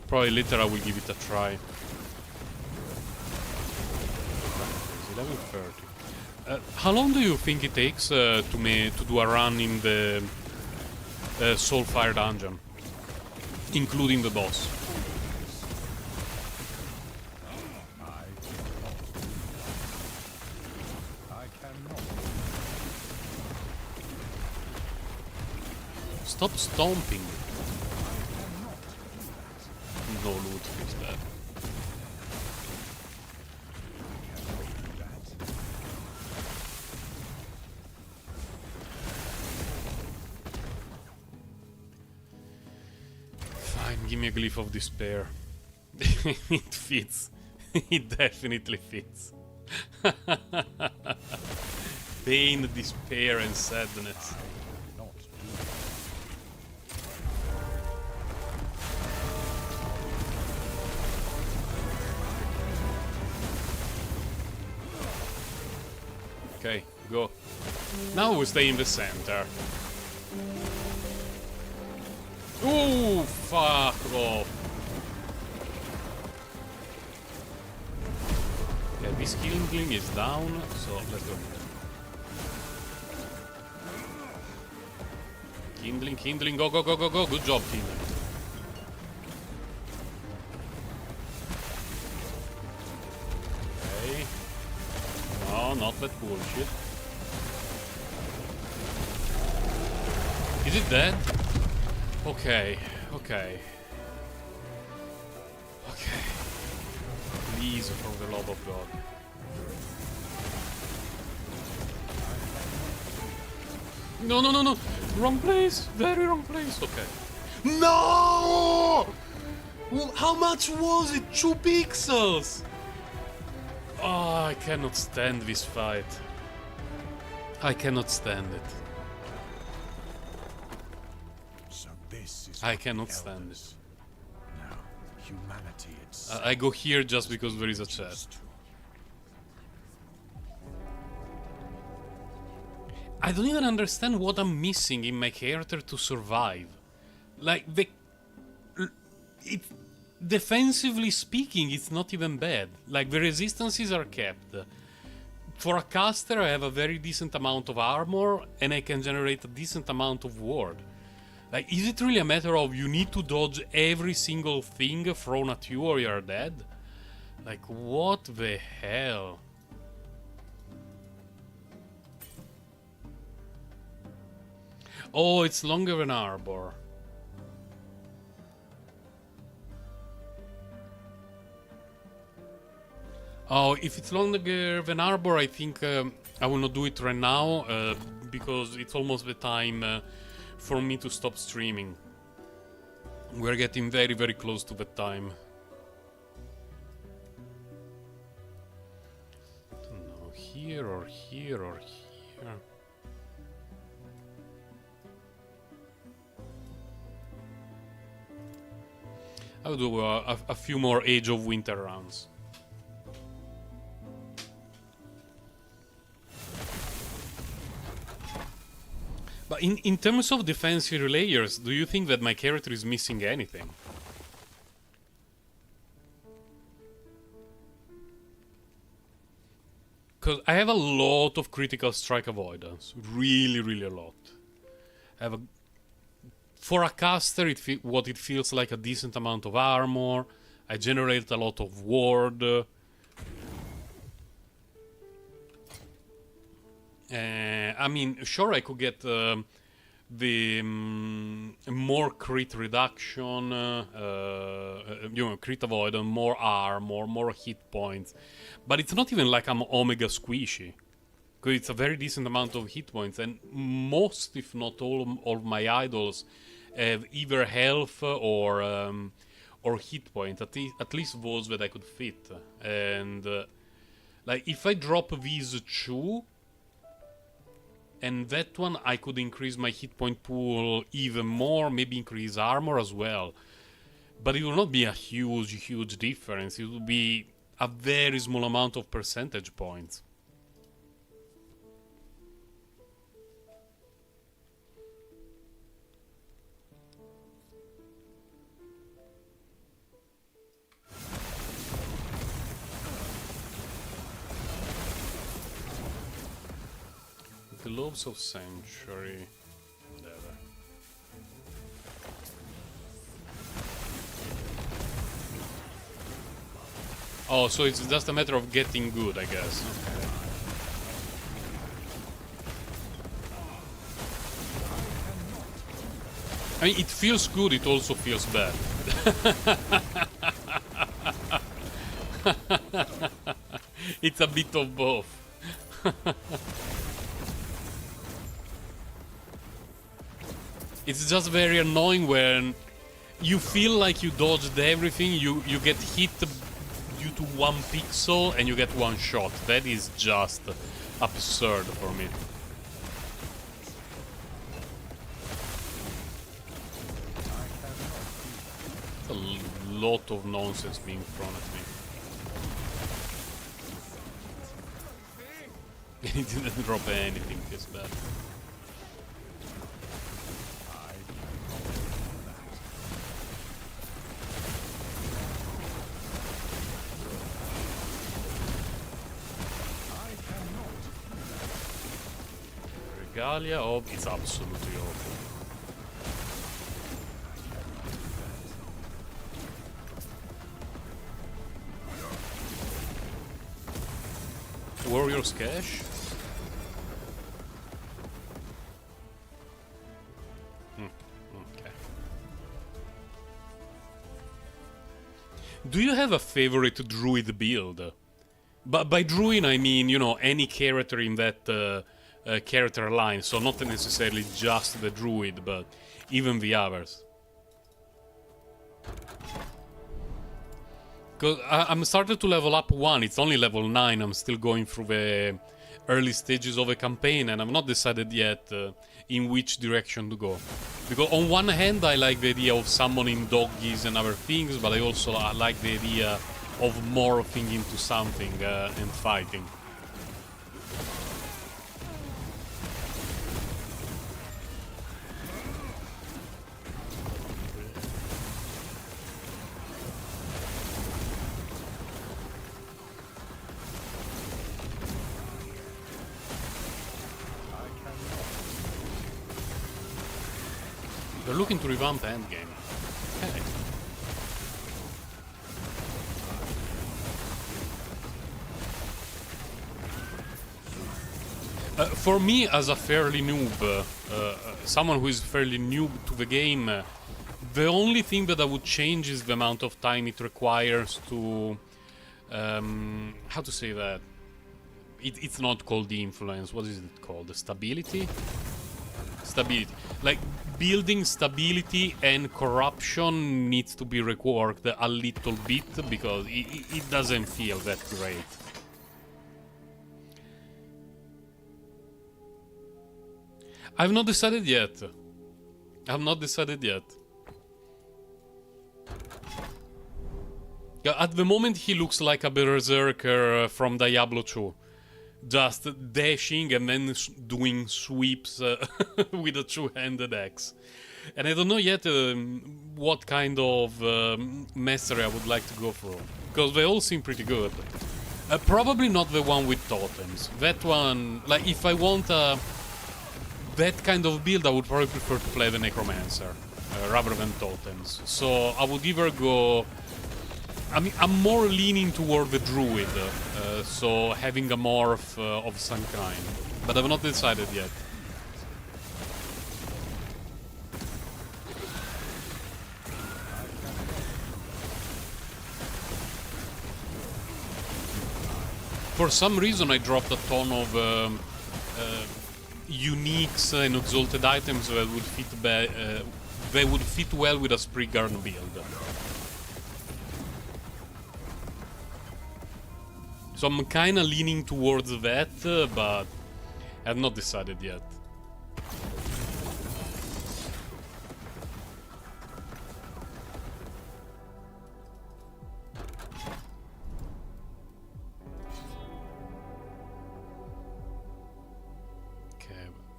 probably later I will give it a try. Level 30. How long do you think it takes to do a run in the Soulfire dungeon, including the boss? I cannot. Stop stomping. No loot fix that. Give me a Glyph of Despair. It fits. It definitely fits. Pain, despair, and sadness. Okay, go. Now we stay in the center. Ooh, fuck off. Yeah, this Kindling is down, so let's go. Kindling, go, go, go, go, go. Good job, Kindling. Okay. No, not that bullshit. Is it dead? Okay, okay. Okay. Please, for the love of God. No, no, no, no! Wrong place! Very wrong place! Okay. No! Well, how much was it? 2 pixels! Oh, I cannot stand this fight. I cannot stand it. I cannot stand it. Now, humanity itself. I go here just because there is a chest. I don't even understand what I'm missing in my character to survive. Like, defensively speaking, it's not even bad. Like, the resistances are kept. For a caster, I have a very decent amount of armor, and I can generate a decent amount of ward. Like, is it really a matter of you need to dodge every single thing thrown at you or you're dead? Like, what the hell? Oh, it's longer than Arbor. Oh, if it's longer than Arbor, I think I will not do it right now, because it's almost the time for me to stop streaming. We're getting very, very close to the time. I don't know, here or here or here. I'll do a few more Age of Winter rounds. But in terms of defensive layers, do you think that my character is missing anything? Because I have a lot of critical strike avoidance. Really, really a lot. I have a... For a caster, what it feels like a decent amount of armor. I generate a lot of ward. I mean, sure, I could get the more crit reduction, crit avoidance, more armor, more hit points. But it's not even like I'm Omega Squishy. Because it's a very decent amount of hit points. And most, if not all of my idols have either health or hit point. At least those that I could fit. And like if I drop these two and that one, I could increase my hit point pool even more, maybe increase armor as well. But it will not be a huge difference. It will be a very small amount of percentage points. Globes of Sanctuary. Whatever. Oh, so it's just a matter of getting good, I guess. Okay. I mean, it feels good, it also feels bad. It's a bit of both. It's just very annoying when you feel like you dodged everything, you get hit due to one pixel and you get one shot. That is just absurd for me. A lot of nonsense being thrown at me. And he didn't drop anything this bad. Regalia of... It's absolutely awful. Warrior's Cache? Okay. Do you have a favorite druid build? But by druid I mean, you know, any character in that character line, so not necessarily just the druid, but even the others. Because I'm started to level up 1, it's only level 9, I'm still going through the early stages of a campaign and I've not decided yet in which direction to go. Because on one hand I like the idea of summoning doggies and other things, but I also like the idea of morphing into something and fighting. They're looking to revamp endgame. Okay. For me, as a fairly noob, someone who is fairly new to the game, the only thing that I would change is the amount of time it requires to... how to say that? It's not called the influence, what is it called? The stability? Stability. Like, building stability and corruption needs to be reworked a little bit because it doesn't feel that great. I've not decided yet. I've not decided yet. Yeah, at the moment he looks like a berserker from Diablo 2. just dashing and then doing sweeps with a two-handed axe. And I don't know yet what kind of mastery I would like to go for, because they all seem pretty good. Probably not the one with totems. That one, like, if I want that kind of build, I would probably prefer to play the Necromancer rather than totems. So I would either go... I mean, I'm more leaning toward the Druid, so having a morph of some kind. But I've not decided yet. For some reason I dropped a ton of uniques and exalted items that would fit well with a Spriggan build. So I'm kinda leaning towards that, but I've not decided yet.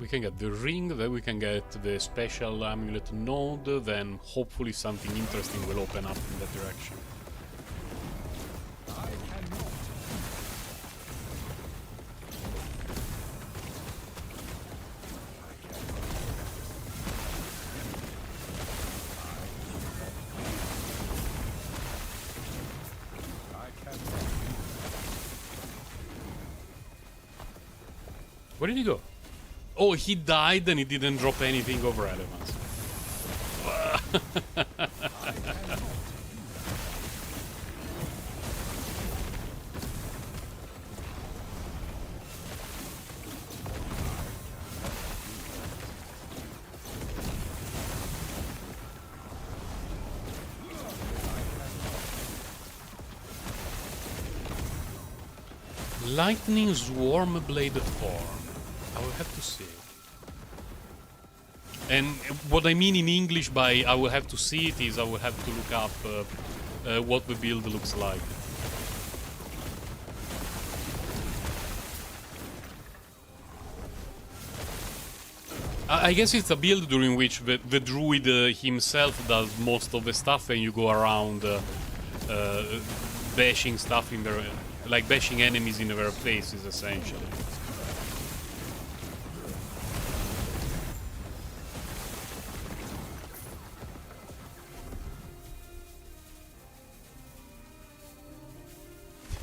We can get the ring, then we can get the special amulet node, then hopefully something interesting will open up in that direction. Where did he go? Oh, he died and he didn't drop anything of relevance. Lightning Swarm Blade form. I will have to see. And what I mean in English by I will have to see it is I will have to look up what the build looks like. I guess it's a build during which the druid himself does most of the stuff and you go around bashing stuff in their... like bashing enemies in their faces, essentially.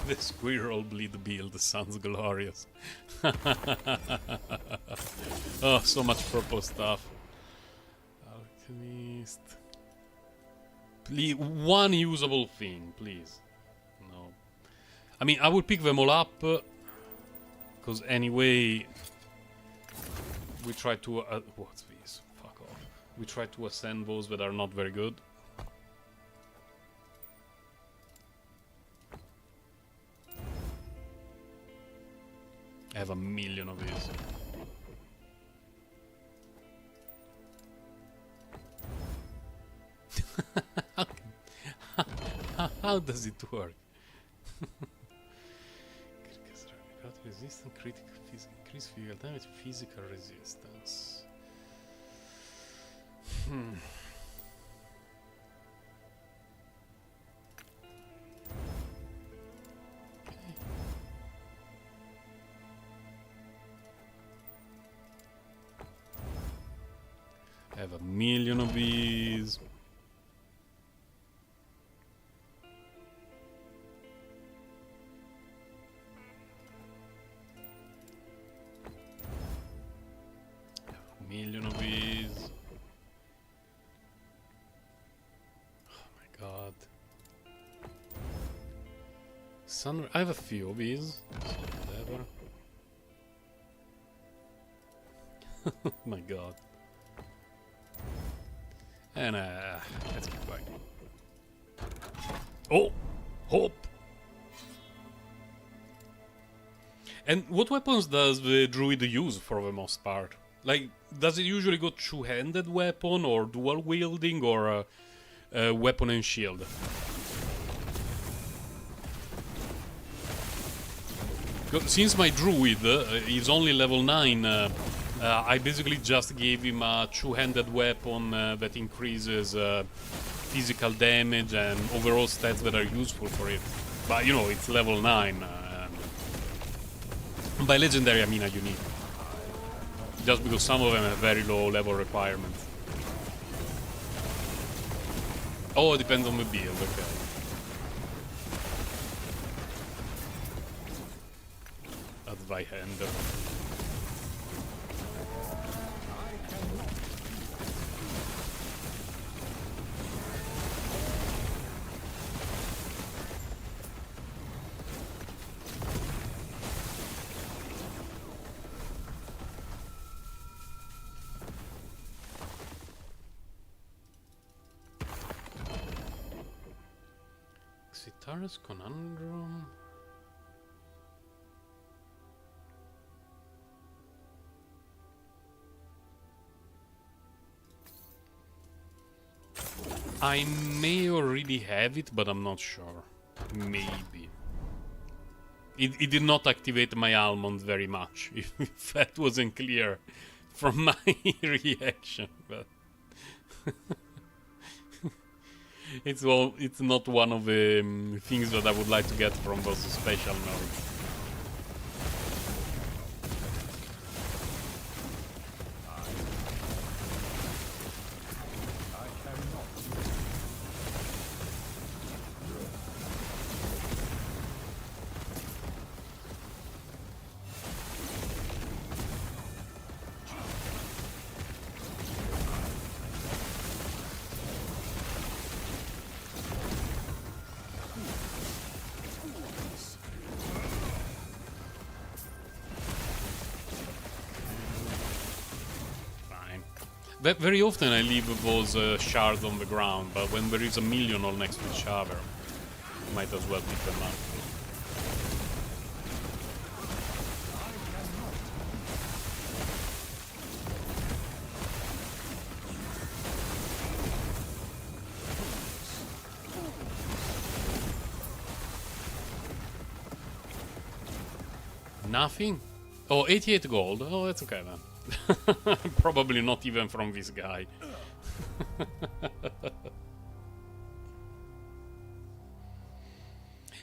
The squirrel bleed build sounds glorious. Oh, so much purple stuff. Alchemist. Please, one usable thing, please. No. I mean, I would pick them all up, because anyway, we try to... what's this? Fuck off. We try to ascend those that are not very good. I have a million of these. How does it work? Resistance, critical, increase physical damage, physical resistance. I have a million of these. I have a million of these. Oh my god. I have a few of these. So whatever. Oh my god. And let's keep going. Oh! Hope! And what weapons does the druid use for the most part? Like, does it usually go two-handed weapon or dual wielding or weapon and shield? Since my druid is only level 9, I basically just gave him a two-handed weapon that increases physical damage and overall stats that are useful for it. But you know, it's level 9. By legendary I mean a unique. Just because some of them have very low level requirements. Oh, it depends on the build, okay. Zweihander. Xitara's Conundrum. I may already have it, but I'm not sure. Maybe. It did not activate my almond very much, if that wasn't clear from my reaction. But it's not one of the things that I would like to get from those special nodes. Very often I leave those shards on the ground, but when there is a million all next to each other, might as well pick them up. Nothing? Oh, 88 gold. Oh, that's okay then. Probably not even from this guy.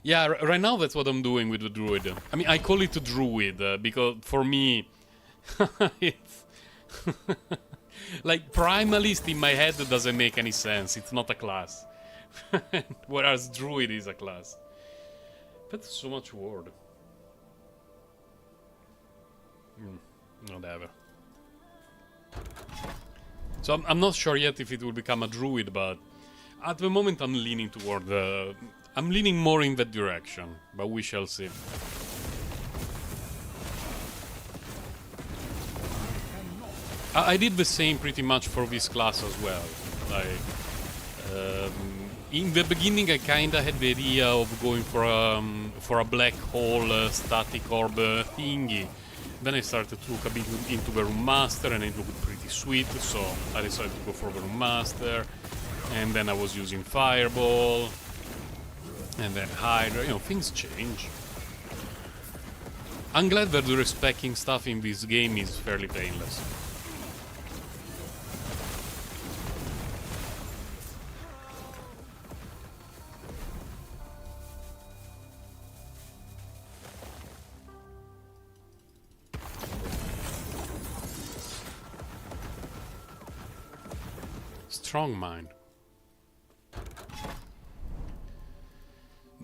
Yeah, right now that's what I'm doing with the druid. I mean, I call it a druid because for me, it's like primalist in my head doesn't make any sense. It's not a class, whereas druid is a class. That's so much word. Whatever. So I'm not sure yet if it will become a druid, but at the moment I'm leaning toward I'm leaning more in that direction, but we shall see. I did the same pretty much for this class as well. Like in the beginning I kinda had the idea of going for a black hole static orb thingy. Then I started to look a bit into the Room Master and it looked pretty sweet, so I decided to go for the Room Master. And then I was using Fireball. And then Hydra, you know, things change. I'm glad that the respecking stuff in this game is fairly painless. Strong mind.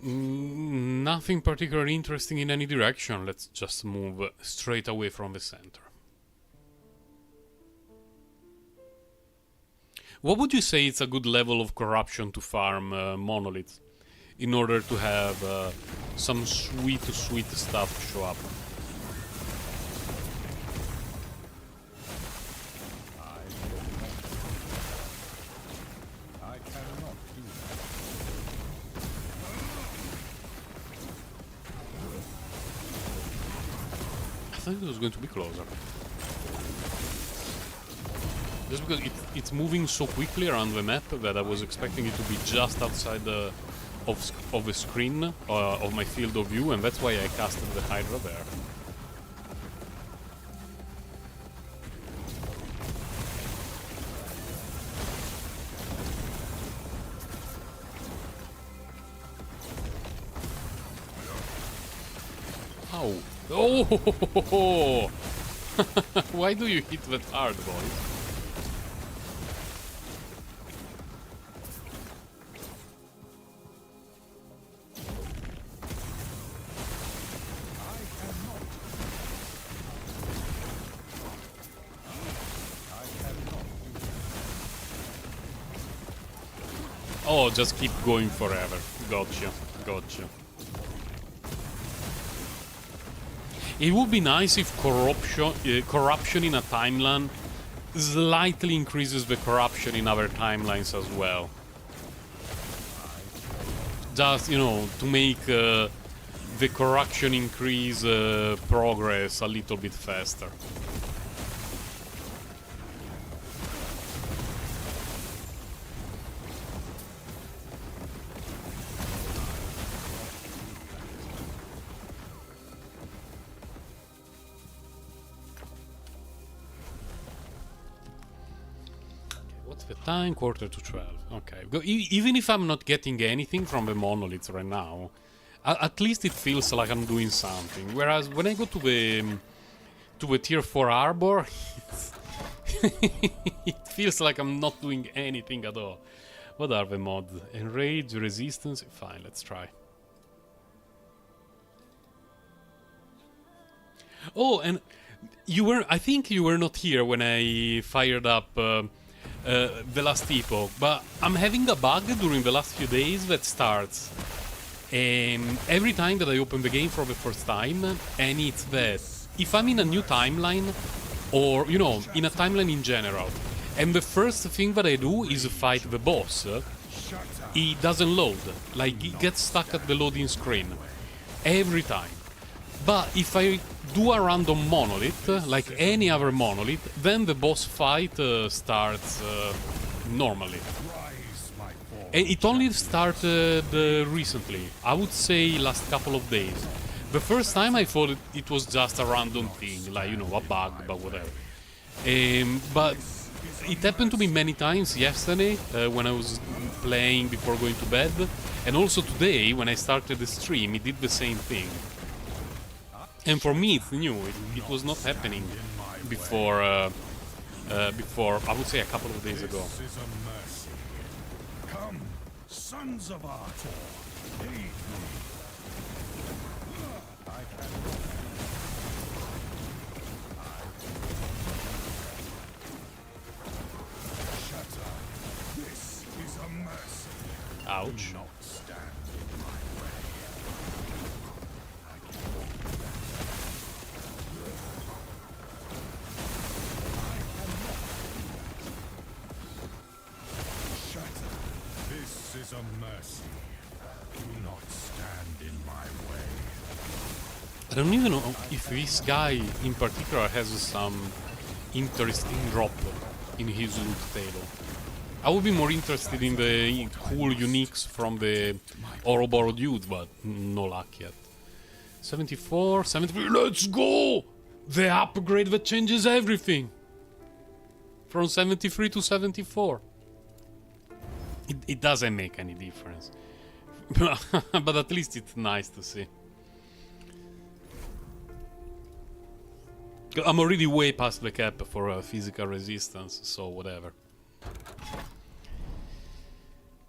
Nothing particularly interesting in any direction. Let's just move straight away from the center. What would you say is a good level of corruption to farm monoliths in order to have some sweet stuff show up? I thought it was going to be closer. Just because it's moving so quickly around the map that I was expecting it to be just outside the of the screen of my field of view, and that's why I casted the Hydra there. Ow. Oh! Why do you hit that hard, boys? Oh, just keep going forever. Gotcha, gotcha. It would be nice if corruption in a timeline slightly increases the corruption in other timelines as well. Just, you know, to make the corruption increase progress a little bit faster. What's the time? 11:45. Okay. Even if I'm not getting anything from the monoliths right now, at least it feels like I'm doing something. Whereas when I go to the tier 4 arbor, it feels like I'm not doing anything at all. What are the mods? Enrage, resistance. Fine, let's try. Oh, and I think you were not here when I fired up the last Epoch, but I'm having a bug during the last few days that starts every time that I open the game for the first time, and it's that if I'm in a new timeline, or, you know, in a timeline in general, and the first thing that I do is fight the boss, it doesn't load. Like, it gets stuck at the loading screen every time. But if I do a random monolith, like any other monolith, then the boss fight starts normally. And it only started recently, I would say last couple of days. The first time I thought it was just a random thing, like, you know, a bug, but whatever. But it happened to me many times yesterday when I was playing before going to bed, and also today when I started the stream, it did the same thing. And for me, it's new. It was not happening before, I would say, a couple of days ago. Come, sons of Arthur, aid me. Shatter. This is a mercy. Ouch. Do not stand in my way. Shatter. This is a mercy. Do not stand in my way. I don't even know if this guy in particular has some interesting drop in his loot table. I would be more interested in the cool uniques from the Ouroboros dude, but no luck yet. 74, 73, let's go! The upgrade that changes everything! From 73 to 74. It doesn't make any difference. But at least it's nice to see. I'm already way past the cap for physical resistance, so whatever.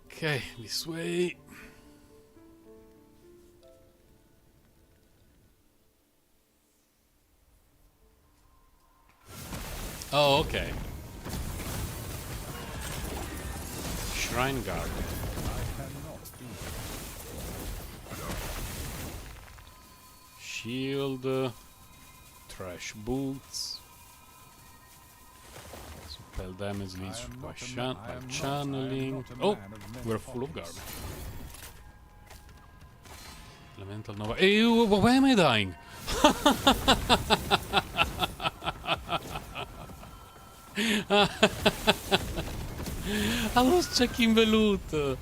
Okay, this way. Oh, okay. Shrine Guard. Shield. Trash boots. Spell damage leads by channeling. Oh, we're full of garbage. Elemental Nova. Hey, why am I dying? I was checking the loot.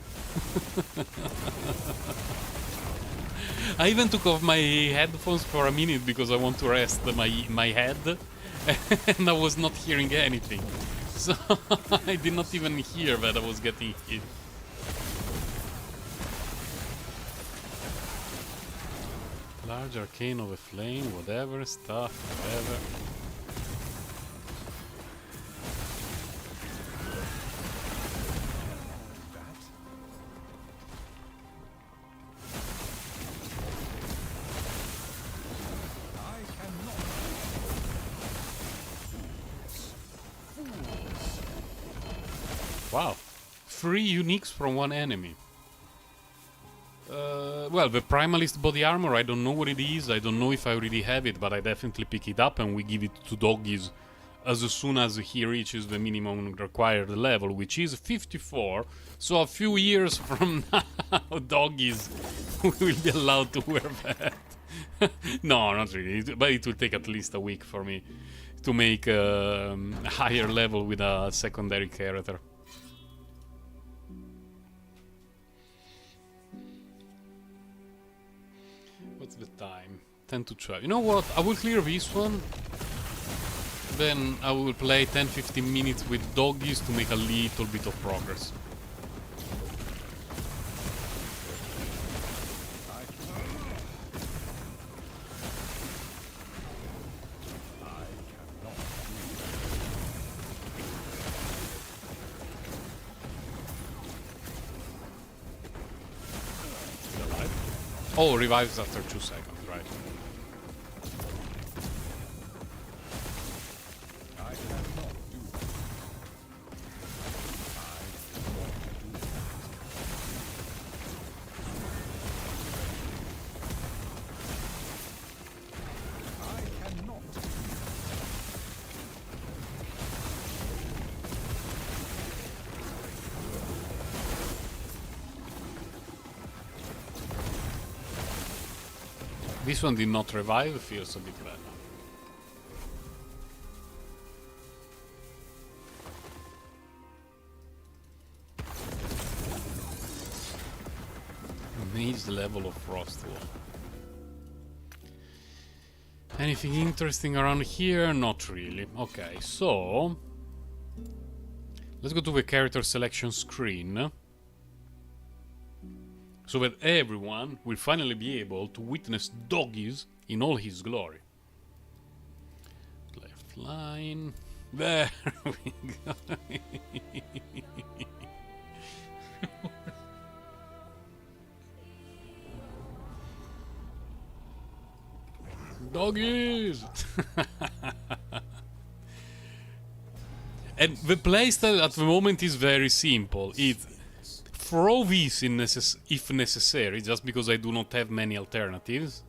I even took off my headphones for a minute because I want to rest my head, and I was not hearing anything. So I did not even hear that I was getting hit. Large arcane of a flame, whatever, stuff, whatever. Wow, 3 uniques from 1 enemy. Well, the Primalist body armor, I don't know what it is, I don't know if I already have it, but I definitely pick it up and we give it to Doggies as soon as he reaches the minimum required level, which is 54, so a few years from now, Doggies will be allowed to wear that. No, not really, but it will take at least a week for me to make a higher level with a secondary character. What's the time? 10 to 12. You know what? I will clear this one. Then I will play 10-15 minutes with Doggies to make a little bit of progress. Oh, revives after 2 seconds, right. This one did not revive, feels a bit better. Mage level of Frostwall. Anything interesting around here? Not really. Okay, so let's go to the character selection screen, so that everyone will finally be able to witness Doggies in all his glory. Left line. There we go. Doggies! And the playstyle at the moment is very simple. It's throw this if necessary, just because I do not have many alternatives,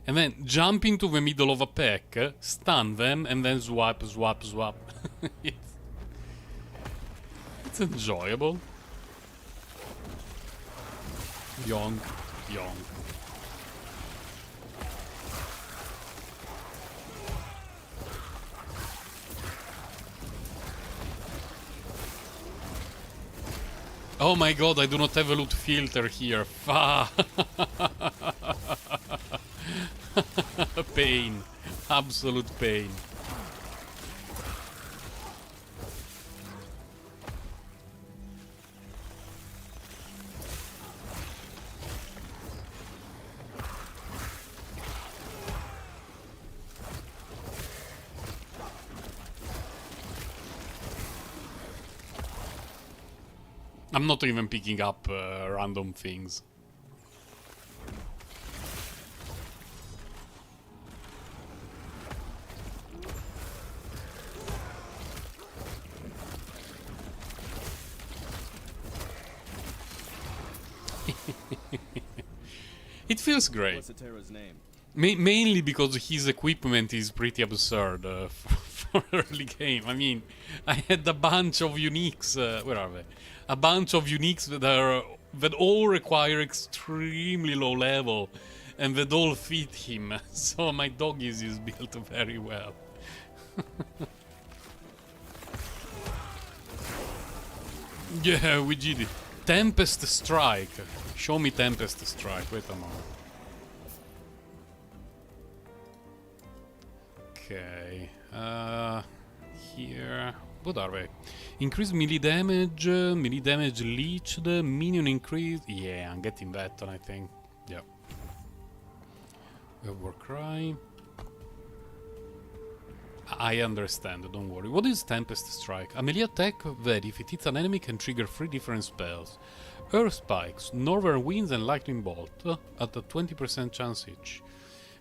and then jump into the middle of a pack, stun them, and then swap. It's enjoyable. Yonk, yonk. Oh my god, I do not have a loot filter here. Pain. Absolute pain. I'm not even picking up random things. It feels great. What's Atera's name? Mainly because his equipment is pretty absurd for early game. I mean, I had a bunch of uniques. Where are they? A bunch of uniques that all require extremely low level, and that all fit him. So my Doggies is built very well. Yeah, we did it. Tempest Strike. Show me Tempest Strike. Wait a moment. Okay. Here. What are they? Increase melee damage leached, minion increase. Yeah, I'm getting that one, I think. Yeah. Warcry. I understand, don't worry. What is Tempest Strike? A melee attack that, if it hits an enemy, can trigger 3 different spells. Earth Spikes, Northern Winds and Lightning Bolt, at a 20% chance each.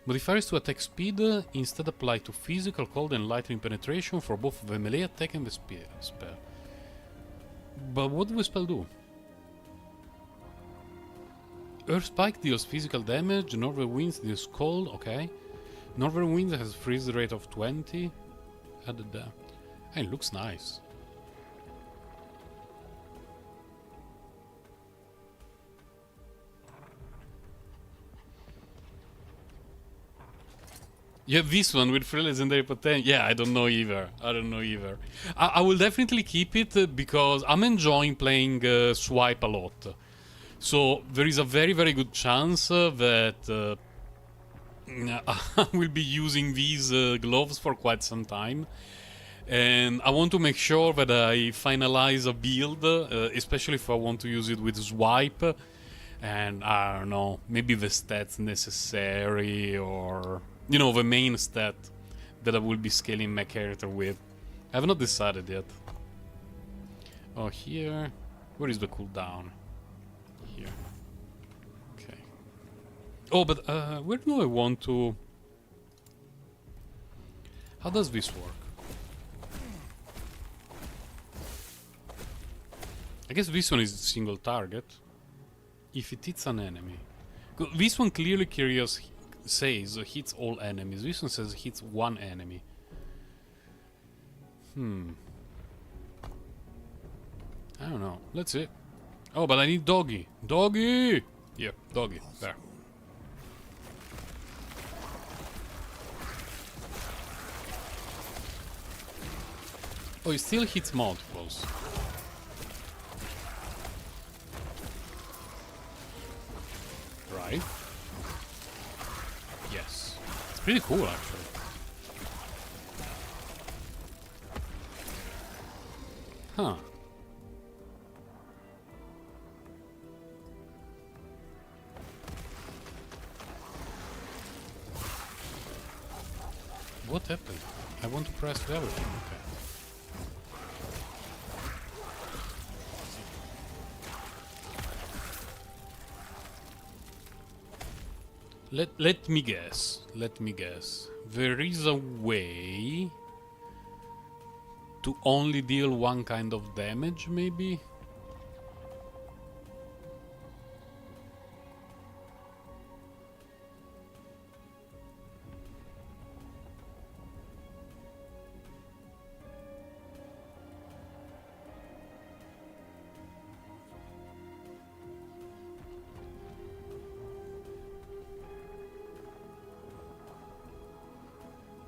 Modifiers to attack speed instead apply to physical, cold and lightning penetration for both the melee attack and the spell. But what do the spell do? Earth Spike deals physical damage, Northern Winds deals cold, okay. Northern Winds has freeze rate of 20. Added that. And it looks nice. Yeah, this one with free legendary potential. Yeah, I don't know either. I will definitely keep it because I'm enjoying playing Swipe a lot. So there is a very, very good chance that I will be using these gloves for quite some time. And I want to make sure that I finalize a build, especially if I want to use it with Swipe. And I don't know, maybe the stats necessary or... You know, the main stat that I will be scaling my character with. I have not decided yet. Oh, here... Where is the cooldown? Here. Okay. Oh, but where do I want to... How does this work? I guess this one is single target. If it hits an enemy. This one clearly says hits all enemies. This one says hits one enemy. I don't know. Let's see. Oh, but I need doggy. Doggy! Yeah, doggy. There. Oh, it still hits multiples. Right. Yes. It's pretty cool, actually. Huh. What happened? I want to press everything. Okay. Let me guess. There is a way to only deal one kind of damage, maybe?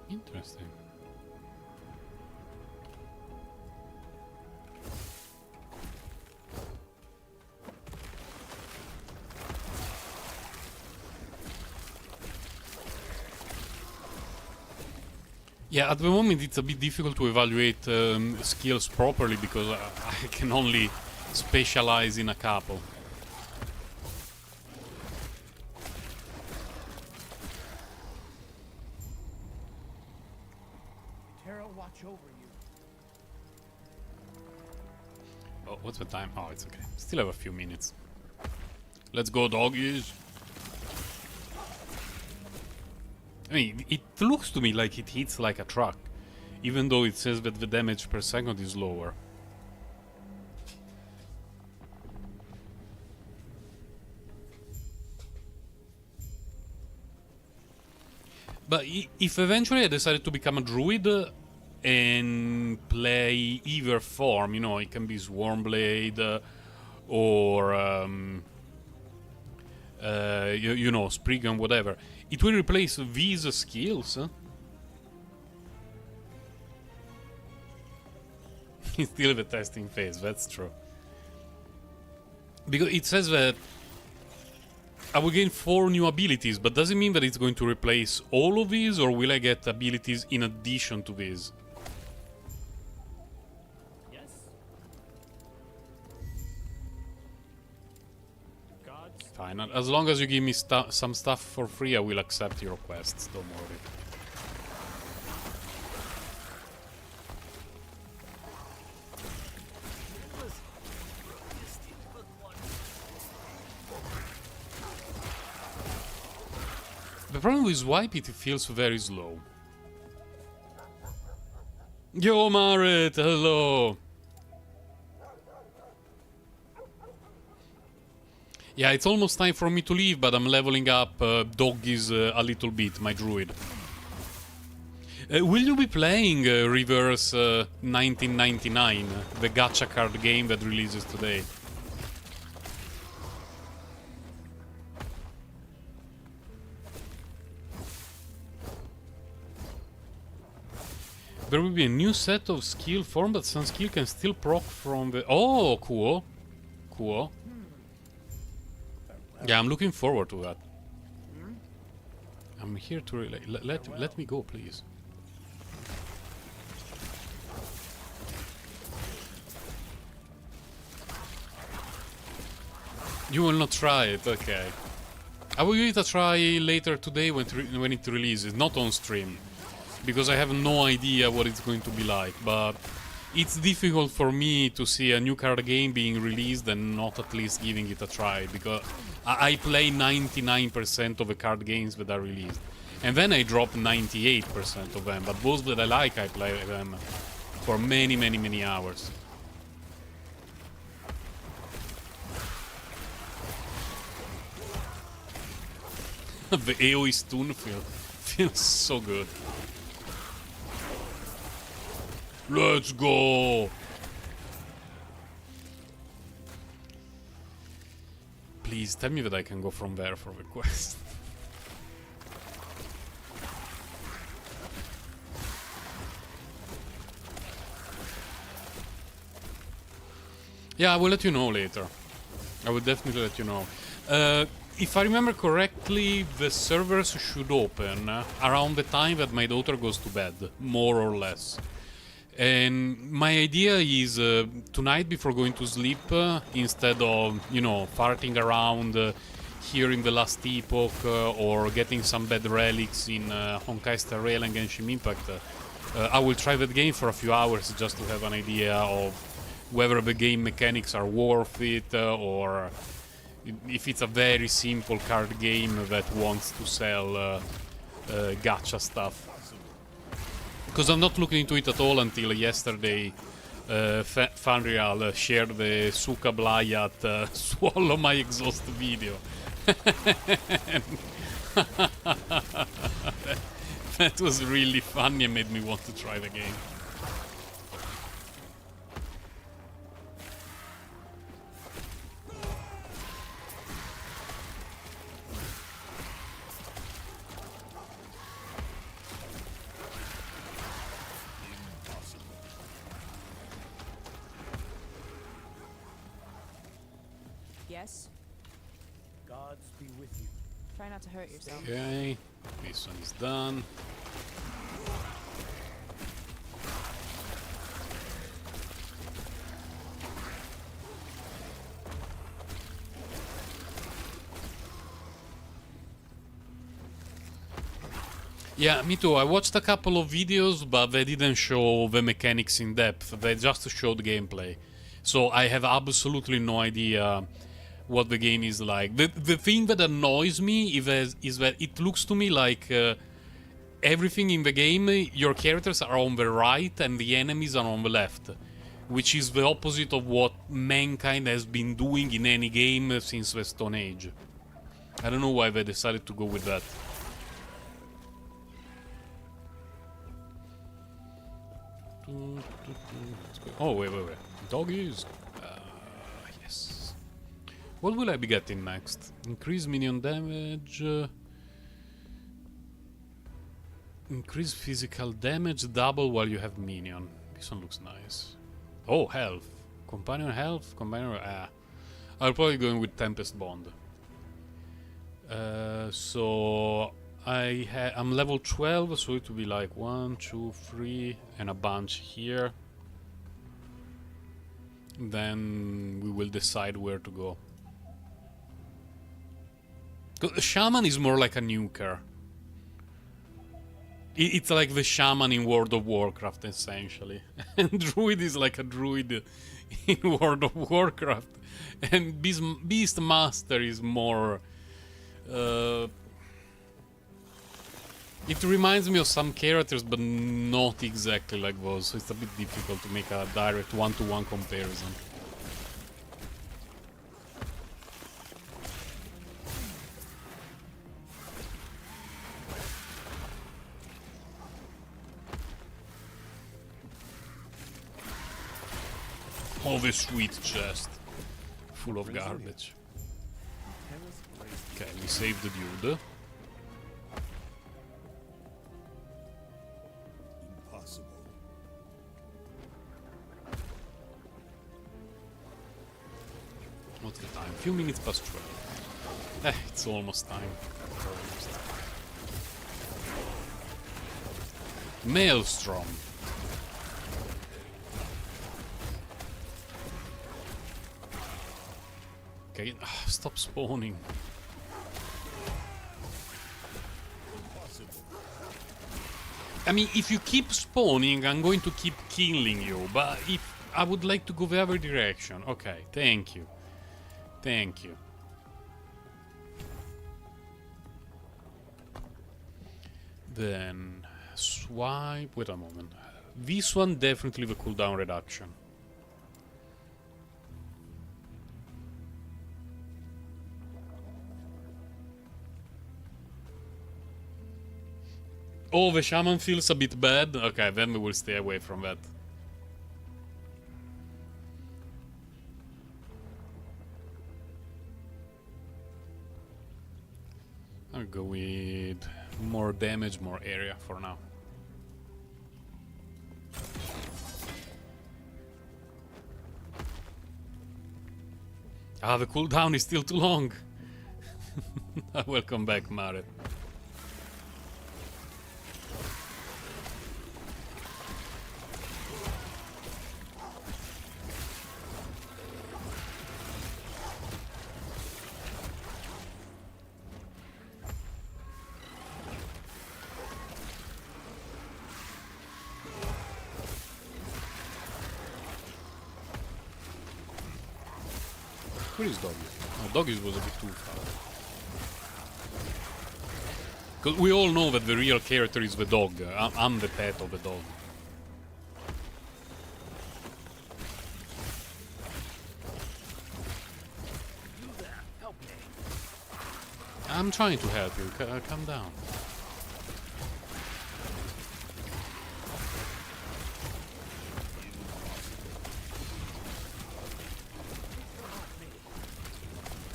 Interesting. Yeah, at the moment it's a bit difficult to evaluate skills properly because I can only specialize in a couple. Watch over you. Oh, what's the time? Oh, it's okay. Still have a few minutes. Let's go, doggies. I mean, it looks to me like it hits like a truck, even though it says that the damage per second is lower. But if eventually I decided to become a druid and play either form, you know, it can be Swarmblade or you know, Spriggan, whatever. It will replace these skills. It's still the testing phase, that's true. Because it says that I will gain 4 new abilities, but does it mean that it's going to replace all of these, or will I get abilities in addition to these? Yes. Gods. Fine, as long as you give me some stuff for free, I will accept your requests, don't worry. The problem with Swipe it feels very slow. Yo, Marit, hello! Yeah, it's almost time for me to leave, but I'm leveling up doggies a little bit, my druid. Will you be playing Reverse 1999, the gacha card game that releases today? There will be a new set of skill form, but some skill can still proc from the... Oh, cool. Cool. Yeah, I'm looking forward to that. I'm here to relay. Let me go, please. You will not try it, okay. I will give it a try later today when it releases, not on stream. Because I have no idea what it's going to be like, but it's difficult for me to see a new card game being released and not at least giving it a try, because I play 99% of the card games that are released. And then I drop 98% of them, but those that I like, I play them for many, many, many hours. The AoE stun feels so good. Let's go! Please, tell me that I can go from there for the quest. Yeah, I will let you know later. I will definitely let you know. If I remember correctly, the servers should open around the time that my daughter goes to bed, more or less. And my idea is tonight before going to sleep, instead of, you know, farting around here in the last Epoch or getting some bad relics in Honkai Star Rail and Genshin Impact, I will try that game for a few hours just to have an idea of whether the game mechanics are worth it or if it's a very simple card game that wants to sell gacha stuff. Because I'm not looking into it at all until yesterday. Fanreal shared the Suka Blayat swallow my exhaust video. That was really funny and made me want to try the game. Yes? Gods be with you. Try not to hurt yourself. Okay, this one is done. Yeah, me too. I watched a couple of videos, but they didn't show the mechanics in depth. They just showed gameplay. So I have absolutely no idea what the game is like. The thing that annoys me is that it looks to me like everything in the game, your characters are on the right and the enemies are on the left, which is the opposite of what mankind has been doing in any game since the Stone Age. I don't know why they decided to go with that. Oh, wait. Doggies. Yes. What will I be getting next? Increase minion damage. Increase physical damage double while you have minion. This one looks nice. Oh, health. Companion health. Companion. I'll probably go in with Tempest Bond. So I'm level 12, so it will be like 1, 2, 3, and a bunch here. Then we will decide where to go. 'Cause Shaman is more like a nuker. It's like the Shaman in World of Warcraft, essentially. And Druid is like a Druid in World of Warcraft. And Beastmaster is more... it reminds me of some characters, but not exactly like those, so it's a bit difficult to make a direct one-to-one comparison. Oh, the sweet chest. Full of garbage. Okay, we saved the dude. Impossible. What's the time? Few minutes past 12. It's almost time. Maelstrom. Okay, stop spawning. I mean, if you keep spawning, I'm going to keep killing you, but if I would like to go the other direction. Okay, thank you. Thank you. Then swipe. Wait a moment. This one definitely the cooldown reduction. Oh, the shaman feels a bit bad. Okay, then we will stay away from that. I'll go with more damage, more area for now. Ah, the cooldown is still too long. Welcome back, Mare. Where is Doggy? Oh, Doggy was a bit too far. Because we all know that the real character is the dog. I'm the pet of the dog. You there, help me. I'm trying to help you. Calm down.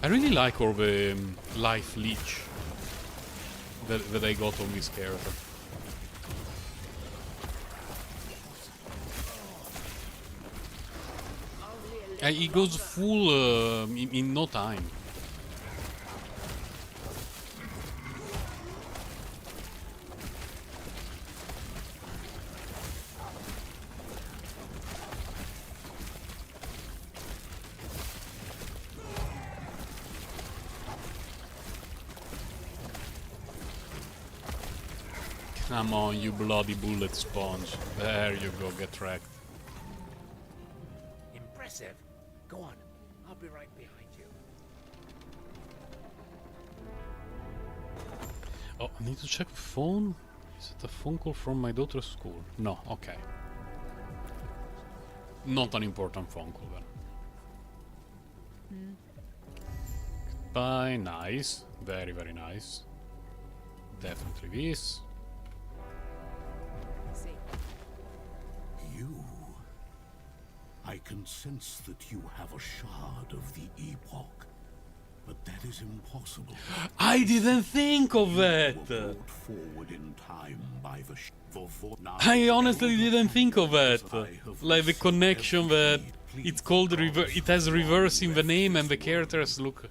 I really like all the life leech that I got on this character. He goes full in no time. Come on, you bloody bullet sponge. There you go, get wrecked. Impressive. Go on. I'll be right behind you. Oh, I need to check the phone. Is it a phone call from my daughter's school? No, okay. Not an important phone call then. Goodbye, nice. Very, very nice. Definitely this. See. You. I can sense that you have a shard of the Epoch, but that is impossible. I didn't think of that! You were brought forward in time by the I honestly didn't think of that. Like the connection that it's called it has reverse in the name and the characters look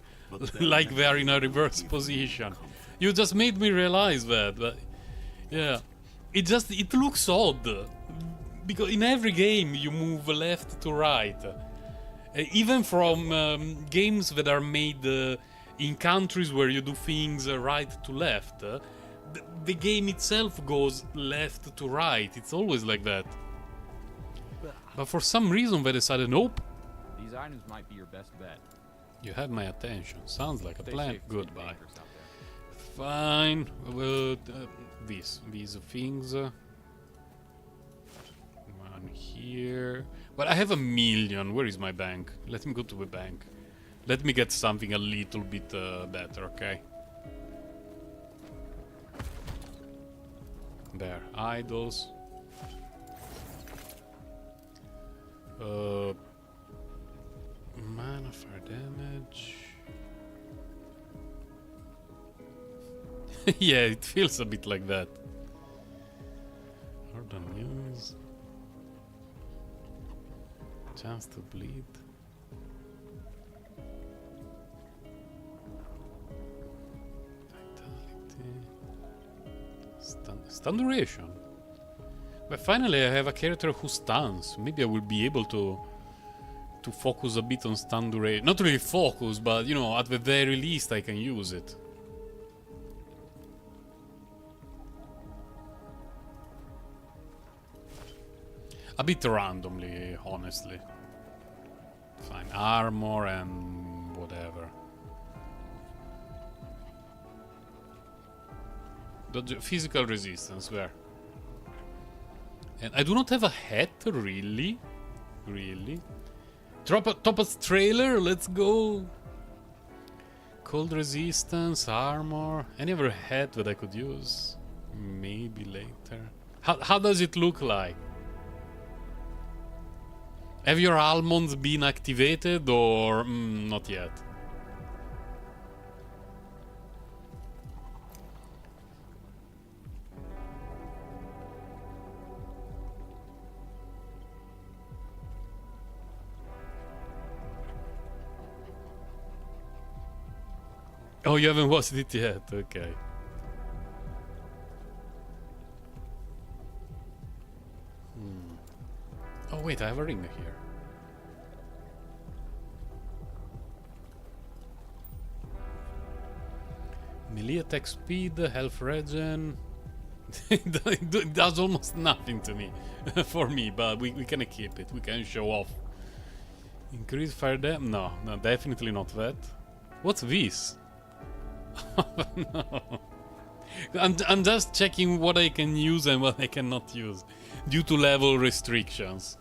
like they're in a reverse position. You just made me realize that, but yeah, it looks odd because in every game you move left to right, even from games that are made in countries where you do things right to left. The game itself goes left to right. It's always like that. But for some reason they decided, nope. These items might be your best bet. You have my attention. Sounds like a Stay plan. safe, it's getting Goodbye. dangerous out there. Fine. Well, these things. One here. But I have 1 million. Where is my bank? Let me go to the bank. Let me get something a little bit better, okay? There. Idols. Mana fire damage. Yeah, it feels a bit like that. Order news. Chance to bleed. Vitality. Stun duration. But finally I have a character who stuns. Maybe I will be able to focus a bit on stun duration. Not really focus, but you know, at the very least I can use it. A bit randomly, honestly. Fine, armor and whatever. Dodge physical resistance, where? And I do not have a hat, really. Really. Top us trailer, let's go. Cold resistance, armor. Any other hat that I could use? Maybe later. How does it look like? Have your almonds been activated or not yet? Oh, you haven't watched it yet? Okay. Oh wait, I have a ring here. Melee attack speed, health regen. It does almost nothing to me, for me, but we can keep it. We can show off. Increase fire damage? No, definitely not that. What's this? No. I'm just checking what I can use and what I cannot use due to level restrictions.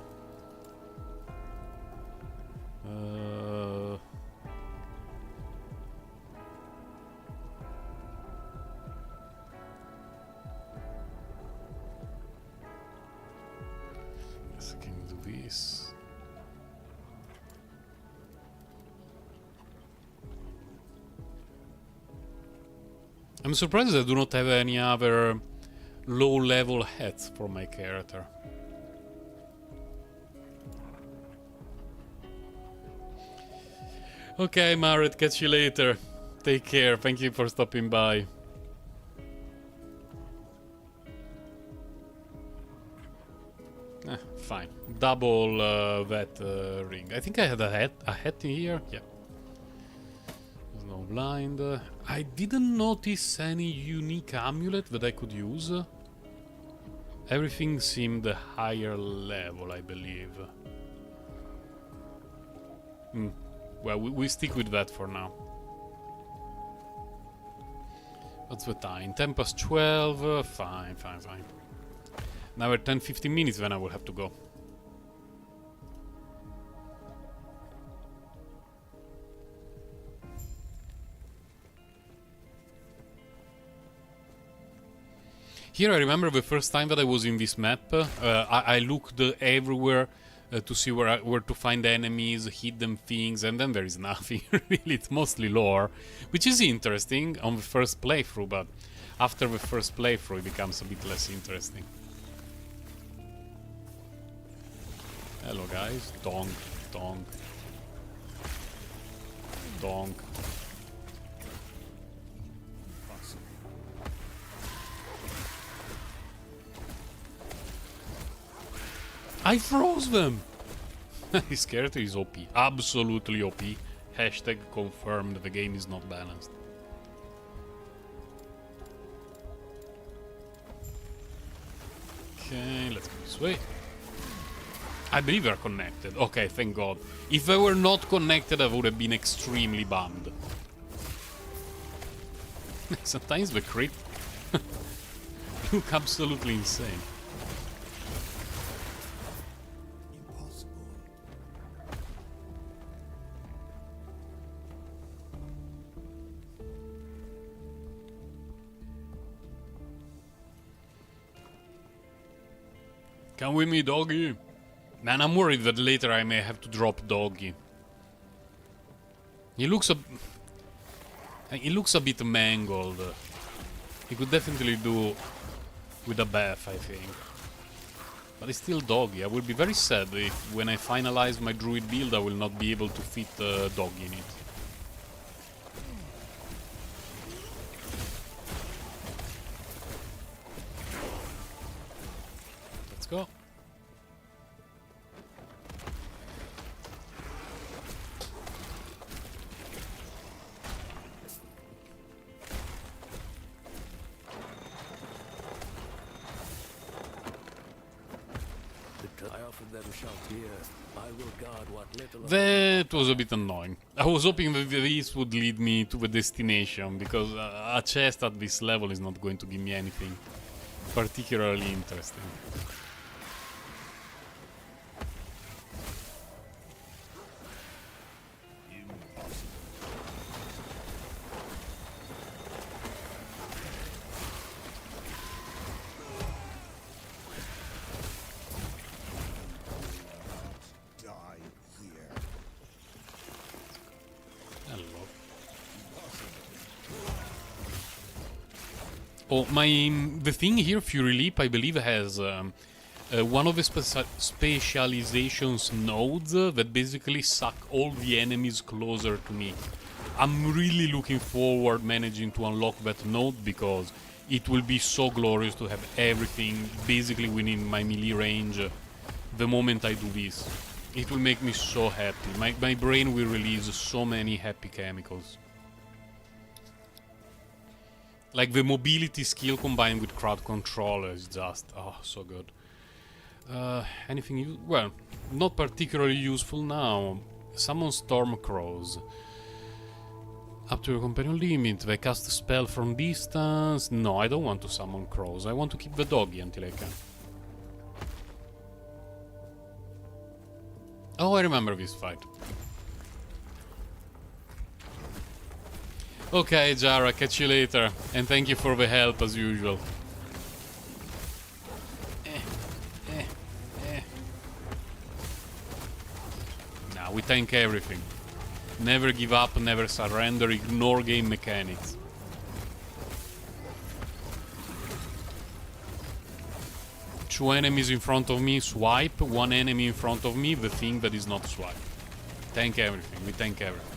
Yes, I can do this. I'm surprised I do not have any other low-level hats for my character. Okay, Marit, catch you later. Take care, thank you for stopping by. Fine. Double that ring. I think I had a hat in here. Yeah. There's no blind. I didn't notice any unique amulet that I could use. Everything seemed higher level, I believe. Well, we stick with that for now. What's the time? 10 past 12. Fine. Now we're 10-15 minutes, then I will have to go. Here I remember the first time that I was in this map, I looked everywhere to see where to find enemies, hidden things, and then there is nothing. Really, it's mostly lore, which is interesting on the first playthrough, but after the first playthrough it becomes a bit less interesting. Hello guys, donk, donk, donk. I froze them! His character is OP. Absolutely OP. Hashtag confirmed the game is not balanced. Okay, let's go this way. I believe we're connected. Okay, thank God. If I were not connected, I would have been extremely bummed. Sometimes the crit look absolutely insane. Come with me, doggy. Man, I'm worried that later I may have to drop doggy. He looks a bit mangled. He could definitely do with a bath, I think. But it's still doggy. I will be very sad if when I finalize my druid build I will not be able to fit doggy in it. Let's go. I offered them shelter. I will guard what little That was a bit annoying. I was hoping that this would lead me to the destination, because a chest at this level is not going to give me anything particularly interesting. Oh, the thing here, Fury Leap, I believe has one of the specializations nodes that basically suck all the enemies closer to me. I'm really looking forward managing to unlock that node, because it will be so glorious to have everything basically within my melee range the moment I do this. It will make me so happy. My brain will release so many happy chemicals. Like the mobility skill combined with crowd control is just, oh, so good. Anything well, not particularly useful now. Summon storm crows. Up to your companion limit, they cast a spell from distance. No, I don't want to summon crows. I want to keep the doggy until I can. Oh, I remember this fight. Okay, Jara, catch you later. And thank you for the help as usual. Nah, we tank everything. Never give up, never surrender, ignore game mechanics. Two enemies in front of me, swipe. One enemy in front of me, the thing that is not swipe. Tank everything, we tank everything.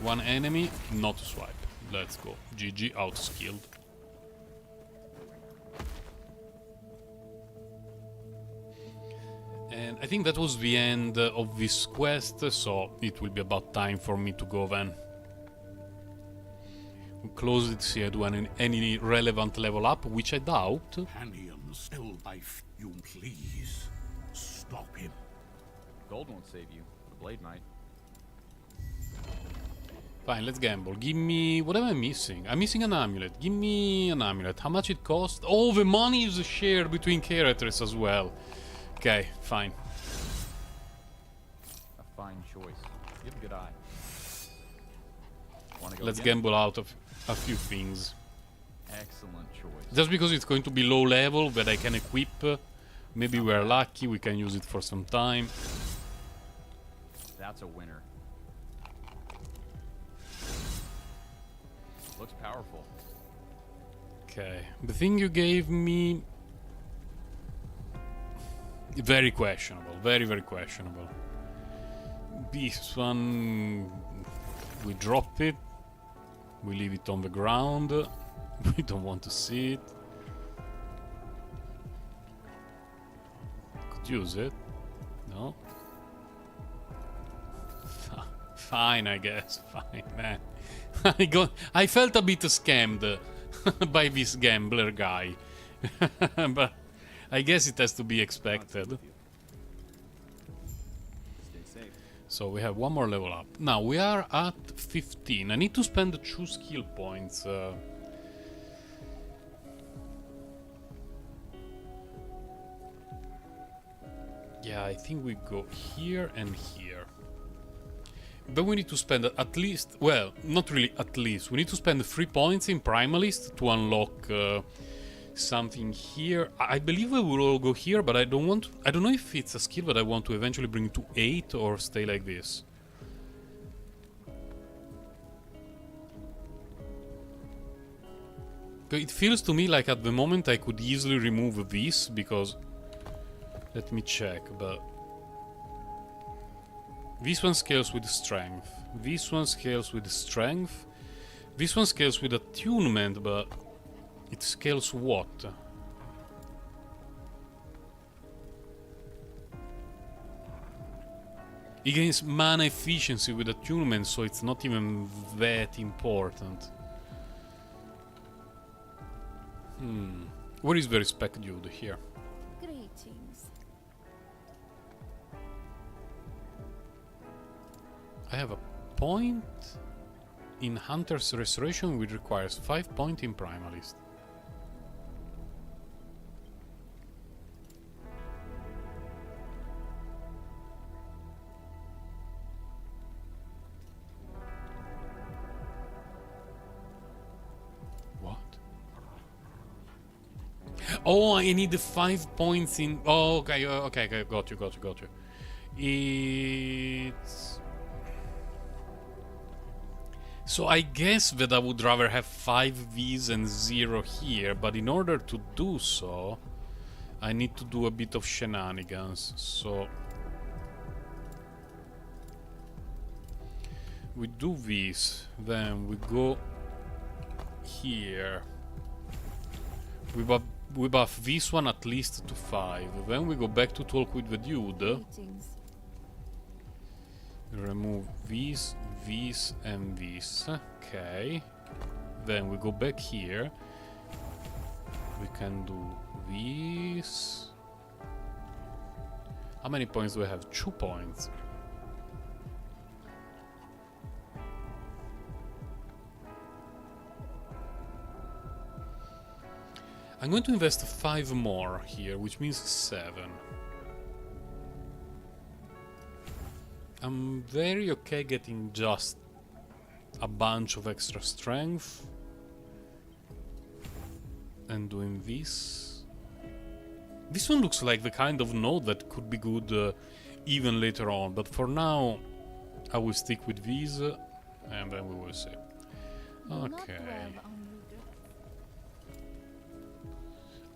One enemy, not swipe. Let's go. GG, outskilled. And I think that was the end of this quest, so it will be about time for me to go then. We close it, see I do any relevant level up, which I doubt. Companions still life, you please. Stop him. Gold won't save you. The blade might. Fine, let's gamble. Give me... what am I missing? I'm missing an amulet. Give me an amulet. How much it costs? Oh, the money is shared between characters as well. Okay, fine. A fine choice. You have a good eye. Wanna go Let's again? gamble out of a few things. Excellent choice. Just because it's going to be low level that I can equip. Maybe we're lucky, we can use it for some time. That's a winner. Looks powerful. Okay, the thing you gave me... very questionable, very, very questionable. This one... we drop it. We leave it on the ground. We don't want to see it. could use it. No? Fine, I guess. Fine, man. I felt a bit scammed by this gambler guy. But I guess it has to be expected. So we have one more level up. Now we are at 15. I need to spend 2 skill points. Yeah, I think we go here and here. But we need to spend at least, well, not really at least. We need to spend 3 points in Primalist to unlock something here. I believe we will all go here, but I don't know if it's a skill that I want to eventually bring to 8 or stay like this. It feels to me like at the moment I could easily remove this because... Let me check, but... This one scales with strength. This one scales with strength. This one scales with attunement, but... It scales what? It gains mana efficiency with attunement, so it's not even that important. Where is the respect dude here? Greetings. I have a point in Hunter's Restoration, which requires 5 points in Primalist. What? Oh, I need the 5 points in... Oh, okay, okay, got you. It's... So I guess that I would rather have 5 V's and 0 here, but in order to do so, I need to do a bit of shenanigans, so... We do this, then we go here. We buff this one at least to 5, then we go back to talk with the dude. Greetings. Remove these, and this. Okay. Then we go back here. We can do this. How many points do we have? 2 points. I'm going to invest 5 more here, which means 7. I'm very okay getting just a bunch of extra strength and doing this. This one looks like the kind of node that could be good even later on, but for now I will stick with these and then we will see. Okay.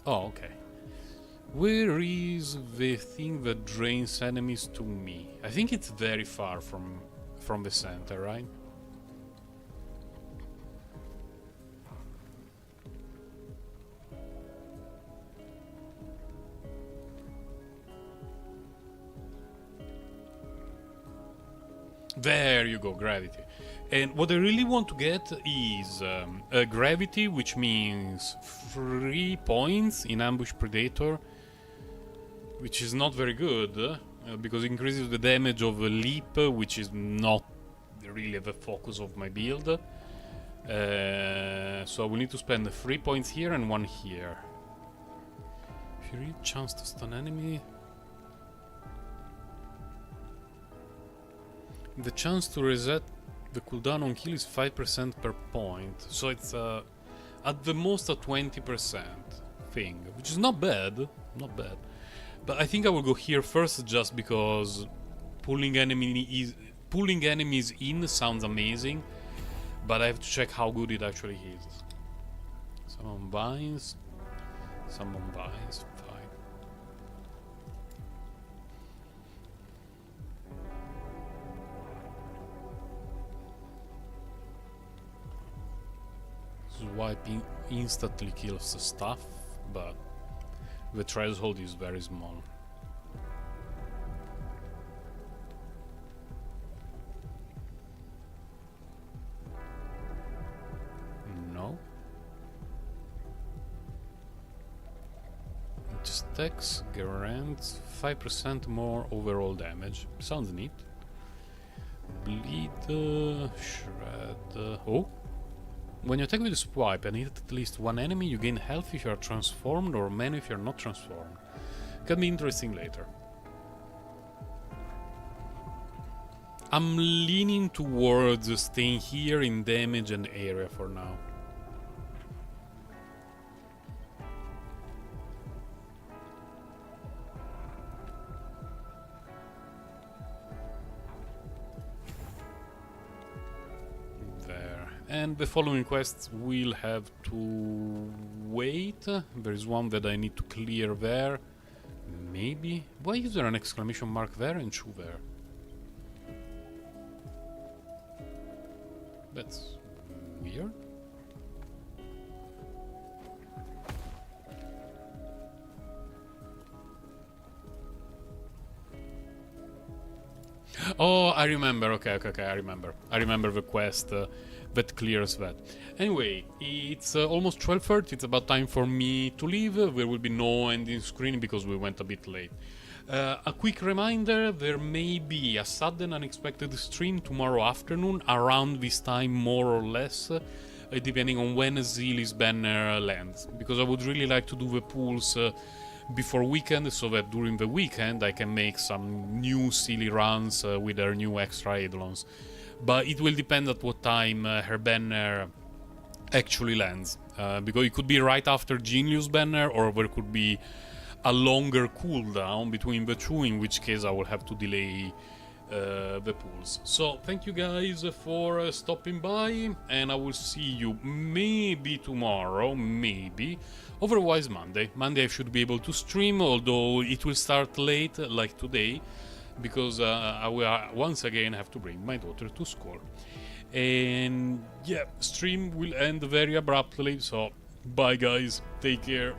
Oh, okay. Where is the thing that drains enemies to me? I think it's very far from the center, right? There you go, gravity. And what I really want to get is gravity, which means 3 points in Ambush Predator, which is not very good, because it increases the damage of a leap, which is not really the focus of my build. So I will need to spend 3 points here and 1 here. If you read chance to stun enemy... The chance to reset the cooldown on kill is 5% per point, so it's at the most a 20% thing, which is not bad, But I think I will go here first just because pulling enemies in sounds amazing, but I have to check how good it actually is. Some on vines, fine. Swiping instantly kills the stuff, but the threshold is very small. stacks grants 5% more overall damage. Sounds neat. Bleed, shred. Oh, when you attack with a swipe and hit at least one enemy, you gain health if you are transformed or mana if you are not transformed. Can be interesting later. I'm leaning towards staying here in damage and area for now. There. And the following quests will have to wait. There is one that I need to clear there. Maybe? Why is there an exclamation mark there and 2 there? That's weird. Oh, I remember. Okay, I remember. I remember the quest that clears that. Anyway, it's almost 12:30. It's about time for me to leave. There will be no ending screen because we went a bit late. A quick reminder, there may be a sudden unexpected stream tomorrow afternoon around this time, more or less, depending on when Zeal's banner lands, because I would really like to do the pools before weekend, so that during the weekend I can make some new silly runs with her new extra Eidolons. But it will depend at what time her banner actually lands, because it could be right after Genius banner, or there could be a longer cooldown between the two, in which case I will have to delay the pools. So thank you guys for stopping by, and I will see you maybe tomorrow, maybe, otherwise Monday. Monday I should be able to stream, although it will start late like today, because I will once again have to bring my daughter to school. And yeah, stream will end very abruptly, so bye guys, take care.